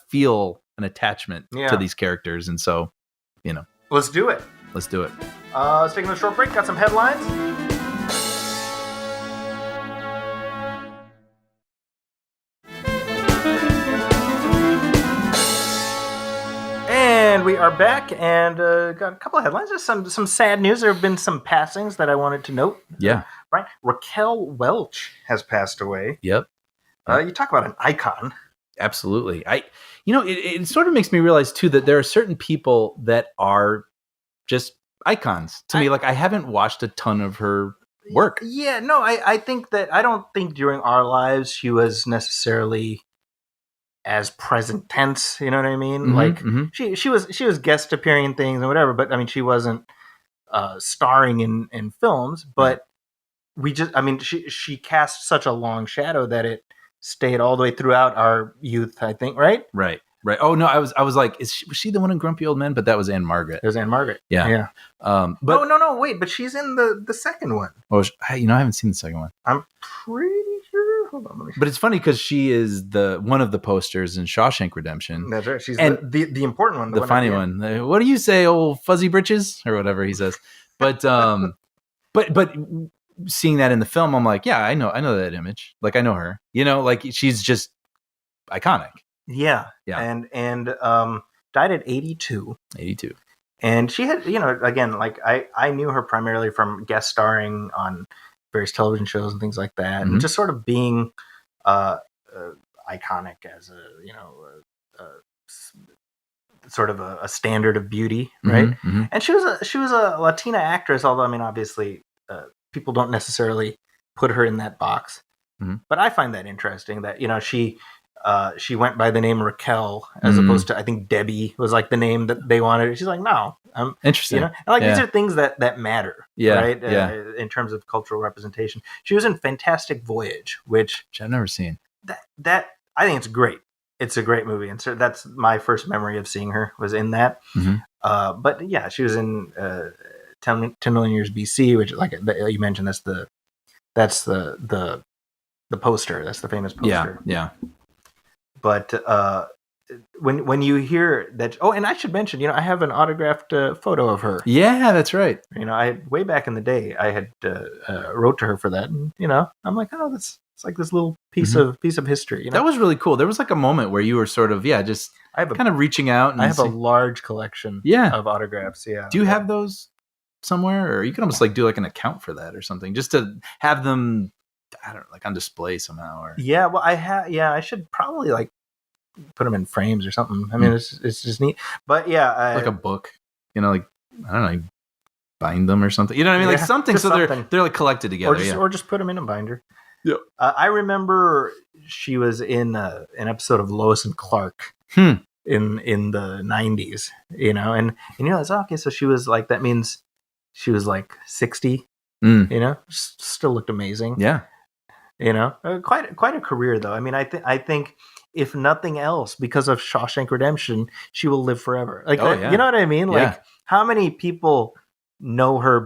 feel an attachment to these characters? And so, Let's do it. Let's do it. Let's take a short break. Got some headlines. And we are back and got a couple of headlines. Just some sad news. There have been some passings that I wanted to note. Yeah. Right. Raquel Welch has passed away. Yep. You talk about an icon. Absolutely. It sort of makes me realize, too, that there are certain people that are just icons to me. Like, I haven't watched a ton of her work. Yeah. No, I think that I don't think during our lives she was necessarily as present tense, you know what I mean? She was guest appearing in things and whatever, but I mean she wasn't starring in films, but she cast such a long shadow that it stayed all the way throughout our youth, I think, right? Right. Oh no, I was like, was she the one in Grumpy Old Men? But that was Anne Margaret. It was Anne Margaret. Yeah. But no, wait, but she's in the second one. Oh, I haven't seen the second one. I'm pretty sure. Hold on, let me see. But it's funny because she is one of the posters in Shawshank Redemption. That's right. She's the important one, the funny one. What do you say, old fuzzy britches, or whatever he says? But but seeing that in the film, I'm like, yeah, I know that image. Like, I know her. Like she's just iconic. Yeah. And died at 82. 82. And she had, again, like I knew her primarily from guest starring on various television shows and things like that, and just sort of being iconic as sort of a standard of beauty, right? And she was a Latina actress, although I mean, obviously, people don't necessarily put her in that box. But I find that interesting that she went by the name Raquel as opposed to, I think Debbie was like the name that they wanted. She's like, no, I'm interesting. And like these are things that matter, right? In terms of cultural representation. She was in Fantastic Voyage, which I've never seen. That I think it's great. It's a great movie, and so that's my first memory of seeing her was in that. But yeah, she was in 10 Million Years BC, which, like you mentioned, that's the poster. That's the famous poster. Yeah. But when you hear that, and I should mention, I have an autographed photo of her. Yeah, that's right. Way back in the day, I had wrote to her for that, and I'm like, oh, it's like this little piece of history. That was really cool. There was like a moment where you were sort of just kind of reaching out. And I have a large collection of autographs. Yeah. Do you have those somewhere, or you could almost like do like an account for that or something, just to have them, I don't know, like on display somehow? Or well, I should probably like put them in frames or something. I mean, it's just neat. But like a book, like, I don't know, bind them or something. You know what I mean? Like something, so something. They're like collected together. Or just put them in a binder. Yeah. I remember she was in an episode of Lois and Clark in the 90s. And it's okay. So she was like, that means she was like 60. Still looked amazing. Yeah. Quite a career though. I mean, I think if nothing else, because of Shawshank Redemption, she will live forever. Like, you know what I mean? Like, how many people know her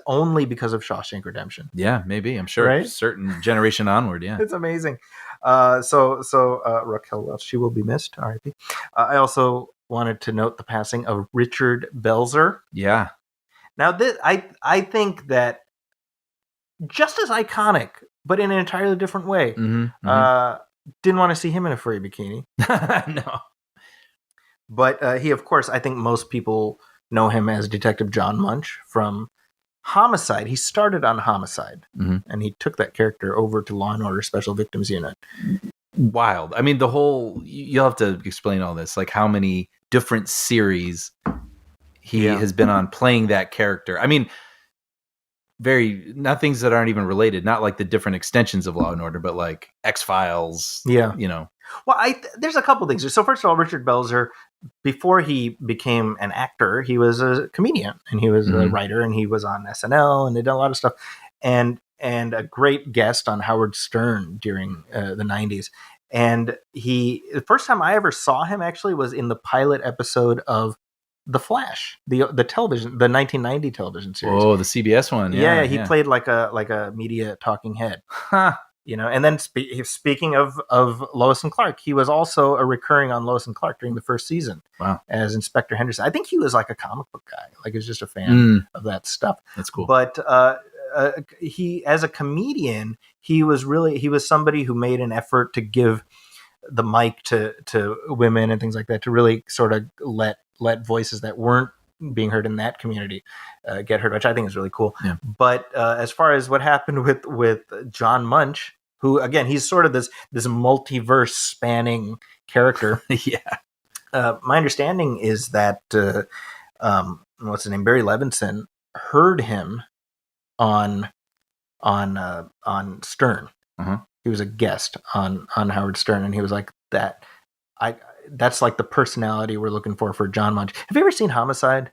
only because of Shawshank Redemption? Yeah, maybe. I'm sure, right? Certain generation onward. Yeah, it's amazing. So Raquel Welch, she will be missed. R.I.P. I also wanted to note the passing of Richard Belzer. Yeah. Now, I think that just as iconic, but in an entirely different way. Didn't want to see him in a furry bikini. No. But he, of course, I think most people know him as Detective John Munch from Homicide. He started on Homicide, and he took that character over to Law & Order Special Victims Unit. Wild. I mean, you'll have to explain all this, like how many different series he has been on playing that character. I mean, not things that aren't even related, not like the different extensions of Law and Order, but like X-Files. Yeah. You know. Well, there's a couple things. So first of all, Richard Belzer, before he became an actor, he was a comedian and he was a writer and he was on SNL and they did a lot of stuff and a great guest on Howard Stern during the 90s. And the first time I ever saw him actually was in the pilot episode of The Flash, the 1990 television series. Oh, the CBS one. Yeah, he played like a media talking head. Huh. You know, and then speaking of Lois and Clark, he was also a recurring on Lois and Clark during the first season. Wow. As Inspector Henderson. I think he was like a comic book guy. Like he was just a fan of that stuff. That's cool. But he, as a comedian, he was somebody who made an effort to give the mic to women and things like that, to really sort of let voices that weren't being heard in that community get heard, which I think is really cool. Yeah. But as far as what happened with John Munch, who again, he's sort of this multiverse spanning character. Yeah. My understanding is that what's his name, Barry Levinson, heard him on Stern. Uh-huh. He was a guest on Howard Stern, and he was like, that's like the personality we're looking for John Munch. Have you ever seen Homicide?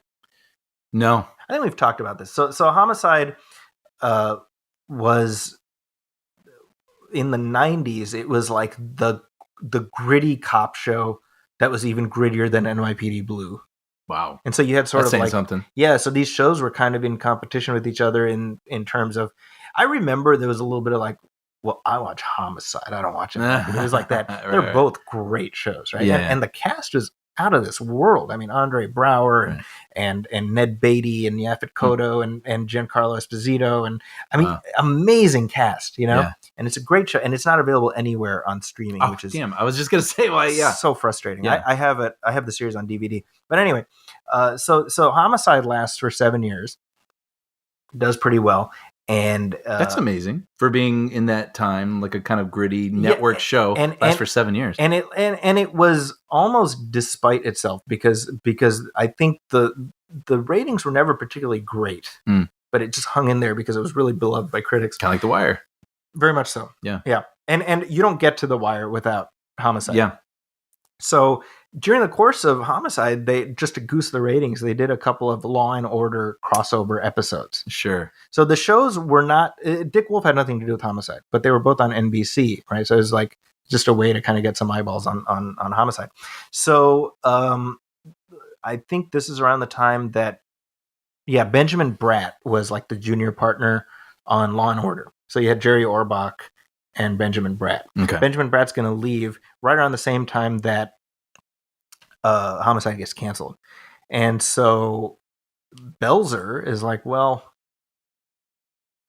No. I think we've talked about this. So Homicide was in the 90s. It was like the gritty cop show that was even grittier than NYPD Blue. Wow. And so you had sort That's of like something. Yeah, so these shows were kind of in competition with each other in terms of, I remember there was a little bit of like, well, I watch Homicide, I don't watch it. It was like that. They're both great shows, right? Yeah. And the cast was out of this world. I mean, Andre Braugher and Ned Beatty and Yaphet Kotto and Giancarlo Esposito, and I mean, amazing cast, you know. Yeah. And it's a great show, and it's not available anywhere on streaming, which is damn. I was just gonna say, so frustrating. Yeah. I have it. I have the series on DVD, but anyway, so Homicide lasts for 7 years, does pretty well. And that's amazing for being in that time, like a kind of gritty network show, and lasts for 7 years. And it was almost despite itself because I think the ratings were never particularly great, but it just hung in there because it was really beloved by critics. Kind of like The Wire. Very much so. Yeah. And you don't get to The Wire without Homicide. Yeah. So during the course of Homicide, they, just to goose the ratings, they did a couple of Law and Order crossover episodes. Sure. So the shows were not, Dick Wolf had nothing to do with Homicide, but they were both on NBC, right? So it was like just a way to kind of get some eyeballs on Homicide. So I think this is around the time that, Benjamin Bratt was like the junior partner on Law and Order. So you had Jerry Orbach and Benjamin Bratt. Okay. Benjamin Bratt's going to leave right around the same time that Homicide gets canceled. And so Belzer is like, well,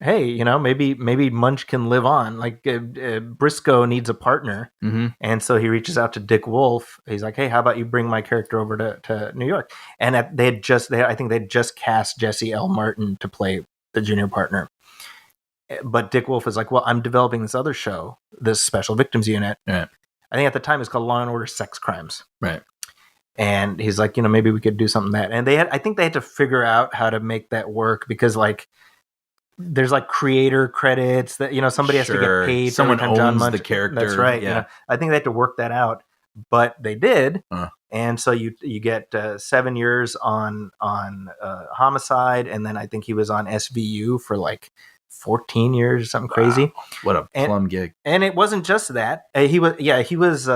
hey, you know, maybe Munch can live on. Like Briscoe needs a partner. Mm-hmm. And so he reaches out to Dick Wolf. He's like, hey, how about you bring my character over to New York? And I think they'd just cast Jesse L. Martin to play the junior partner. But Dick Wolf is like, well, I'm developing this other show, this Special Victims Unit. Right. I think at the time it's called Law and Order Sex Crimes. Right. And he's like, you know, maybe we could do something that. And I think they had to figure out how to make that work because like there's like creator credits that, you know, somebody has to get paid. Someone owns John Munch, the character. That's right. Yeah. You know, I think they had to work that out, but they did. Uh. And so you get 7 years on Homicide, and then I think he was on SVU for like 14 years or something crazy. What a plum gig. And it wasn't just that. He was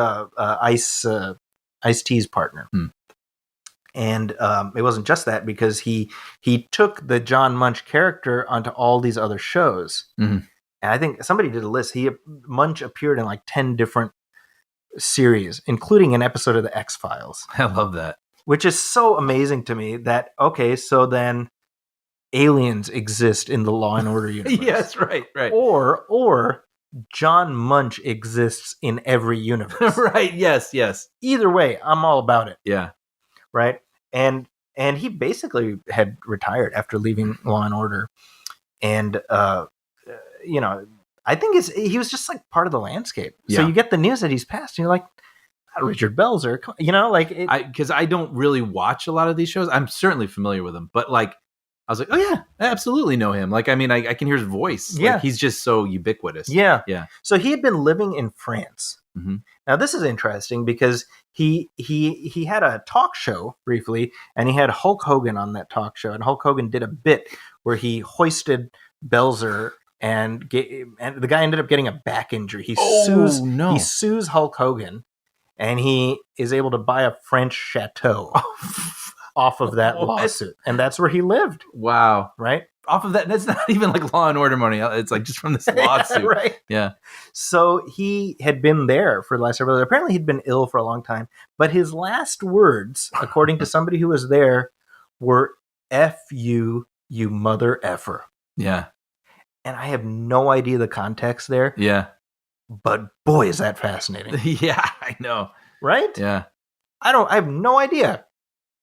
Ice-T's partner. And it wasn't just that because he took the John Munch character onto all these other shows. Mm-hmm. And I think somebody did a list. Munch appeared in like 10 different series, including an episode of the X-Files. I love that. Which is so amazing to me that, okay, so then aliens exist in the Law and Order universe. Yes, right. Or John Munch exists in every universe. Right, yes. Either way, I'm all about it. Yeah. Right? And he basically had retired after leaving Law and Order. And, you know, I think he was just like part of the landscape. Yeah. So you get the news that he's passed, and you're like, Richard Belzer, you know, like... Because I don't really watch a lot of these shows. I'm certainly familiar with them, but like, I was like, oh yeah, I absolutely know him. Like, I mean, I can hear his voice. Yeah. Like, he's just so ubiquitous. Yeah. Yeah. So he had been living in France. Mm-hmm. Now this is interesting because he had a talk show briefly, and he had Hulk Hogan on that talk show, and Hulk Hogan did a bit where he hoisted Belzer, and the guy ended up getting a back injury. He sues Hulk Hogan, and he is able to buy a French chateau off of that lawsuit, and that's where he lived. Wow. Right? Off of that, that's not even like Law and Order money. It's like just from this lawsuit. Right. Yeah. So he had been there for the last several years. Apparently he'd been ill for a long time, but his last words, according to somebody who was there, were "F you, you mother effer." Yeah. And I have no idea the context there. Yeah. But boy, is that fascinating. Yeah, I know. Right? Yeah. I have no idea.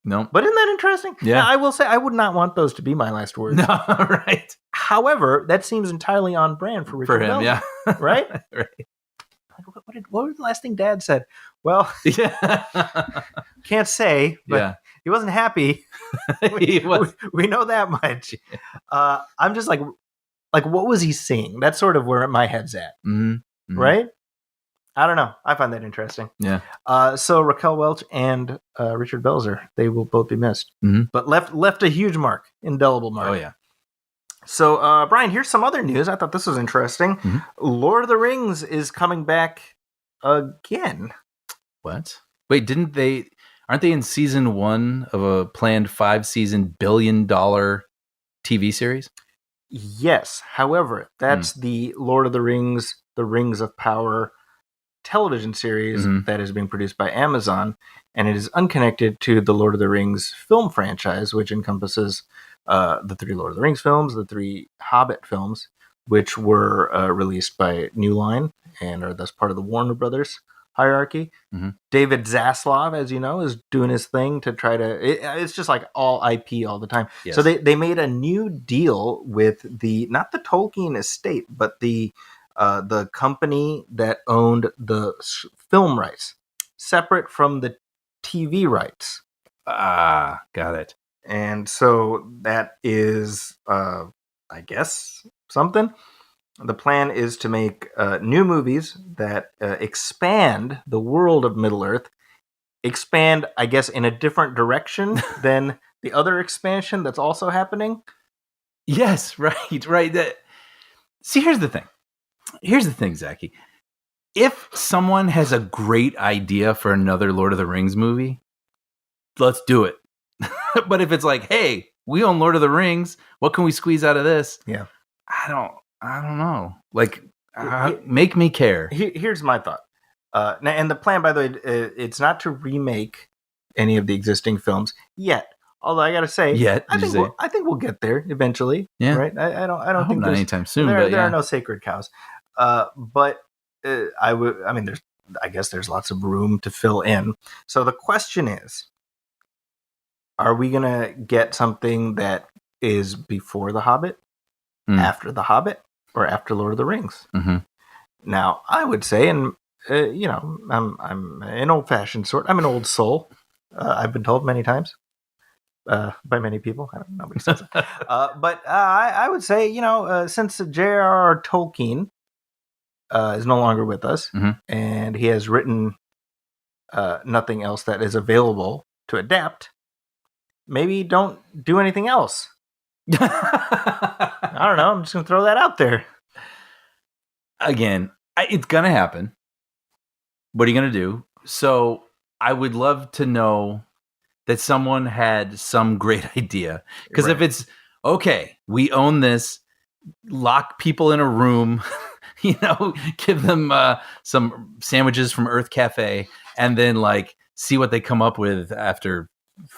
No. But isn't that interesting? Yeah. Now, I will say I would not want those to be my last words. No, right. However, that seems entirely on brand for Richard For him, Belzer, yeah. Right? Right. What was the last thing Dad said? Well, Yeah. can't say, but Yeah. he wasn't happy. He was. We know that much. I'm just like, what was he saying? That's sort of where my head's at. Mm-hmm. Mm-hmm. Right? I don't know. I find that interesting. Yeah. So Raquel Welch and Richard Belzer, they will both be missed, but left a huge mark, indelible mark. Oh yeah. So Brian, here's some other news. I thought this was interesting. Lord of the Rings is coming back again. What? Wait, aren't they in season 1 of a planned 5-season $1 billion TV series? Yes. However, that's the Lord of the Rings, The Rings of Power television series that is being produced by Amazon, and it is unconnected to the Lord of the Rings film franchise, which encompasses the 3 Lord of the Rings films, the 3 Hobbit films, which were released by New Line and are thus part of the Warner Brothers hierarchy. David Zaslav, as you know, is doing his thing to try to... It's just like all IP all the time. Yes. So they made a new deal with not the Tolkien estate, but the company that owned the film rights, separate from the TV rights. Ah, got it. And so that is, I guess, something. The plan is to make new movies that expand the world of Middle-earth, expand, I guess, in a different direction than the other expansion that's also happening. Yes, right. See, here's the thing, Zaki. If someone has a great idea for another Lord of the Rings movie, let's do it. But if it's like, hey, we own Lord of the Rings, what can we squeeze out of this? Yeah. I don't know. Like, make me care. Here's my thought. And the plan, by the way, it's not to remake any of the existing films yet. Although I gotta say, I think we'll get there eventually. Yeah. Right. I don't think not anytime soon. There are no sacred cows. But I guess there's lots of room to fill in. So the question is, are we gonna get something that is before The Hobbit, after The Hobbit, or after Lord of the Rings? Now, I would say, and I'm an old-fashioned sort. I'm an old soul. I've been told many times. By many people. I don't know. Nobody says it. But I would say, since J.R.R. Tolkien is no longer with us, and he has written nothing else that is available to adapt, maybe don't do anything else. I don't know. I'm just going to throw that out there. Again, it's going to happen. What are you going to do? So I would love to know that someone had some great idea. Because if it's, okay, we own this, lock people in a room, give them some sandwiches from Earth Cafe, and then see what they come up with after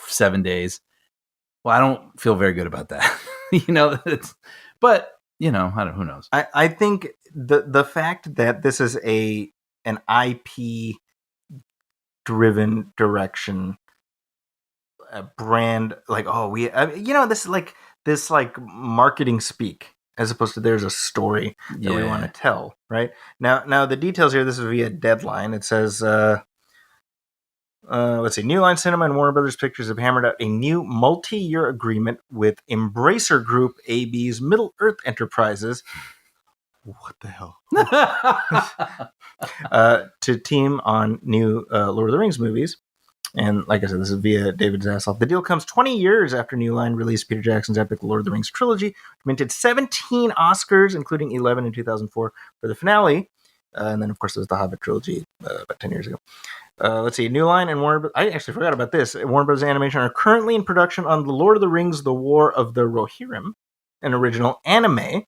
7 days. Well, I don't feel very good about that. But I don't, who knows? I think the fact that this is an IP driven direction, a brand, this marketing speak, as opposed to there's a story that we want to tell. Right now the details here. This is via Deadline. It says, Let's see. New Line Cinema and Warner Brothers Pictures have hammered out a new multi-year agreement with Embracer Group AB's Middle Earth Enterprises. What the hell? To team on new Lord of the Rings movies. And like I said, this is via David Zaslav. The deal comes 20 years after New Line released Peter Jackson's epic Lord of the Rings trilogy, which minted 17 Oscars, including 11 in 2004 for the finale. And then, of course, there was the Hobbit trilogy about 10 years ago. Let's see. New Line and Warner... I actually forgot about this. Warner Bros. Animation are currently in production on The Lord of the Rings, The War of the Rohirrim, an original anime.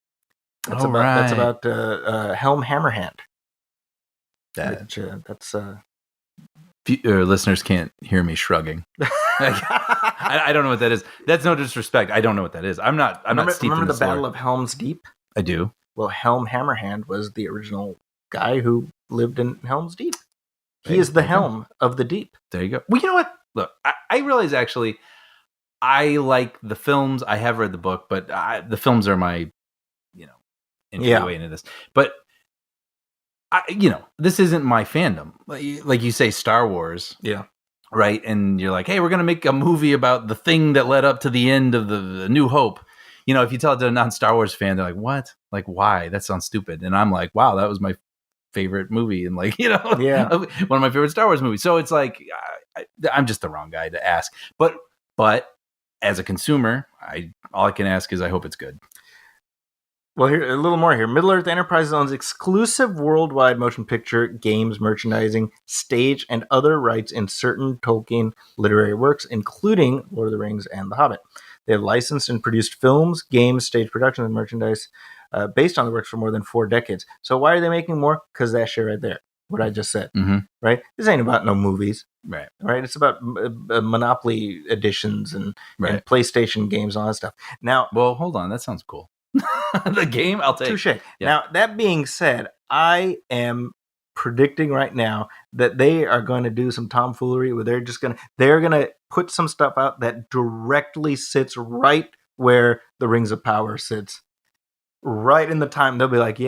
That's about Helm Hammerhand. That's... listeners can't hear me shrugging. I don't know what that is. That's no disrespect. I don't know what that is. I'm not steeped remember in the this Battle lore. of Helm's Deep? I do. Well, Helm Hammerhand was the original guy who lived in Helm's Deep. He is the helm of the deep. There you go. Well, you know what? Look, I realize actually I like the films. I have read the book, but the films are my, entryway into this. But this isn't my fandom. Like you say, Star Wars. Yeah. Right. And you're like, hey, we're going to make a movie about the thing that led up to the end of the New Hope. If you tell it to a non-Star Wars fan, they're like, what? Like, why? That sounds stupid. And I'm like, wow, that was my favorite movie. And one of my favorite Star Wars movies. So it's like, I'm just the wrong guy to ask. But as a consumer, all I can ask is I hope it's good. Well, here a little more here. Middle Earth Enterprises owns exclusive worldwide motion picture, games, merchandising, stage, and other rights in certain Tolkien literary works, including Lord of the Rings and The Hobbit. They have licensed and produced films, games, stage productions, and merchandise based on the works for more than 4 decades. So why are they making more? Because that shit right there, what I just said, right? This ain't about no movies, right? It's about Monopoly editions and PlayStation games and all that stuff. Now, well, hold on, that sounds cool. The game, I'll take. Touche. Yeah. Now, that being said, I am predicting right now that they are going to do some tomfoolery where they're going to put some stuff out that directly sits right where the Rings of Power sits. Right in the time, they'll be like,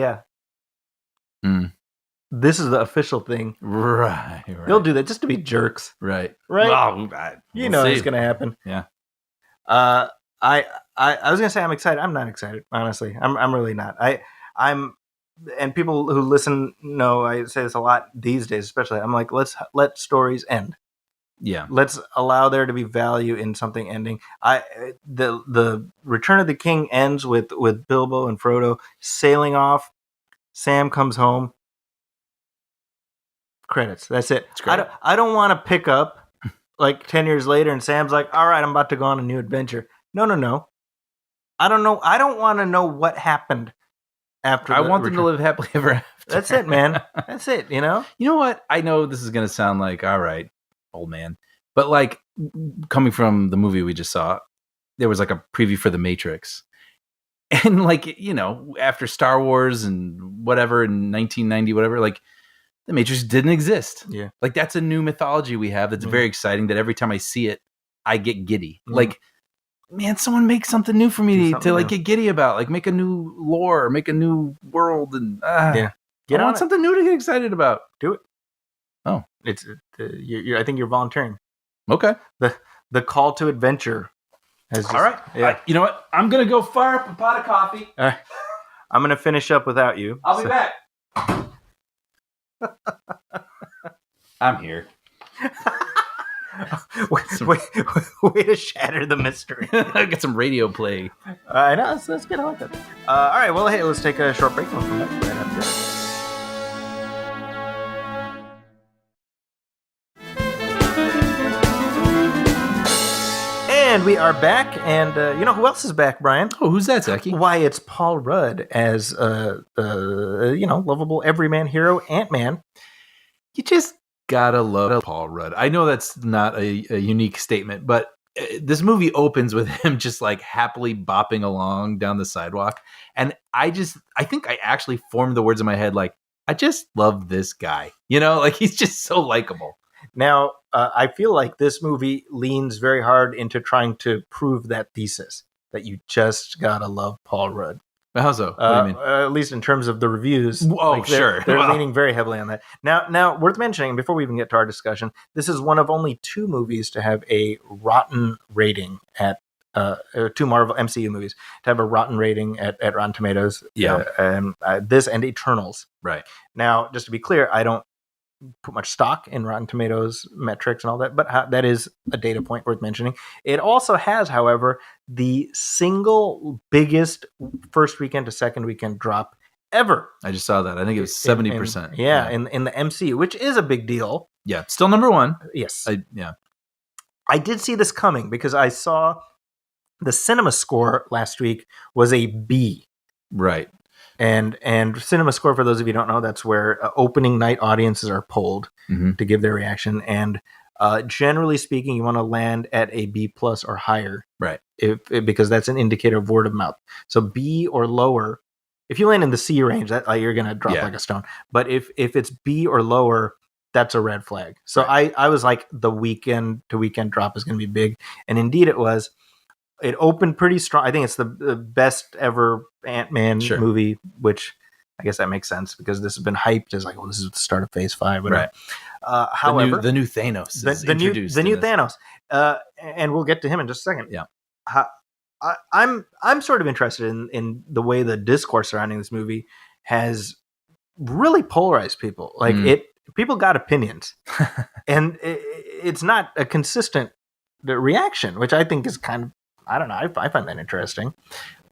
this is the official thing. Right. They'll do that just to be jerks. Right. Well, we'll know see. it's going to happen. Yeah. I was gonna say I'm excited. I'm not excited, honestly. I'm really not. I'm, and people who listen know I say this a lot these days, especially. I'm like, let's let stories end. Yeah. Let's allow there to be value in something ending. The Return of the King ends with Bilbo and Frodo sailing off. Sam comes home. Credits. That's it. I don't want to pick up like 10 years later and Sam's like, all right, I'm about to go on a new adventure. No. I don't know. I don't want to know what happened after. I want them to live happily ever after. That's it, man. That's it. You know what? I know this is going to sound like, all right, old man. But like coming from the movie we just saw, there was like a preview for The Matrix. And like, after Star Wars and whatever in 1990, whatever, like The Matrix didn't exist. Yeah. Like that's a new mythology we have that's very exciting that every time I see it, I get giddy. Like, man, someone make something new for me to like get giddy about. Like make a new lore, make a new world, and I want something new to get excited about. Do it. Oh, it's I think you're volunteering. Okay. The call to adventure. All right. Yeah. You know what? I'm gonna go fire up a pot of coffee. All right. I'm gonna finish up without you. I'll be back. I'm here. Way to shatter the mystery. Get some radio play. I know, that's good. I like that. All right, well, hey, let's take a short break. We'll come back right after this. And we are back, and you know who else is back, Brian? Oh, who's that, Zaki? Why, it's Paul Rudd as lovable everyman hero Ant-Man. You just gotta love Paul Rudd. I know that's not a unique statement, but this movie opens with him just like happily bopping along down the sidewalk, and I think I actually formed the words in my head like, I just love this guy. Like he's just so likable. Now, I feel like this movie leans very hard into trying to prove that thesis that you just gotta love Paul Rudd. How so? What do you mean? At least in terms of the reviews. Oh, sure. They're Well. leaning very heavily on that. Now, worth mentioning, before we even get to our discussion, this is one of only 2 movies to have a rotten rating at 2 Marvel MCU movies to have a rotten rating at Rotten Tomatoes. Yeah. This and Eternals. Right. Now, just to be clear, I don't put much stock in Rotten Tomatoes metrics and all that, but that is a data point worth mentioning. It also has, however, the single biggest first weekend to second weekend drop ever. I just saw that. I think it was 70%. In the MCU, which is a big deal. Yeah. Still number 1. Yes. I did see this coming because I saw the cinema score last week was a B. Right. And cinema score, for those of you who don't know, that's where opening night audiences are polled to give their reaction. And generally speaking, you want to land at a B plus or higher, right? Because that's an indicator of word of mouth. So B or lower. If you land in the C range, that you're going to drop like a stone. But if it's B or lower, that's a red flag. So right. I was like, the weekend to weekend drop is going to be big, and indeed it was. It opened pretty strong. I think it's the best ever Ant-Man movie, which I guess that makes sense because this has been hyped as like, well, this is the start of Phase 5. Whatever. Right. However, the new Thanos is introduced. The new Thanos, and we'll get to him in just a second. Yeah. I'm sort of interested in the way the discourse surrounding this movie has really polarized people. Like people got opinions, and it's not a consistent reaction, which I think is kind of. I don't know. I find that interesting.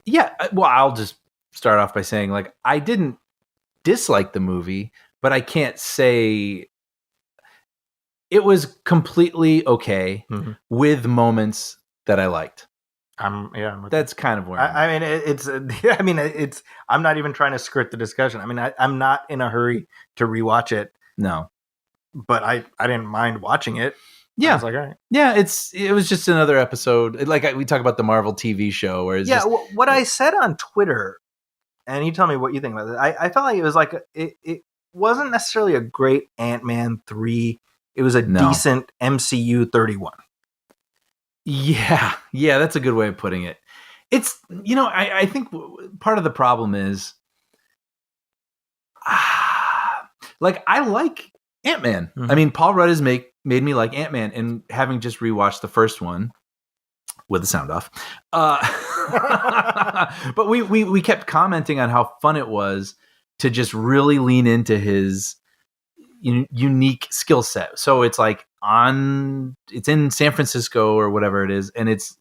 Yeah. Well, I'll just start off by saying, like, I didn't dislike the movie, but I can't say it was completely okay with moments that I liked. That's kind of where it's. I'm not even trying to skirt the discussion. I mean, I'm not in a hurry to rewatch it. No, but I didn't mind watching it. Yeah, I was like, all right. Yeah, it was just another episode. Like we talk about the Marvel TV show, where it's what I said on Twitter, and you tell me what you think about it. I felt like it was like it wasn't necessarily a great Ant-Man 3. It was a decent MCU 31. Yeah, that's a good way of putting it. It's I think part of the problem is, like I like Ant-Man. I mean, Paul Rudd has made me like Ant-Man, and having just rewatched the first one with the sound off, but we kept commenting on how fun it was to just really lean into his unique skill set. So it's like it's in San Francisco or whatever it is, and it's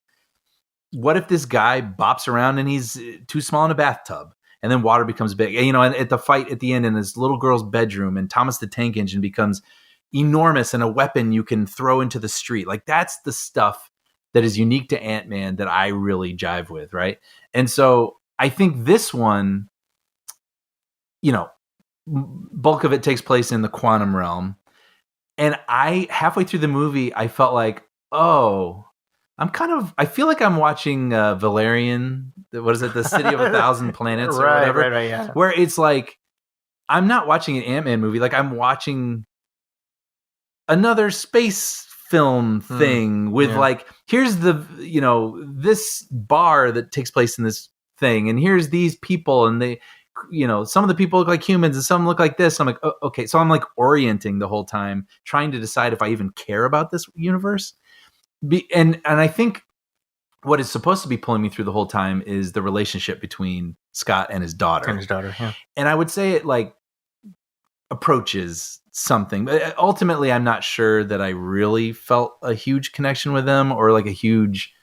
what if this guy bops around and he's too small in a bathtub, and then water becomes big, and at the fight at the end in this little girl's bedroom, and Thomas the Tank Engine becomes enormous and a weapon you can throw into the street. Like that's the stuff that is unique to Ant-Man that I really jive with, right? And so I think this one, bulk of it takes place in the quantum realm, and halfway through the movie I felt like, I feel like I'm watching Valerian. What is it? The City of a Thousand Planets or whatever. Right, yeah. Where it's like I'm not watching an Ant-Man movie. Like I'm watching another space film thing with like, here's the, this bar that takes place in this thing. And here's these people, and they, some of the people look like humans and some look like this. I'm like, oh, okay. So I'm like orienting the whole time, trying to decide if I even care about this universe. And I think what is supposed to be pulling me through the whole time is the relationship between Scott and his daughter. Yeah. And I would say it like approaches something, but ultimately I'm not sure that I really felt a huge connection with them, or like a huge,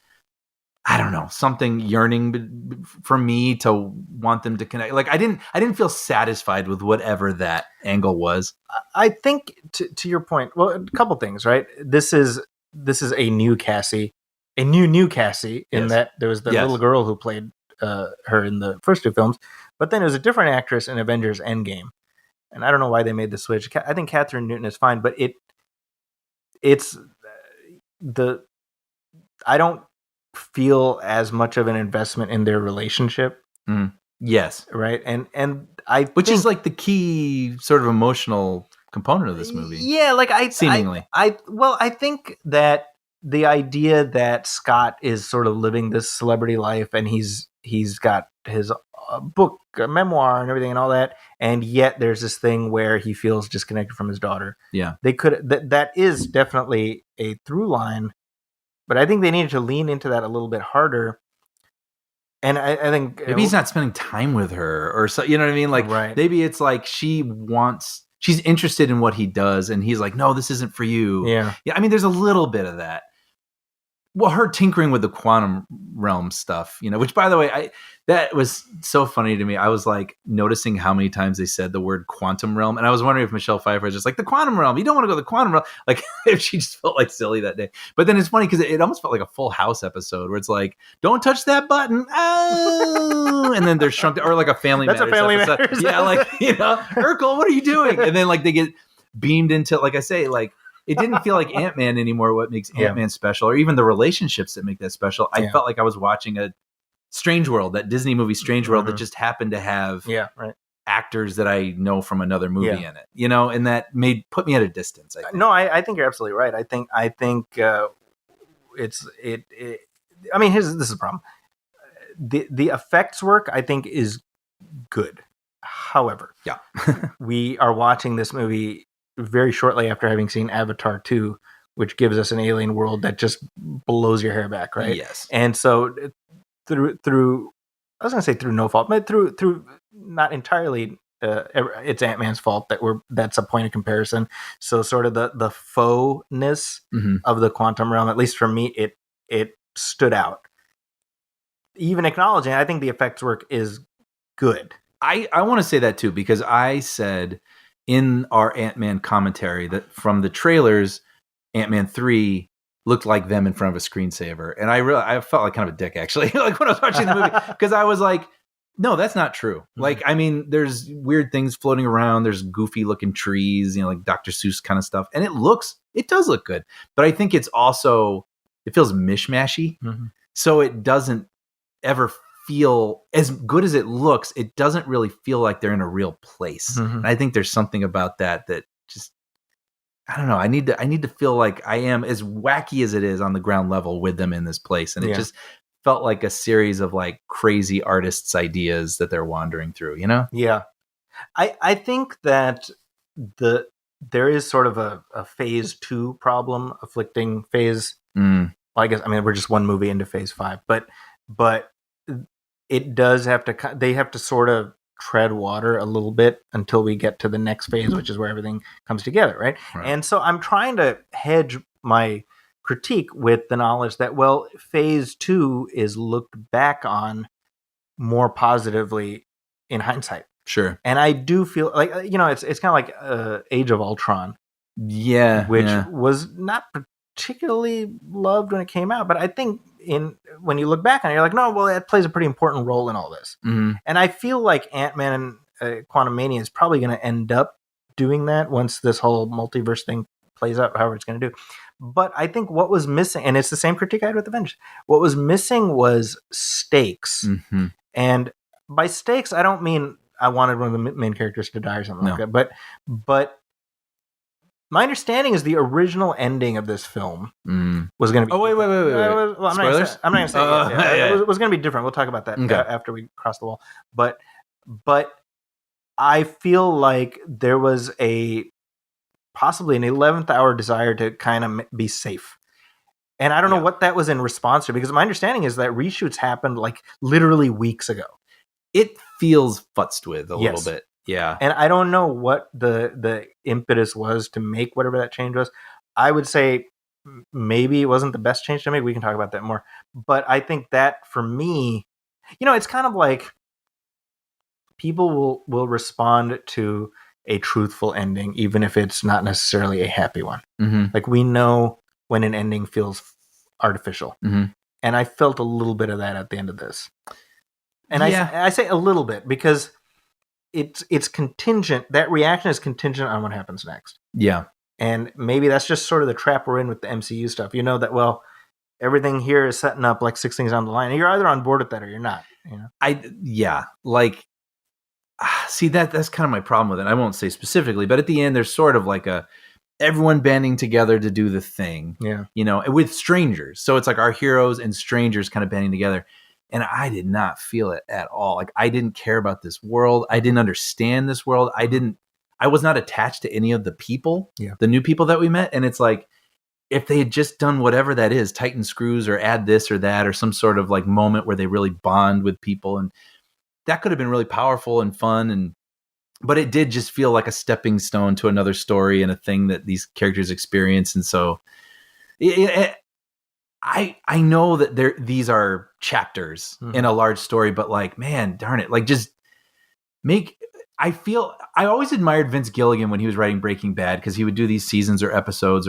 I don't know, something yearning for me to want them to connect. Like I didn't feel satisfied with whatever that angle was. I think to your point, well, a couple things, right? This is a new Cassie, new Cassie, in that there was the little girl who played her in the first 2 films, but then it was a different actress in Avengers Endgame. And I don't know why they made the switch. I think Catherine Newton is fine, but I don't feel as much of an investment in their relationship. Yes. Right. And which is like the key sort of emotional component of this movie. Yeah. Like seemingly. I think that the idea that Scott is sort of living this celebrity life, and he's got his book, a memoir, and everything, and all that. And yet, there's this thing where he feels disconnected from his daughter. Yeah, they could. That is definitely a through line, but I think they needed to lean into that a little bit harder. And I think maybe he's not spending time with her, or so. You know what I mean? Like, right. Maybe it's like she's interested in what he does, and he's like, no, this isn't for you. Yeah. I mean, there's a little bit of that. Well, her tinkering with the quantum realm stuff, which, by the way, that was so funny to me. I was like noticing how many times they said the word quantum realm. And I was wondering if Michelle Pfeiffer was just like, the quantum realm, you don't want to go to the quantum realm. Like, if she just felt like silly that day. But then it's funny because it almost felt like a Full House episode where it's like, don't touch that button. Oh, and then they're shrunk, or like a Family That's Matters a Family episode. Matters. Yeah, like, Urkel, what are you doing? And then like they get beamed into, like I say, like, it didn't feel like Ant-Man anymore, what makes Ant-Man special, or even the relationships that make that special. I felt like I was watching a Strange World, that Disney movie Strange World, that just happened to have actors that I know from another movie in it, and that put me at a distance. I think. No, I think you're absolutely right. I think this is the problem. The effects work, I think, is good. However, we are watching this movie very shortly after having seen Avatar 2, which gives us an alien world that just blows your hair back, right? Yes. And so through I was going to say through no fault, but through not entirely it's Ant-Man's fault that's a point of comparison. So sort of the faux-ness of the quantum realm, at least for me, it stood out. Even acknowledging, I think the effects work is good. I want to say that too, because I said in our Ant-Man commentary that from the trailers, Ant-Man 3 looked like them in front of a screensaver. And I felt like kind of a dick, actually, like when I was watching the movie, because I was like, no, that's not true. Like, I mean, there's weird things floating around. There's goofy looking trees, like Dr. Seuss kind of stuff. And it does look good. But I think it feels mishmashy. So it doesn't ever feel as good as it looks. It doesn't really feel like they're in a real place. And I think there's something about that just, I don't know. I need to feel like I am, as wacky as it is, on the ground level with them in this place. And it just felt like a series of like crazy artists' ideas that they're wandering through, Yeah. I think that there is sort of a phase 2 problem afflicting phase. Well, I guess, we're just one movie into phase 5, but it does they have to sort of tread water a little bit until we get to the next phase, which is where everything comes together, right? And so I'm trying to hedge my critique with the knowledge that, well, phase 2 is looked back on more positively in hindsight. Sure. And I do feel like, it's kind of like Age of Ultron. Yeah. Which was not particularly loved when it came out, but I think when you look back on it, you're like, no, well, that plays a pretty important role in all this. And I feel like Ant-Man and Quantumania is probably going to end up doing that once this whole multiverse thing plays out, however it's going to do. But I think what was missing, and it's the same critique I had with Avengers, what was missing was stakes. And by stakes, I don't mean I wanted one of the main characters to die or something like that, but my understanding is the original ending of this film was going to be... Oh, wait. I'm Spoilers? not going to say it. It was going to be different. We'll talk about that after we cross the wall. But I feel like there was possibly an 11th hour desire to kind of be safe. And I don't know what that was in response to, because my understanding is that reshoots happened like literally weeks ago. It feels futzed with a little bit. Yeah. And I don't know what the impetus was to make whatever that change was. I would say maybe it wasn't the best change to make. We can talk about that more. But I think that for me, it's kind of like people will respond to a truthful ending, even if it's not necessarily a happy one. Like, we know when an ending feels artificial. And I felt a little bit of that at the end of this. And I say a little bit because it's contingent. That reaction is contingent on what happens next. Yeah. And maybe that's just sort of the trap we're in with the MCU stuff. That, well, everything here is setting up like 6 things down the line. And you're either on board with that or you're not. See, that's kind of my problem with it. I won't say specifically, but at the end, there's sort of like everyone banding together to do the thing. Yeah. With strangers. So it's like our heroes and strangers kind of banding together. And I did not feel it at all. Like, I didn't care about this world. I didn't understand this world. I was not attached to any of the people, the new people that we met. And it's like, if they had just done whatever that is, tighten screws or add this or that, or some sort of like moment where they really bond with people, and that could have been really powerful and fun. But it did just feel like a stepping stone to another story and a thing that these characters experience. And so I know that these are chapters in a large story, but like, man, darn it. Like, just I always admired Vince Gilligan when he was writing Breaking Bad, because he would do these seasons or episodes,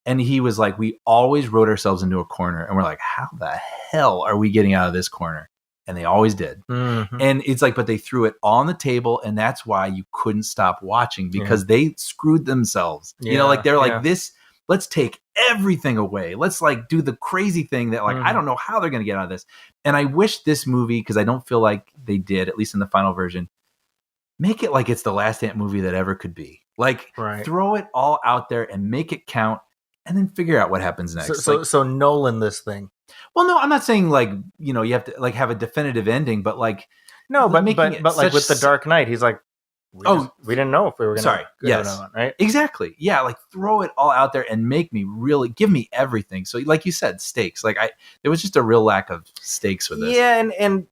and he was like, we always wrote ourselves into a corner, and we're like, how the hell are we getting out of this corner? And they always did. Mm-hmm. And it's like, but they threw it on the table, and that's why you couldn't stop watching, because they screwed themselves. You know, like they're like, this, let's take everything away. Let's like do the crazy thing that like, I don't know how they're going to get out of this. And I wish this movie, because I don't feel like they did, at least in the final version, make it like it's the last Ant movie that ever could be. Like, throw it all out there and make it count, and then figure out what happens next. So Nolan this thing. Well, no, I'm not saying like, you know, you have to like have a definitive ending, but like, no, but like with The Dark Knight, he's like, we didn't know if we were going to. Yes, right? Exactly. Yeah, like throw it all out there and give me everything. So, like you said, stakes. Like there was just a real lack of stakes with this. Yeah, and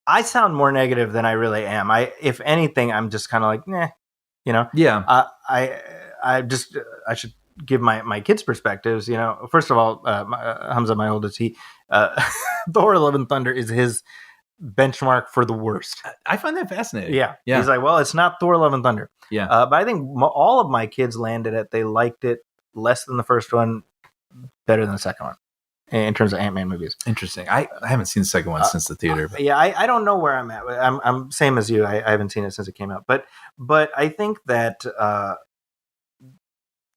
I sound more negative than I really am. If anything, I'm just kind of like, nah, you know. Yeah. I should give my kids' perspectives. You know, first of all, Hamza, my oldest, Thor: Love and Thunder is his benchmark for the worst. I find that fascinating. Yeah. He's like, well, it's not Thor: Love and Thunder. Yeah. But I think all of my kids landed at, they liked it less than the first one, better than the second one in terms of Ant-Man movies. Interesting. I haven't seen the second one since the theater. But. Yeah, I don't know where I'm at. I'm same as you. I haven't seen it since it came out. But I think that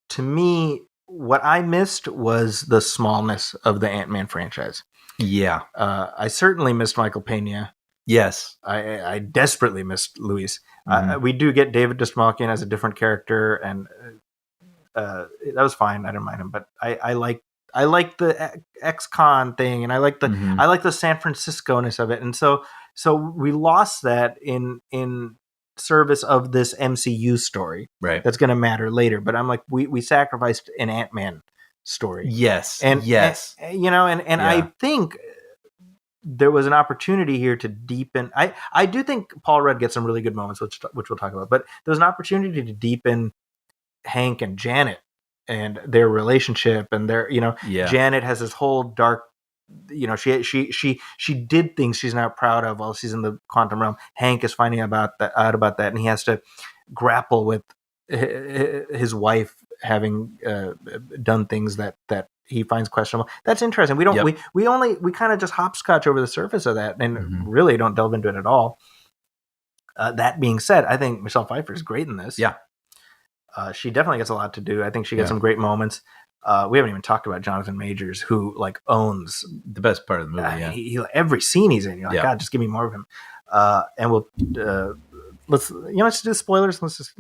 to me, what I missed was the smallness of the Ant-Man franchise. Yeah. I certainly missed Michael Pena. Yes. I desperately missed Luis. We do get David Dastmalchian as a different character, and that was fine. I didn't mind him, but I like the ex-con thing, and I like the San Francisco-ness of it. And so we lost that in service of this MCU story. Right. That's going to matter later. But I'm like, we sacrificed an Ant-Man story. Yes. And you know, and I think there was an opportunity here to deepen. I do think Paul Rudd gets some really good moments, which we'll talk about. But there was an opportunity to deepen Hank and Janet and their relationship, and their, you know, Janet has this whole dark, you know, she did things she's not proud of while she's in the quantum realm. Hank is finding out about that, and he has to grapple with his wife having done things that he finds questionable. That's interesting. We don't we kind of just hopscotch over the surface of that and really don't delve into it at all. That being said, I think Michelle Pfeiffer is great in this. Yeah. She definitely gets a lot to do. I think she gets some great moments. We haven't even talked about Jonathan Majors, who like owns the best part of the movie. He every scene he's in, you're like, God, just give me more of him. And we'll let's do spoilers. Let's just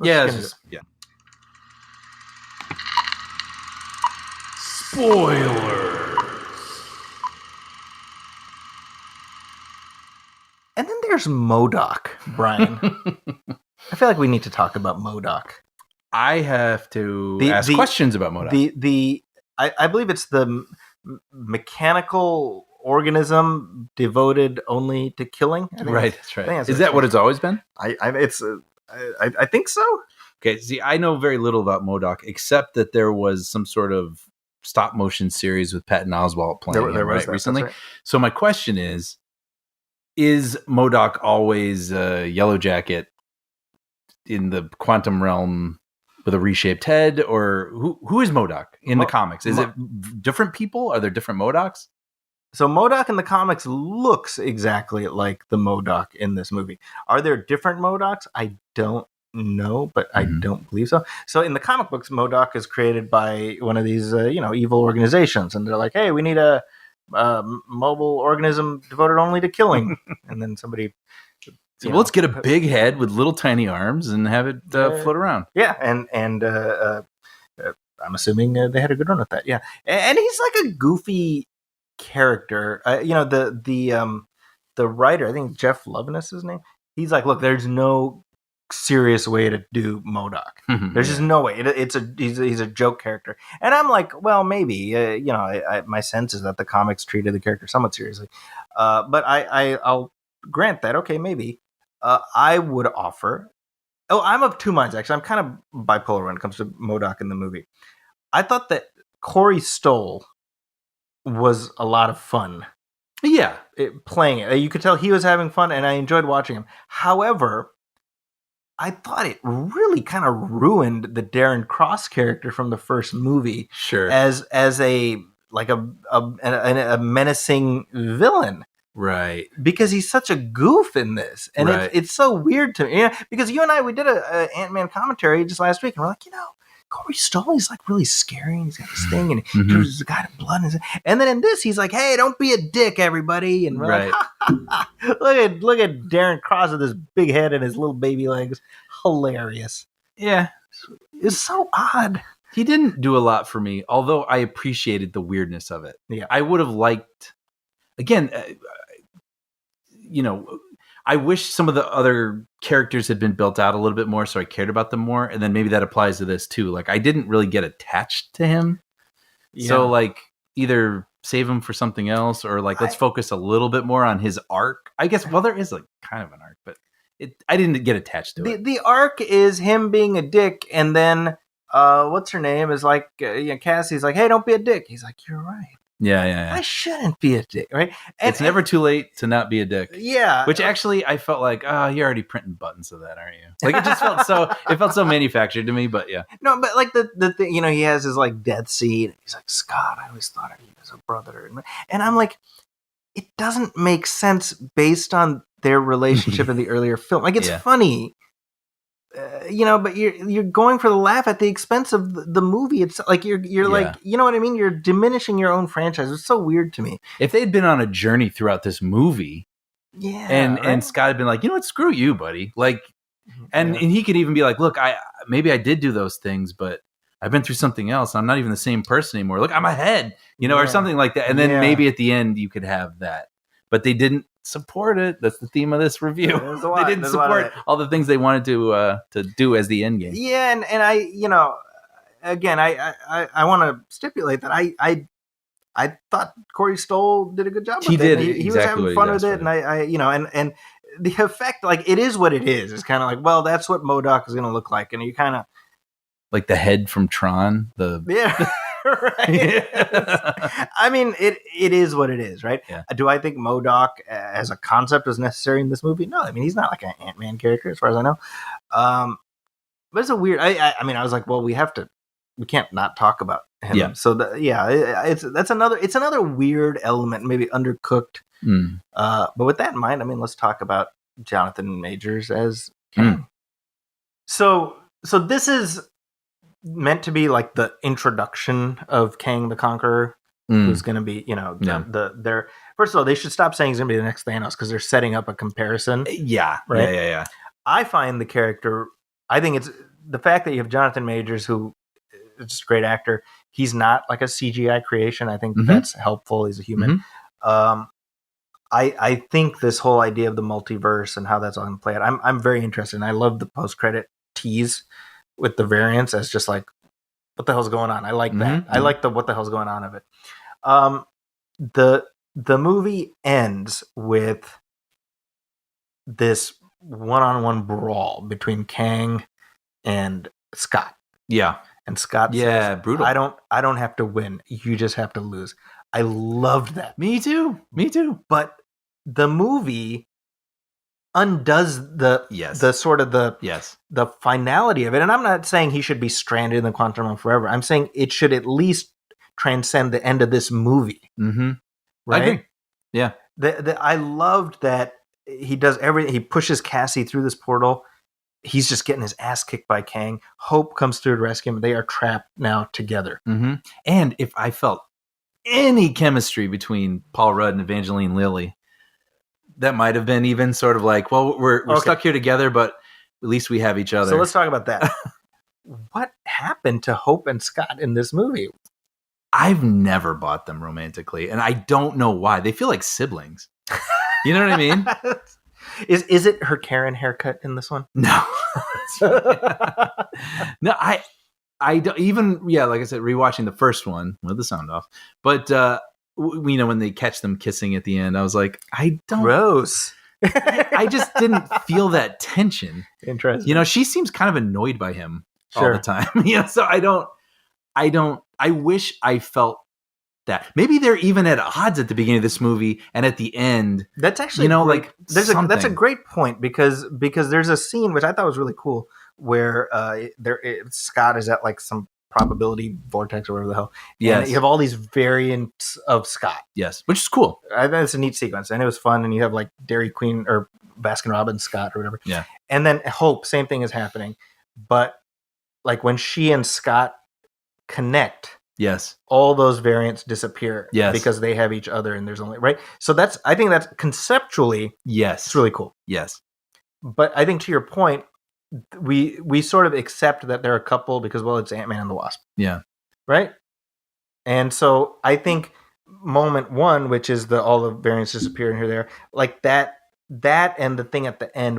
Spoilers. And then there's MODOK, Brian. I feel like we need to talk about MODOK. I have to ask questions about MODOK. I believe it's the mechanical organism devoted only to killing. Right, that's right. Is that what it's always been? I think so. Okay, see, I know very little about MODOK, except that there was some sort of stop motion series with Patton Oswalt playing recently. Right. So my question is MODOK always a Yellow Jacket in the quantum realm with a reshaped head, or who is MODOK in the comics? Is it different people? Are there different MODOKs? So MODOK in the comics looks exactly like the MODOK in this movie. Are there different MODOKs? I don't know, but I don't believe so. So in the comic books, MODOK is created by one of these evil organizations, and they're like, hey, we need a mobile organism devoted only to killing. And then somebody... So let's get a big head with little tiny arms and have it float around. Yeah, and I'm assuming they had a good run with that. Yeah, and he's like a goofy character. The writer, I think Jeff Loveness is his name. He's like, look, there's no serious way to do MODOK. There's just no way. He's a joke character, and I'm like, well, maybe. My sense is that the comics treated the character somewhat seriously, but I'll grant that. Okay, maybe. I would offer. Oh, I'm of two minds actually. I'm kind of bipolar when it comes to MODOK in the movie. I thought that Corey Stoll was a lot of fun. Yeah, playing it. You could tell he was having fun, and I enjoyed watching him. However, I thought it really kind of ruined the Darren Cross character from the first movie. Sure, as a menacing villain, right? Because he's such a goof in this, and it's so weird to me. Because you and I, we did a Ant-Man commentary just last week, and we're like, Corey Stoll, he's like really scary, and he's got this thing, and he's a guy with blood in his. And then in this, he's like, "Hey, don't be a dick, everybody!" And we're like, ha, ha, ha. Look at Darren Cross with his big head and his little baby legs, hilarious. Yeah, it's so odd. He didn't do a lot for me, although I appreciated the weirdness of it. Yeah, I would have liked. Again, I wish some of the other characters had been built out a little bit more, so I cared about them more. And then maybe that applies to this too. Like, I didn't really get attached to him. Yeah. So like, either save him for something else, or like, let's focus a little bit more on his arc. I guess, well, there is like kind of an arc, but I didn't get attached to it. The arc is him being a dick, and then what's her name is like, Cassie's like, "Hey, don't be a dick." He's like, "You're right. Yeah. I shouldn't be a dick," right? And it's never too late to not be a dick. Yeah. Which actually, I felt like, you're already printing buttons of that, aren't you? Like, it just felt so manufactured to me. But yeah. No, but like the thing, he has his like death scene. He's like, "Scott, I always thought of you as a brother," and I'm like, it doesn't make sense based on their relationship in the earlier film. Like, it's funny. But you're going for the laugh at the expense of the movie. It's like you're like, you know what I mean? You're diminishing your own franchise. It's so weird to me. If they had been on a journey throughout this movie, and Scott had been like, "You know what? Screw you, buddy." Like, and he could even be like, "Look, maybe I did do those things, but I've been through something else. I'm not even the same person anymore. Look, I'm ahead," or something like that. And then maybe at the end you could have that, but they didn't support it. That's the theme of this review. They didn't support all the things they wanted to do as the end game. Yeah, and I, again, I want to stipulate that I thought Corey Stoll did a good job. He did. He was having fun with it, and and the effect, like, it is what it is. It's kind of like, well, that's what MODOK is going to look like, and you kind of like the head from Tron. Right. I mean, it is what it is, right? Yeah. Do I think MODOK as a concept was necessary in this movie? No, I mean, he's not like an Ant-Man character as far as I know. But it's a weird. I mean, I was like, well, we can't not talk about him. Yeah. So it's another weird element, maybe undercooked. But with that in mind, I mean, let's talk about Jonathan Majors as Kang. So this is meant to be like the introduction of Kang the Conqueror, who's going to be, first of all, they should stop saying he's going to be the next Thanos, because they're setting up a comparison. Yeah. Right. Yeah. I find the character, I think it's the fact that you have Jonathan Majors, who is just a great actor. He's not like a CGI creation. I think that's helpful. He's a human. I think this whole idea of the multiverse and how that's all going to play out, I'm very interested. And I love the post-credit tease with the variants as just like, what the hell's going on? I like that. I like the what the hell's going on of it. The movie ends with this one-on-one brawl between Kang and Scott. Yeah. And Scott says, brutal. I don't have to win. You just have to lose. I loved that. Me too. But the movie undoes the sort of the finality of it. And I'm not saying he should be stranded in the quantum realm forever. I'm saying it should at least transcend the end of this movie. Right? I agree. Yeah. I loved that he does everything. He pushes Cassie through this portal. He's just getting his ass kicked by Kang. Hope comes through to rescue him. They are trapped now together. And if I felt any chemistry between Paul Rudd and Evangeline Lilly, that might have been even sort of like, well, we're stuck here together, but at least we have each other. So let's talk about that. What happened to Hope and Scott in this movie? I've never bought them romantically, and I don't know why. They feel like siblings. You know what I mean? Is it her Karen haircut in this one? No. No, I don't even, like I said, rewatching the first one with the sound off. But, when they catch them kissing at the end, I was like, I don't. Gross. I just didn't feel that tension. Interesting. She seems kind of annoyed by him all the time. So I wish I felt that. Maybe they're even at odds at the beginning of this movie and at the end. That's actually that's a great point because there's a scene which I thought was really cool where Scott is at like some probability vortex or whatever the hell. Yeah, you have all these variants of Scott. Yes, which is cool. I think it's a neat sequence, and it was fun. And you have like Dairy Queen or Baskin Robbins Scott or whatever. Yeah, and then Hope, same thing is happening, but like when she and Scott connect. Yes. All those variants disappear. Yes. Because they have each other and there's only right. So I think that's conceptually it's really cool. Yes. But I think to your point, we sort of accept that they're a couple because it's Ant-Man and the Wasp. Yeah. Right? And so I think moment one, which is all the variants disappear and here there, like that and the thing at the end,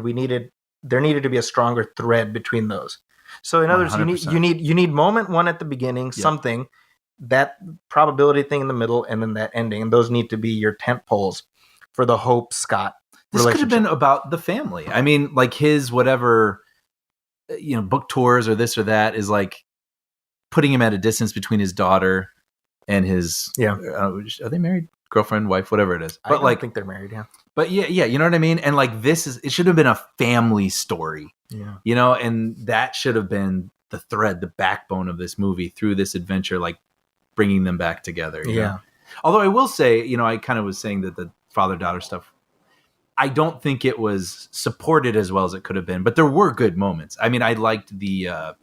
there needed to be a stronger thread between those. So in other words, you need moment one at the beginning, something, that probability thing in the middle, and then that ending. And those need to be your tent poles for the Hope Scott relationship. This could have been about the family. I mean, like his whatever, book tours or this or that is like putting him at a distance between his daughter and his. Yeah. Are they married? Girlfriend, wife, whatever it is. But I think they're married. Yeah. But yeah, you know what I mean? And like it should have been a family story. Yeah. And that should have been the thread, the backbone of this movie through this adventure, like bringing them back together. You know? Although I will say, I kind of was saying that the father-daughter stuff, I don't think it was supported as well as it could have been, but there were good moments. I mean, I liked the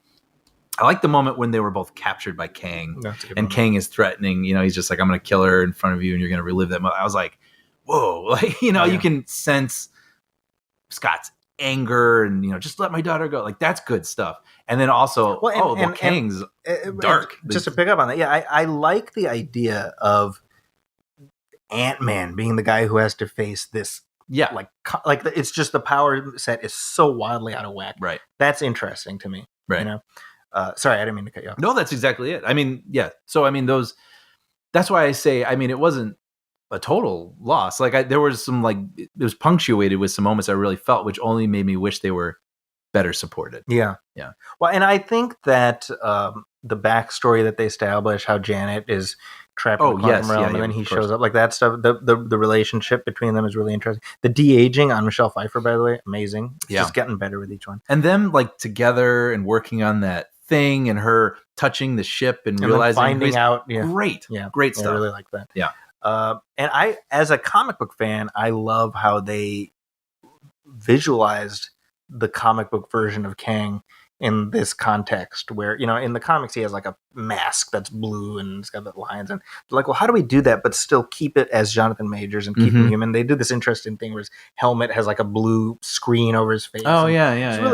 moment when they were both captured by Kang, and Kang is threatening, he's just like, I'm going to kill her in front of you and you're going to relive that moment. I was like, whoa, like, you can sense Scott's anger and, just let my daughter go. Like, that's good stuff. And then also, Kang's dark. Just to pick up on that. Yeah. I like the idea of Ant-Man being the guy who has to face this. Yeah. Like it's just the power set is so wildly out of whack. Right. That's interesting to me. Right. Sorry, I didn't mean to cut you off. No, that's exactly it. I mean, yeah. So, I mean, that's why I say, I mean, it wasn't a total loss. Like there was some, it was punctuated with some moments I really felt, which only made me wish they were better supported. Yeah. Yeah. Well, and I think that the backstory that they establish, how Janet is trapped in the quantum realm, and then he shows up, like that stuff, the relationship between them is really interesting. The de-aging on Michelle Pfeiffer, by the way, amazing. It's just getting better with each one. And them together and working on that thing and her touching the ship and realizing finding out. Great. Yeah. Great stuff. I really like that. Yeah. And I, as a comic book fan, I love how they visualized the comic book version of Kang in this context where, in the comics, he has like a mask that's blue and it's got the lines, and they're like, well, how do we do that but still keep it as Jonathan Majors and keep him human? They do this interesting thing where his helmet has like a blue screen over his face. Oh yeah.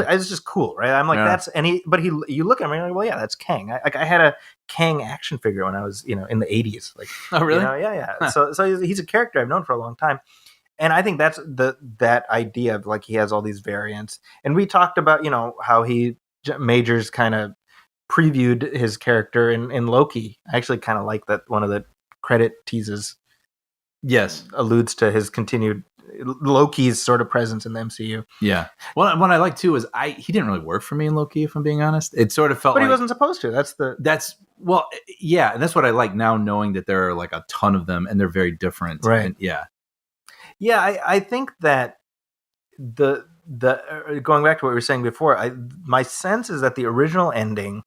It's just cool, right? I'm like, you look at me like, well, yeah, that's Kang. I had a Kang action figure when I was, in the 80s. Like, oh really? Yeah. Huh. So he's a character I've known for a long time. And I think that's that idea of like he has all these variants. And we talked about, how Majors kind of previewed his character in Loki. I actually kind of like that one of the credit teases. Yes. Alludes to his continued Loki's sort of presence in the MCU. Yeah. Well, what I like too is he didn't really work for me in Loki, if I'm being honest. It sort of felt but he wasn't supposed to. Yeah. And that's what I like now, knowing that there are like a ton of them and they're very different. Right. And, yeah. Yeah. I think that the going back to what we were saying before, my sense is that the original ending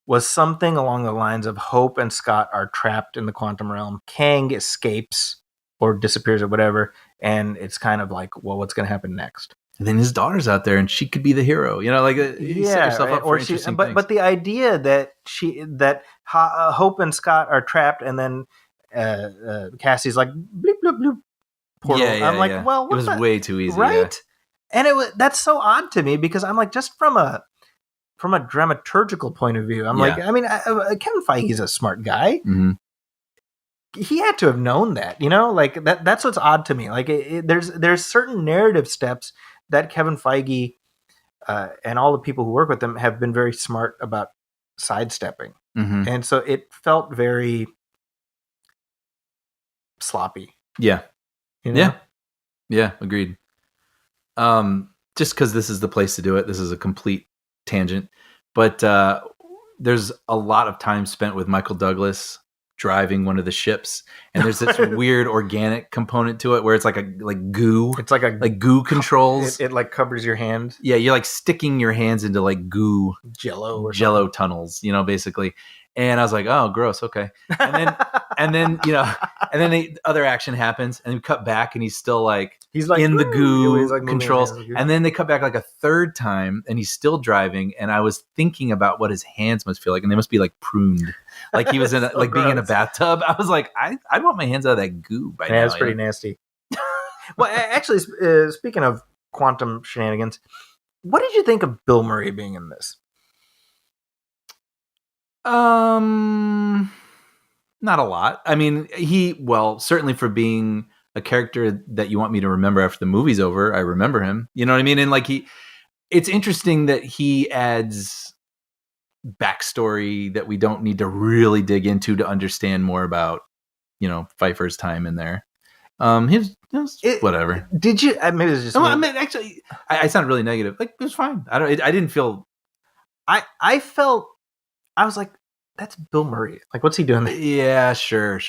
was something along the lines of Hope and Scott are trapped in the quantum realm. Kang escapes or disappears or whatever, and it's kind of like, well, what's going to happen next? And then his daughter's out there, and she could be the hero. You set yourself up for interesting things. But the idea that Hope and Scott are trapped, and then Cassie's like bleep bloop bloop portal. I'm like, well, it was way too easy, right? And that's so odd to me because I'm like, just from a from a dramaturgical point of view, I'm like, I mean, Kevin Feige's a smart guy. Mm-hmm. He had to have known that, you know, like that's what's odd to me. Like there's certain narrative steps that Kevin Feige and all the people who work with him have been very smart about sidestepping. Mm-hmm. And so it felt very sloppy. Yeah. You know? Yeah. Agreed. Just because this is the place to do it. This is a complete tangent. But there's a lot of time spent with Michael Douglas driving one of the ships, and there's this weird organic component to it where it's like goo. It's like goo controls. It like covers your hand. Yeah, you're like sticking your hands into like goo jello tunnels, you know, basically. And I was like, oh, gross. Okay. And then the other action happens, and we cut back, and he's like in the goo controls. And then they cut back like a third time, and he's still driving. And I was thinking about what his hands must feel like, and they must be like pruned, like he was in like being in a bathtub. I was like, I'd want my hands out of that goo by now. Yeah, it's pretty nasty. Well, actually, speaking of quantum shenanigans, what did you think of Bill Murray being in this? Not a lot. I mean, certainly for being a character that you want me to remember after the movie's over, I remember him. You know what I mean? And like it's interesting that he adds backstory that we don't need to really dig into to understand more about, you know, Pfeiffer's time in there. Whatever. Did you? Maybe it was just. No, I mean, actually, I sounded really negative. Like it was fine. I didn't feel. I felt. I was like, that's Bill Murray. Like, what's he doing there? Yeah, sure.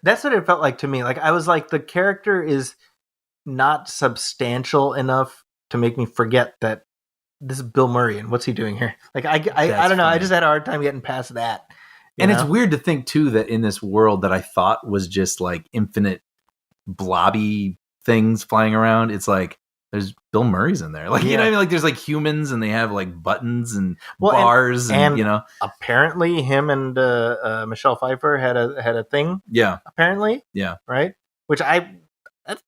That's what it felt like to me. Like, I was like, the character is not substantial enough to make me forget that this is Bill Murray and what's he doing here? Like, I don't know. Funny. I just had a hard time getting past that. And it's weird to think, too, that in this world that I thought was just like infinite blobby things flying around, it's like, there's Bill Murray's in there. Like, you know what I mean? Like, there's like humans and they have like buttons and bars and, you know. Apparently him and Michelle Pfeiffer had a thing. Yeah. Apparently. Yeah. Right? Which I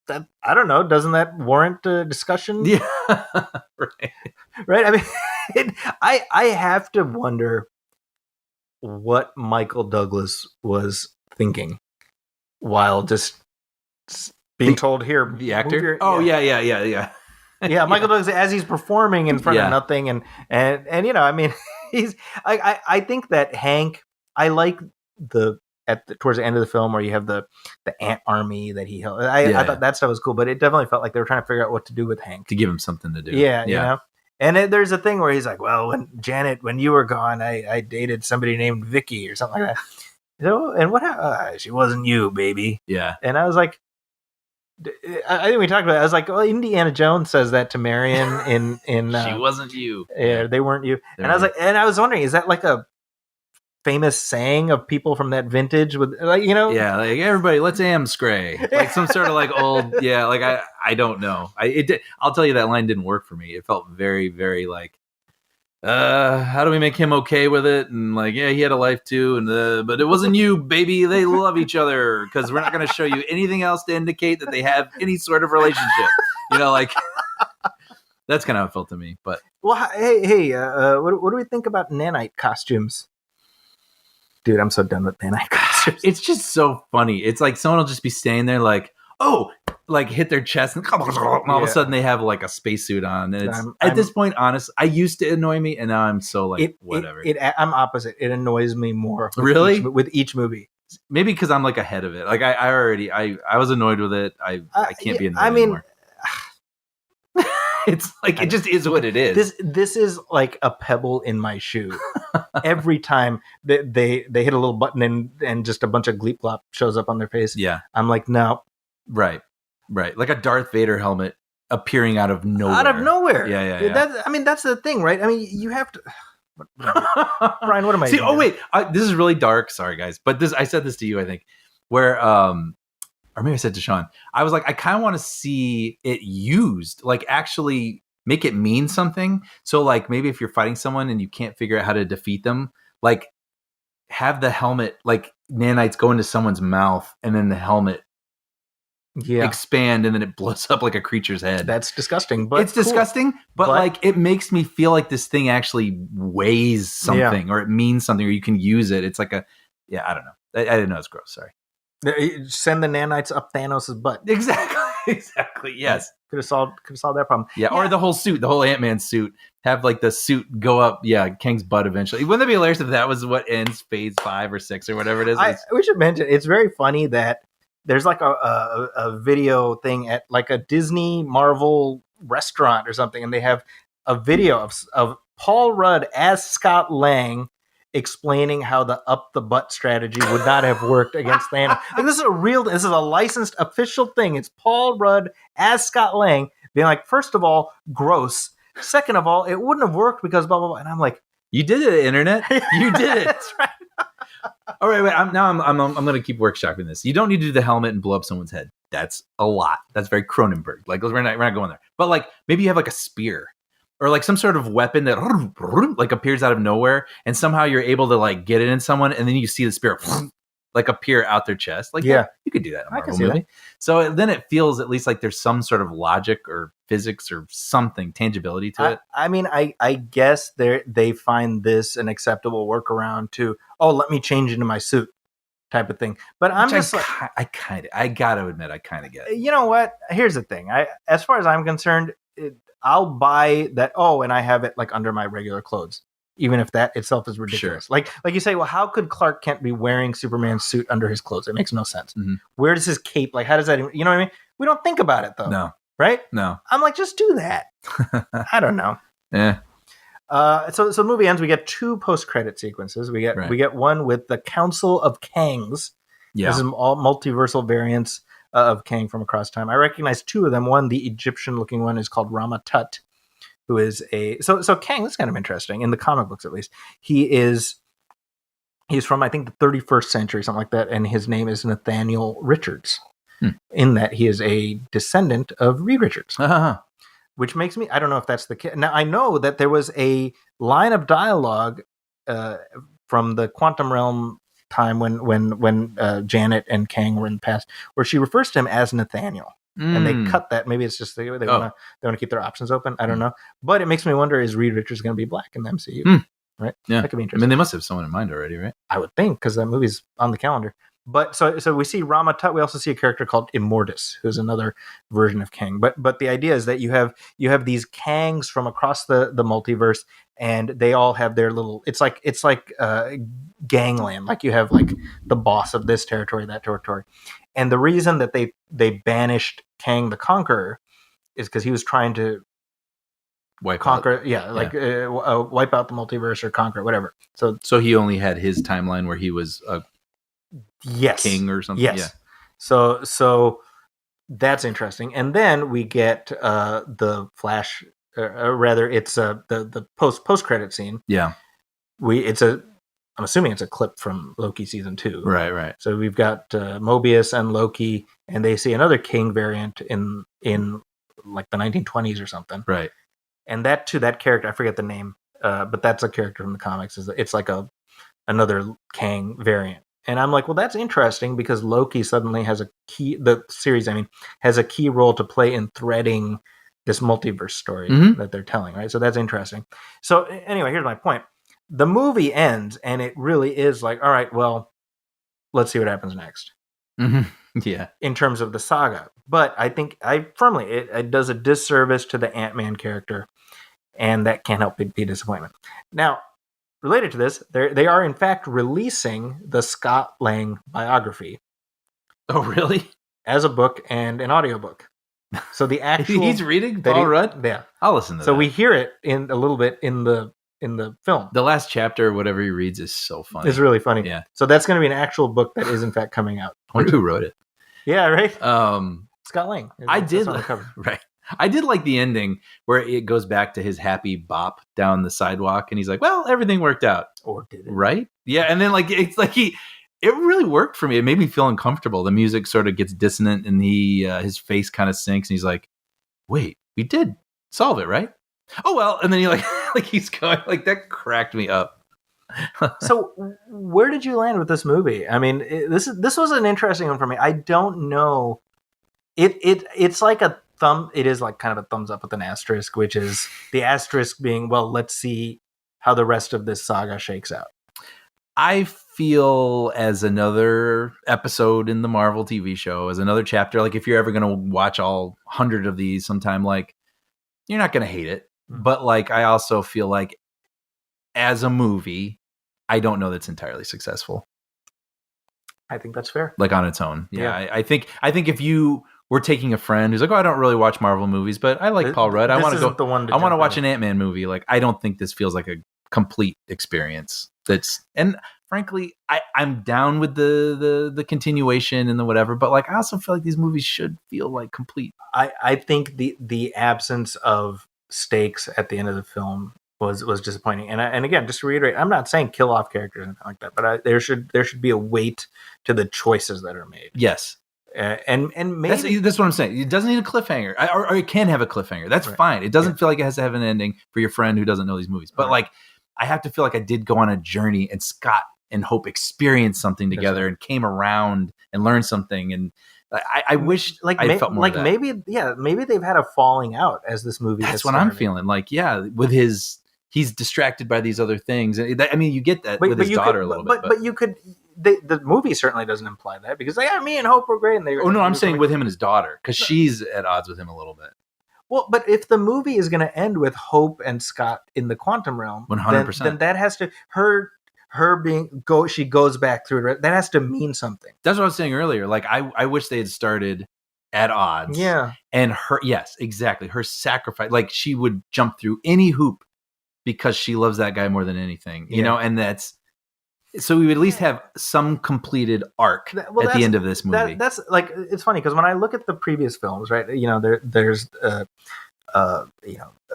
don't know. Doesn't that warrant a discussion? Yeah. Right. Right? I mean, I have to wonder what Michael Douglas was thinking while just being told here, the actor. Yeah. Yeah, Michael Douglas as he's performing in front of nothing, and you know, I mean, I think that Hank. I like towards the end of the film where you have the ant army that he held. I thought that stuff was cool, but it definitely felt like they were trying to figure out what to do with Hank to give him something to do. Yeah. You know. And there's a thing where he's like, "Well, when you were gone, I dated somebody named Vicky or something like that." You know, and what happened? She wasn't you, baby. Yeah. And I was like. I think we talked about it. I was like, well, Indiana Jones says that to Marion in she wasn't you. Yeah, they weren't you. And I was like, and I was wondering, is that like a famous saying of people from that vintage with, like, you know? Yeah, like everybody, let's Amscray. Like some sort of like old, like I don't know. I'll tell you that line didn't work for me. It felt very, very like, how do we make him okay with it? And like, yeah, he had a life too, and but it wasn't you, baby. They love each other because we're not going to show you anything else to indicate that they have any sort of relationship. You know, like that's kind of how it felt to me. But well, hey, what do we think about nanite costumes? Dude, I'm so done with nanite costumes. It's just so funny. It's like someone will just be staying there, like, oh. Like hit their chest and all of a sudden they have like a spacesuit on, and it's at this point, honest, I used to annoy me, and now I'm so like whatever. I'm opposite. It annoys me more. With each movie. Maybe because I'm like ahead of it. Like I was annoyed with it. I can't be annoyed anymore. It's like it just is what it is. This is like a pebble in my shoe. Every time they hit a little button and just a bunch of Gleep Glop shows up on their face. Yeah, I'm like, no. Right, like a Darth Vader helmet appearing out of nowhere. Out of nowhere. Yeah. That's the thing, right? I mean, you have to. Brian, what am I doing? Oh wait, this is really dark. Sorry, guys, but I said this to you, I think, where or maybe I said to Sean. I was like, I kind of want to see it used, like actually make it mean something. So, like maybe if you're fighting someone and you can't figure out how to defeat them, like have the helmet, like nanites go into someone's mouth, and then the helmet expand and then it blows up like a creature's head. That's disgusting. But it's disgusting, but like it makes me feel like this thing actually weighs something or it means something or you can use it. It's like I don't know. I didn't know it's gross. Sorry. Send the nanites up Thanos' butt. Exactly. Yes. Could have solved that problem. Yeah. Or the whole suit, the whole Ant-Man suit. Have like the suit go up, Kang's butt eventually. Wouldn't that be hilarious if that was what ends phase 5 or 6 or whatever it is? We should mention it's very funny that there's like a video thing at like a Disney Marvel restaurant or something, and they have a video of Paul Rudd as Scott Lang explaining how the up the butt strategy would not have worked against Thanos. Like, this is a licensed official thing. It's Paul Rudd as Scott Lang being like, first of all, gross. Second of all, it wouldn't have worked because blah blah blah. And I'm like, you did it, internet. You did it. That's right. All right, wait. I'm going to keep workshopping this. You don't need to do the helmet and blow up someone's head. That's a lot. That's very Cronenberg. Like we're not going there. But like maybe you have like a spear or like some sort of weapon that like appears out of nowhere, and somehow you're able to like get it in someone, and then you see the spear like appear out their chest. Like you could do that in a Marvel movie. That. So then it feels at least like there's some sort of logic or physics or something tangibility to it. I mean, I guess they find this an acceptable workaround to let me change into my suit type of thing. But I'm just I gotta admit I kind of get it. You know what? Here's the thing. As far as I'm concerned, I'll buy that. And I have it like under my regular clothes, even if that itself is ridiculous. Sure. Like you say, well, how could Clark Kent be wearing Superman's suit under his clothes? It makes no sense. Mm-hmm. Where does his cape? Like, how does that? You know what I mean? We don't think about it though. No. Right? No. I'm like, just do that. I don't know. Yeah. So the movie ends. We get 2 post-credit sequences. We get one with the Council of Kangs. Yeah. This is all multiversal variants of Kang from across time. I recognize 2 of them. One, the Egyptian-looking one, is called Rama Tut, who is so Kang. That's kind of interesting in the comic books, at least. He's from I think the 31st century, something like that, and his name is Nathaniel Richards. In that he is a descendant of Reed Richards, which makes me, I don't know if that's the case. Now I know that there was a line of dialogue from the quantum realm time when Janet and Kang were in the past, where she refers to him as Nathaniel, and they cut that. Maybe it's just they want to keep their options open. I don't know, but it makes me wonder: is Reed Richards going to be black in the MCU? Right? Yeah, that could be interesting. I mean, they must have someone in mind already, right? I would think because that movie's on the calendar. But so we see Rama Tut. We also see a character called Immortus, who's another version of Kang. But the idea is that you have these Kangs from across the multiverse, and they all have their little. It's like gangland. Like you have like the boss of this territory, that territory, and the reason that they banished Kang the Conqueror is because he was trying to wipe out the multiverse or conquer whatever. So he only had his timeline where he was a king or something. Yes. Yeah. So that's interesting. And then we get the Flash, rather it's the post credit scene. Yeah. I'm assuming it's a clip from Loki season 2. Right. So we've got Mobius and Loki, and they see another King variant in like the 1920s or something. Right. And that character, I forget the name, but that's a character from the comics. It's like another Kang variant. And I'm like, well, that's interesting because Loki suddenly has the series has a key role to play in threading this multiverse story that they're telling, right? So that's interesting. So anyway, here's my point. The movie ends, and it really is like, all right, well, let's see what happens next. Mm-hmm. Yeah. In terms of the saga. But I think it does a disservice to the Ant-Man character, and that can't help but be a disappointment. Now, related to this, they are in fact releasing the Scott Lang biography. Oh, really? As a book and an audiobook. So the actual he's reading Paul Rudd? Yeah. I'll listen to that. So we hear it in a little bit in the film. The last chapter or whatever he reads is so funny. It's really funny. Yeah. So that's going to be an actual book that is in fact coming out. I wonder who wrote it. Yeah, right? Scott Lang. I did like the ending where it goes back to his happy bop down the sidewalk, and he's like, "Well, everything worked out." Or did it? Right? Yeah, and then it's like it really worked for me. It made me feel uncomfortable. The music sort of gets dissonant, and his face kind of sinks, and he's like, "Wait, we did solve it, right? Oh well." And then he like he's going like that cracked me up. So where did you land with this movie? I mean, this was an interesting one for me. I don't know it's like a thumb. It is like kind of a thumbs up with an asterisk, which is the asterisk being, well, let's see how the rest of this saga shakes out. I feel as another episode in the Marvel TV show, as another chapter, like if you're ever going to watch all 100 of these sometime, like you're not going to hate it. But like, I also feel like as a movie, I don't know that's entirely successful. I think that's fair. Like on its own. Yeah. I think if you were taking a friend who's like, oh, I don't really watch Marvel movies, but I like Paul Rudd. I want to go. I want to watch an Ant-Man movie. Like, I don't think this feels like a complete experience. And frankly, I'm down with the continuation and the whatever, but like I also feel like these movies should feel like complete. I think the absence of stakes at the end of the film was disappointing. And again, just to reiterate, I'm not saying kill off characters and like that, but there should be a weight to the choices that are made. Yes. And maybe that's what I'm saying. It doesn't need a cliffhanger, or it can have a cliffhanger. That's fine. It doesn't feel like it has to have an ending for your friend who doesn't know these movies. But like, I have to feel like I did go on a journey, and Scott and Hope experienced something together and came around and learned something. And I wish I felt more. Like maybe they've had a falling out as this movie. That's what I'm feeling. Like with he's distracted by these other things. I mean, you get that with his daughter a little bit. But you could. The movie certainly doesn't imply that, because me and Hope were great. And I'm saying with him and his daughter, because she's at odds with him a little bit. Well, but if the movie is going to end with Hope and Scott in the quantum realm, 100%, then that has to she goes back through it. That has to mean something. That's what I was saying earlier. Like I wish they had started at odds. Yeah. And yes, exactly. Her sacrifice, like she would jump through any hoop because she loves that guy more than anything, you know, and so we would at least have some completed arc at the end of this movie. That's like, it's funny because when I look at the previous films, right, you know, there's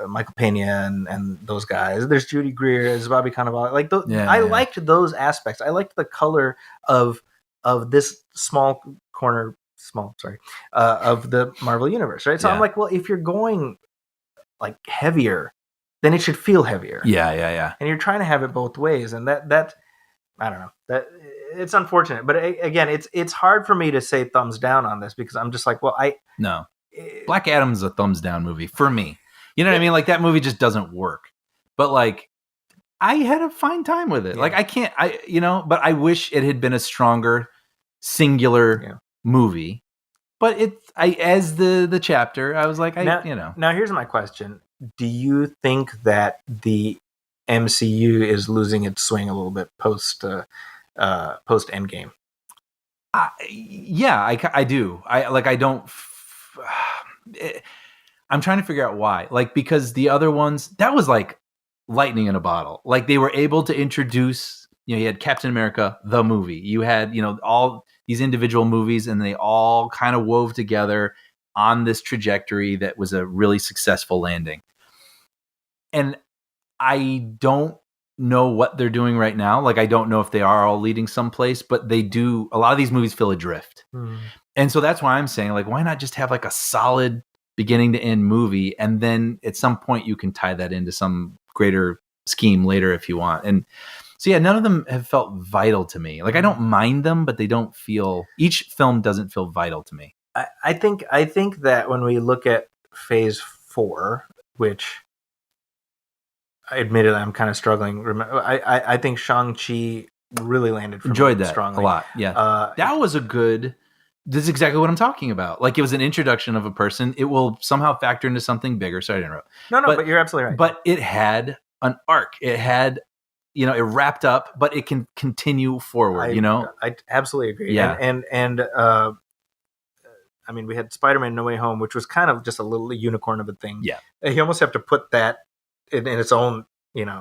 Michael Pena and those guys. There's Judy Greer, there's Bobby Cannavale. Like I liked those aspects. I liked the color of this small of the Marvel universe, right? So I'm like, well, if you're going like heavier, then it should feel heavier. Yeah. And you're trying to have it both ways, and that I don't know. That it's unfortunate, but again, it's hard for me to say thumbs down on this because I'm just like, well, no. Black Adam's a thumbs down movie for me. You know what I mean? Like that movie just doesn't work. But like, I had a fine time with it. Yeah. Like but I wish it had been a stronger, singular movie. But as the chapter, I was like, Now here's my question: do you think that the MCU is losing its swing a little bit post Endgame? I do. I'm trying to figure out why. Like, because the other ones, that was like lightning in a bottle. Like they were able to introduce, you had Captain America, the movie. You had, all these individual movies, and they all kind of wove together on this trajectory that was a really successful landing. And I don't know what they're doing right now. Like, I don't know if they are all leading someplace, but they do. A lot of these movies feel adrift. And so that's why I'm saying, like, why not just have like a solid beginning to end movie? And then at some point you can tie that into some greater scheme later if you want. And so, none of them have felt vital to me. Like, I don't mind them, but they don't feel, each film doesn't feel vital to me. I think that when we look at Phase 4, which admittedly I'm kind of struggling. I think Shang-Chi really landed for Enjoyed me that strongly. a lot. Yeah. That was this is exactly what I'm talking about. Like, it was an introduction of a person. It will somehow factor into something bigger. Sorry to interrupt. No, but you're absolutely right. But it had an arc. It had, it wrapped up, but it can continue forward, I absolutely agree. Yeah. And I mean, we had Spider-Man No Way Home, which was kind of just a little unicorn of a thing. Yeah. You almost have to put that in its own,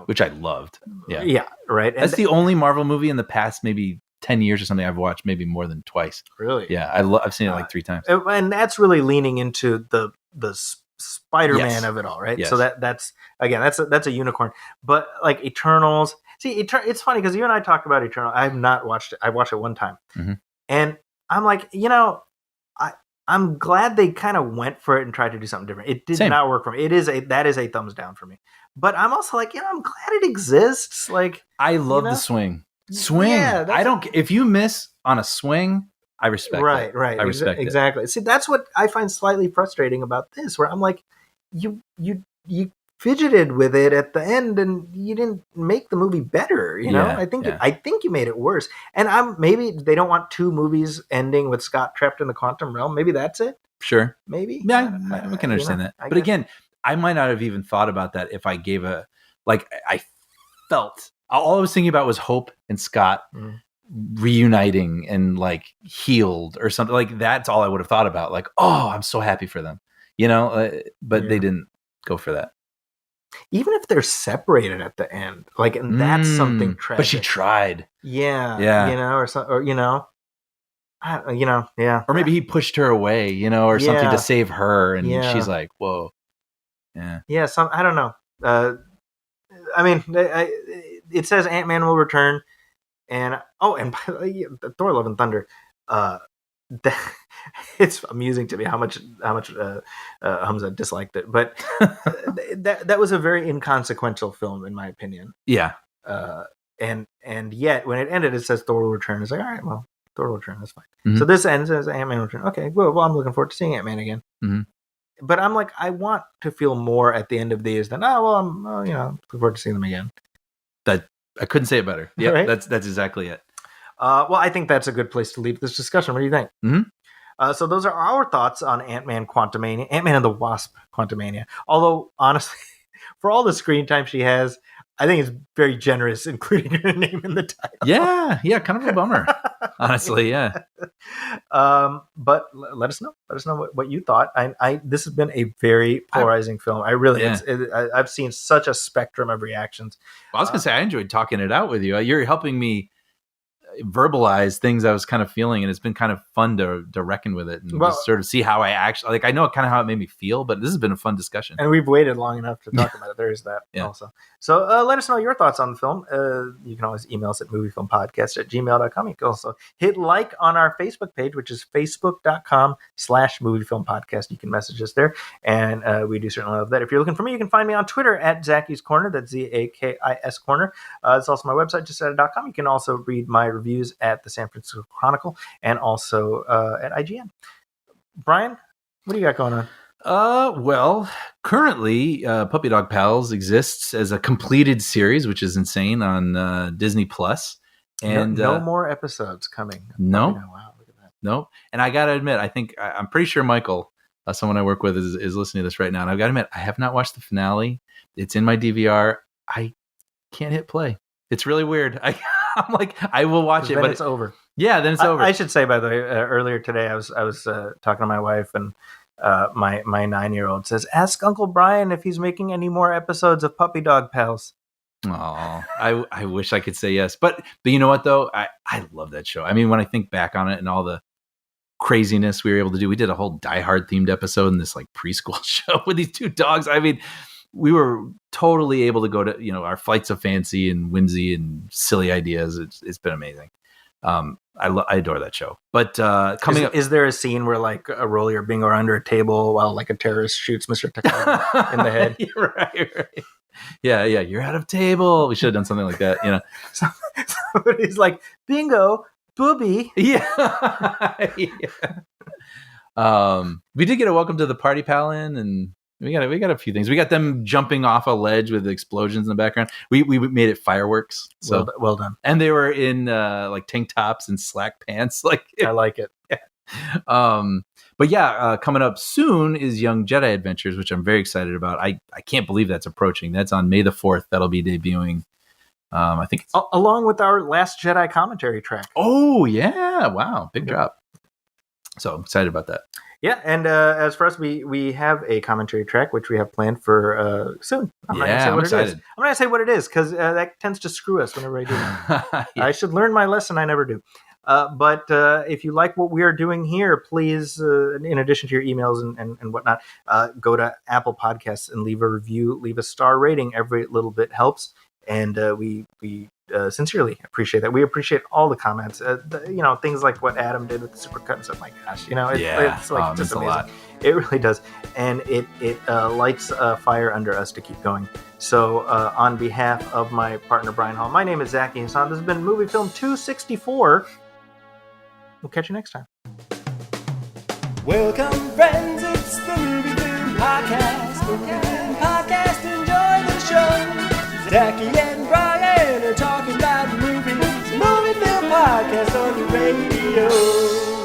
which I loved. Yeah. Yeah. Right. That's the only Marvel movie in the past maybe 10 years or something I've watched maybe more than twice. Really? Yeah. I've seen it like 3 times. And that's really leaning into the Spider-Man of it all, right? Yes. So that's a unicorn. But like Eternals, it's funny because you and I talked about Eternal. I have not watched it. I watched it one time. Mm-hmm. And I'm like, I'm glad they kind of went for it and tried to do something different. It did not work for me. That is a thumbs down for me. But I'm also like, I'm glad it exists. Like, I love the swing. Yeah, I don't. If you miss on a swing, I respect right, it. right. I respect it. Exactly. See, that's what I find slightly frustrating about this, where I'm like, you fidgeted with it at the end, and you didn't make the movie better. You know, Yeah, I think you made it worse. And maybe they don't want two movies ending with Scott trapped in the quantum realm. Maybe that's it. Sure. Maybe. Yeah, I can understand that. But again, I might not have even thought about that if I gave I felt all I was thinking about was Hope and Scott reuniting and like healed or something. Like that's all I would have thought about. Like, oh, I'm so happy for them, you know. But they didn't go for that. Even if they're separated at the end, like, and that's something tragic. But she tried. Yeah. You know, or you know. Yeah. Or maybe he pushed her away, you know, or something to save her, and she's like, "Whoa." Yeah. Yeah. I don't know. I mean, it says Ant-Man will return, and Thor: Love and Thunder. It's amusing to me how much Hamza disliked it, but that was a very inconsequential film in my opinion. Yeah. And yet when it ended, it says Thor will return. It's like, all right, well, Thor will return. That's fine. Mm-hmm. So this ends as Ant-Man will return. Okay, well, I'm looking forward to seeing Ant-Man again. Mm-hmm. But I'm like, I want to feel more at the end of these than I'm looking forward to seeing them again. That I couldn't say it better. Yeah, right? That's exactly it. Well, I think that's a good place to leave this discussion. What do you think? Mm-hmm. So those are our thoughts on Ant-Man Quantumania, Ant-Man and the Wasp Quantumania. Although, honestly, for all the screen time she has, I think it's very generous including her name in the title. Yeah, kind of a bummer. Honestly, yeah. But let us know. Let us know what you thought. This has been a very polarizing film. I really, I've seen such a spectrum of reactions. Well, I was gonna say I enjoyed talking it out with you. You're helping me verbalize things I was kind of feeling, and it's been kind of fun to reckon with it and just sort of see how I actually like. I know kind of how it made me feel, but this has been a fun discussion, and we've waited long enough to talk about it. There is that also. So let us know your thoughts on the film. You can always email us at moviefilmpodcast@gmail.com. You can also hit like on our Facebook page, which is facebook.com/moviefilmpodcast. You can message us there, and we do certainly love that. If you're looking for me, you can find me on Twitter at Zaki's Corner. That's ZAKIS Corner. It's also my website, justsaid.com. You can also read my reviews at the San Francisco Chronicle and also at IGN. Brian, what do you got going on? Well, currently, Puppy Dog Pals exists as a completed series, which is insane on Disney Plus. And no more episodes coming. No, wow, look at that. No, and I gotta admit, I'm pretty sure Michael, someone I work with, is listening to this right now, and I've got to admit, I have not watched the finale. It's in my DVR. I can't hit play. It's really weird. I'm like, I will watch it, but it's over. Yeah, then it's over. I should say, by the way, earlier today, I was talking to my wife, and my 9-year-old says, "Ask Uncle Brian if he's making any more episodes of Puppy Dog Pals." Oh, I wish I could say yes, but you know what though, I love that show. I mean, when I think back on it and all the craziness we were able to do, we did a whole Die Hard themed episode in this like preschool show with these two dogs. I mean, we were totally able to go to, our flights of fancy and whimsy and silly ideas. It's been amazing. I adore that show. But coming up, is there a scene where like a Rolly or Bingo are under a table while like a terrorist shoots Mr. Takagi in the head? Right. Yeah. You're out of table. We should have done something like that. Somebody's like, Bingo, booby. Yeah. We did get a welcome to the party pal in, and we got a few things. We got them jumping off a ledge with explosions in the background. We made it fireworks. So well done. And they were in like tank tops and slack pants. I like it. Yeah. But yeah, coming up soon is Young Jedi Adventures, which I'm very excited about. I can't believe that's approaching. That's on May the 4th. That'll be debuting. I think it's along with our Last Jedi commentary track. Oh yeah! Wow, big drop. So I'm excited about that. Yeah, and as for us, we have a commentary track which we have planned for soon. I'm excited. I'm not going to say what it is because that tends to screw us whenever I do that. I should learn my lesson. I never do. But if you like what we are doing here, please, in addition to your emails and whatnot, go to Apple Podcasts and leave a review, leave a star rating. Every little bit helps. And we sincerely appreciate that. We appreciate all the comments. Things like what Adam did with the supercut and stuff. My gosh, it's like just amazing. A lot. It really does, and it lights a fire under us to keep going. So, on behalf of my partner Brian Hall, my name is Zaki Hassan. This has been Movie Film 264. We'll catch you next time. Welcome, friends, it's the MovieFilm Podcast. MovieFilm Podcast, enjoy the show. Zaki and Brian are talking about movies. MovieFilm Podcast on the radio.